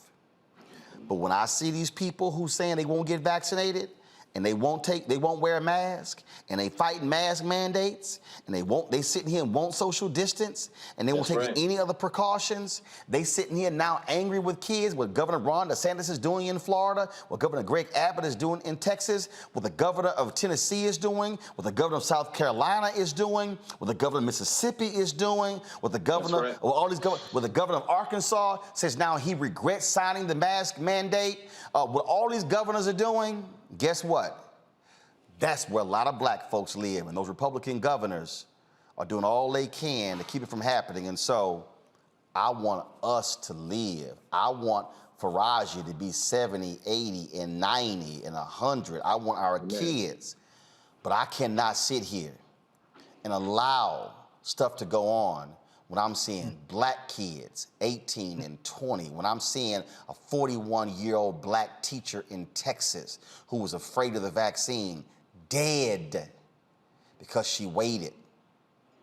But when I see these people who saying they won't get vaccinated and they won't wear a mask and they fighting mask mandates and they sitting here and won't social distance and they won't take any other precautions, they sitting here now angry with kids, what Governor Ron DeSantis is doing in Florida, what Governor Greg Abbott is doing in Texas, what the governor of Tennessee is doing, what the governor of South Carolina is doing, what the governor of Mississippi is doing, what the governor, what the governor of Arkansas says now he regrets signing the mask mandate. What all these governors are doing, guess what? That's where a lot of black folks live, and those Republican governors are doing all they can to keep it from happening. And so I want us to live. I want Faraji to be 70, 80, and 90, and 100. I want our kids. But I cannot sit here and allow stuff to go on when I'm seeing black kids, 18 and 20, when I'm seeing a 41-year-old black teacher in Texas who was afraid of the vaccine dead because she waited.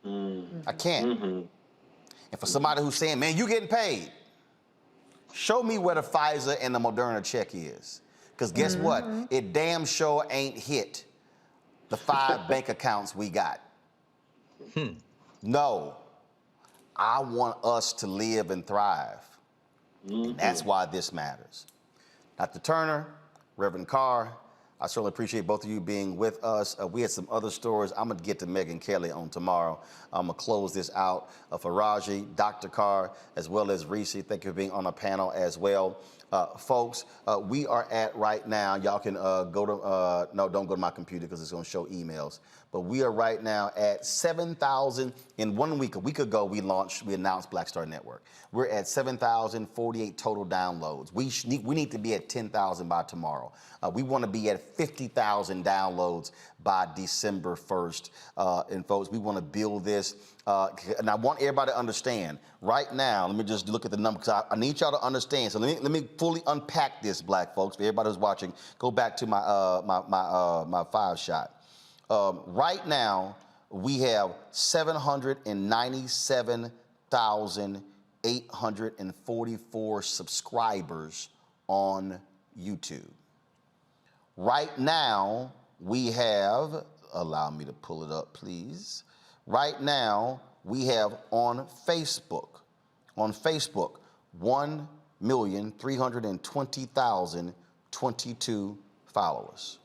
I can't. And for somebody who's saying, man, you getting paid, show me where the Pfizer and the Moderna check is. Because guess what? It damn sure ain't hit the 5 bank accounts we got. No. I want us to live and thrive. And that's why this matters. Dr. Turner, Reverend Carr, I certainly appreciate both of you being with us. We had some other stories. I'm going to get to Megyn Kelly on tomorrow. I'm going to close this out. Faraji, Dr. Carr, as well as Reese, thank you for being on the panel as well. Folks, we are at right now, y'all can go to, no, don't go to my computer because it's going to show emails. But we are right now at 7,000 in 1 week. A week ago, we announced Black Star Network. We're at 7,048 total downloads. We need to be at 10,000 by tomorrow. We want to be at 50,000 downloads by December 1st. And folks, we want to build this. And I want everybody to understand, right now, let me just look at the number, because I need y'all to understand. So let me fully unpack this, black folks. For everybody who's watching, go back to my my 5-shot. Right now, we have 797,844 subscribers on YouTube. Right now, we have, allow me to pull it up, please. Right now, we have on Facebook, 1,320,022 followers.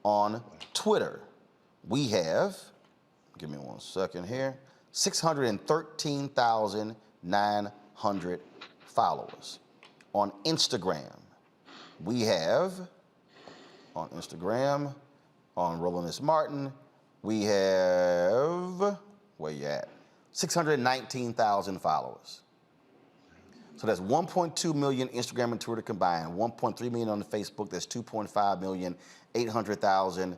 On Twitter, we have, give me 1 second here, 613,900 followers. On Instagram, we have, on Instagram, on Roland S. Martin, we have, where you at? 619,000 followers. So that's 1.2 million Instagram and Twitter combined, 1.3 million on the Facebook, that's 2.5 million, 800,000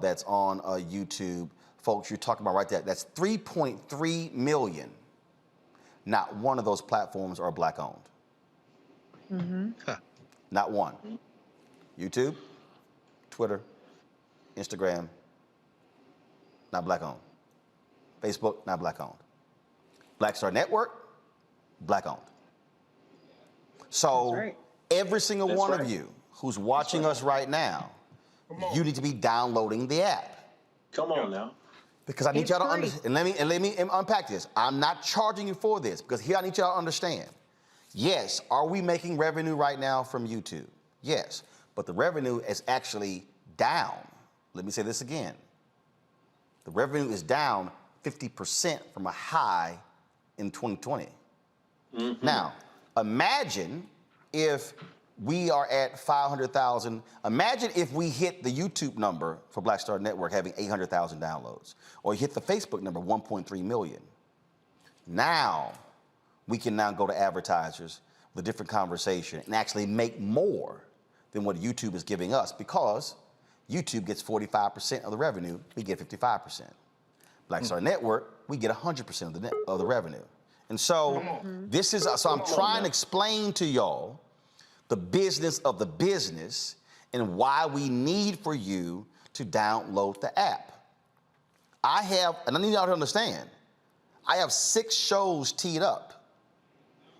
that's on YouTube. Folks, you're talking about right there, that's 3.3 million. Not one of those platforms are black owned. Not one. YouTube, Twitter, Instagram, not black owned. Facebook, not black owned. Black Star Network, black owned. So every single one of you who's watching us right now, you need to be downloading the app. Come on now. Because I need y'all to understand, and let me unpack this. I'm not charging you for this, because here I need y'all to understand. Yes, are we making revenue right now from YouTube? Yes, but the revenue is actually down let me say this again. The revenue is down 50% from a high in 2020. Now, imagine if we are at 500,000. Imagine if we hit the YouTube number for Black Star Network having 800,000 downloads, or hit the Facebook number, 1.3 million. Now, we can now go to advertisers with a different conversation and actually make more than what YouTube is giving us, because YouTube gets 45% of the revenue, we get 55%. Black Star Network, we get 100% of the revenue. And so I'm trying to explain to y'all the business of the business and why we need for you to download the app. And I need y'all to understand, I have 6 shows teed up,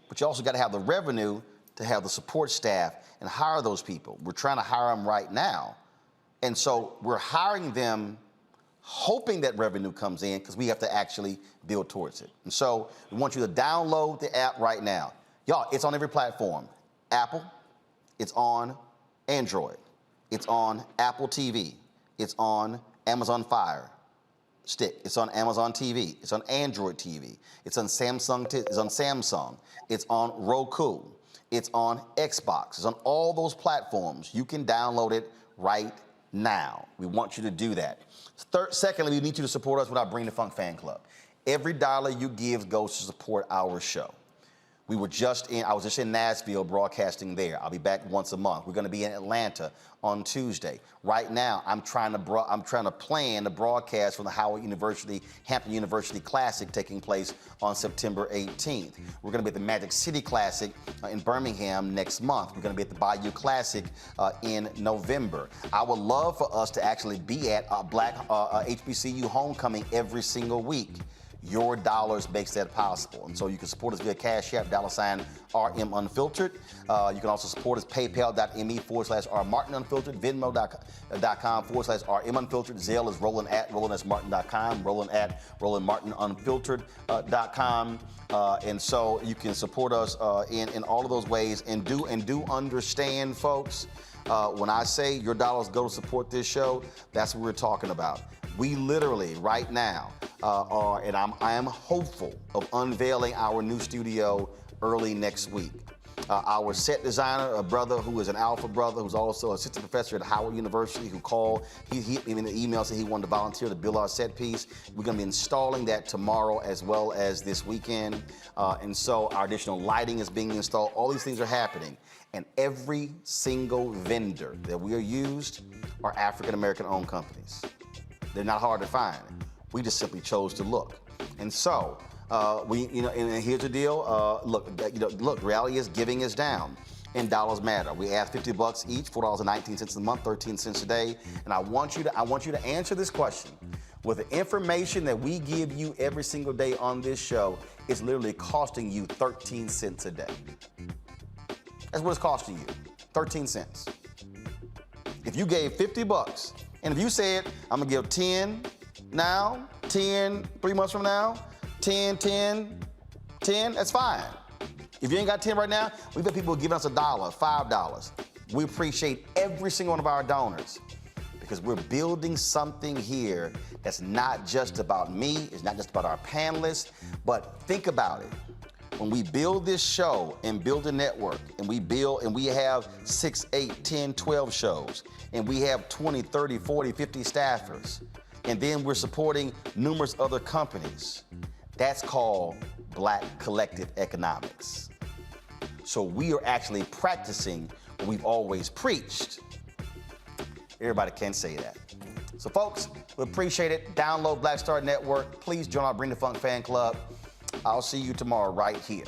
but you also got to have the revenue to have the support staff and hire those people. We're trying to hire them right now. And so we're hiring them hoping that revenue comes in, because we have to actually build towards it. And so we want you to download the app right now. Y'all, it's on every platform. Apple, it's on Android, it's on Apple TV, it's on Amazon Fire Stick, it's on Amazon TV, it's on Android TV, it's on Samsung, it's on Roku, it's on Xbox, it's on all those platforms. You can download it right now. We want you to do that. Secondly, we need you to support us with our Bring the Funk fan club. Every dollar you give goes to support our show. I was just in Nashville broadcasting there. I'll be back once a month. We're going to be in Atlanta on Tuesday. Right now, I'm trying to plan the broadcast from the Hampton University Classic taking place on September 18th. We're going to be at the Magic City Classic in Birmingham next month. We're going to be at the Bayou Classic in November. I would love for us to actually be at Black HBCU Homecoming every single week. Your dollars makes that possible. And so you can support us via Cash App, $RM Unfiltered. You can also support us paypal.me/RMartinUnfiltered, Venmo.com/RM Unfiltered. Zelle is Roland@RolandSMartin.com, Roland@RolandMartinUnfiltered.com. And so you can support us in all of those ways. And do understand, folks, when I say your dollars go to support this show, that's what we're talking about. We literally, right now, I am hopeful of unveiling our new studio early next week. Our set designer, a brother who is an Alpha brother, who's also an assistant professor at Howard University, who called, he in the email said he wanted to volunteer to build our set piece. We're going to be installing that tomorrow as well as this weekend. And so our additional lighting is being installed. All these things are happening. And every single vendor that we are used are African-American owned companies. They're not hard to find. We just simply chose to look. And so, and here's the deal. Look, reality is giving is down and dollars matter. We ask $50 each, $4.19 a month, 13 cents a day. And I want you to answer this question. With the information that we give you every single day on this show, it's literally costing you 13 cents a day. That's what it's costing you, 13 cents. If you gave $50, and if you said, I'm gonna give 10 now, 10 3 months from now, 10, 10, 10, that's fine. If you ain't got 10 right now, we've got people giving us $1, $5. We appreciate every single one of our donors, because we're building something here that's not just about me, it's not just about our panelists, but think about it. When we build this show and build a network, and we have 6, 8, 10, 12 shows, and we have 20, 30, 40, 50 staffers, and then we're supporting numerous other companies, that's called Black collective economics. So we are actually practicing what we've always preached. Everybody can say that. So folks, we appreciate it. Download Black Star Network. Please join our Bring the Funk fan club. I'll see you tomorrow right here.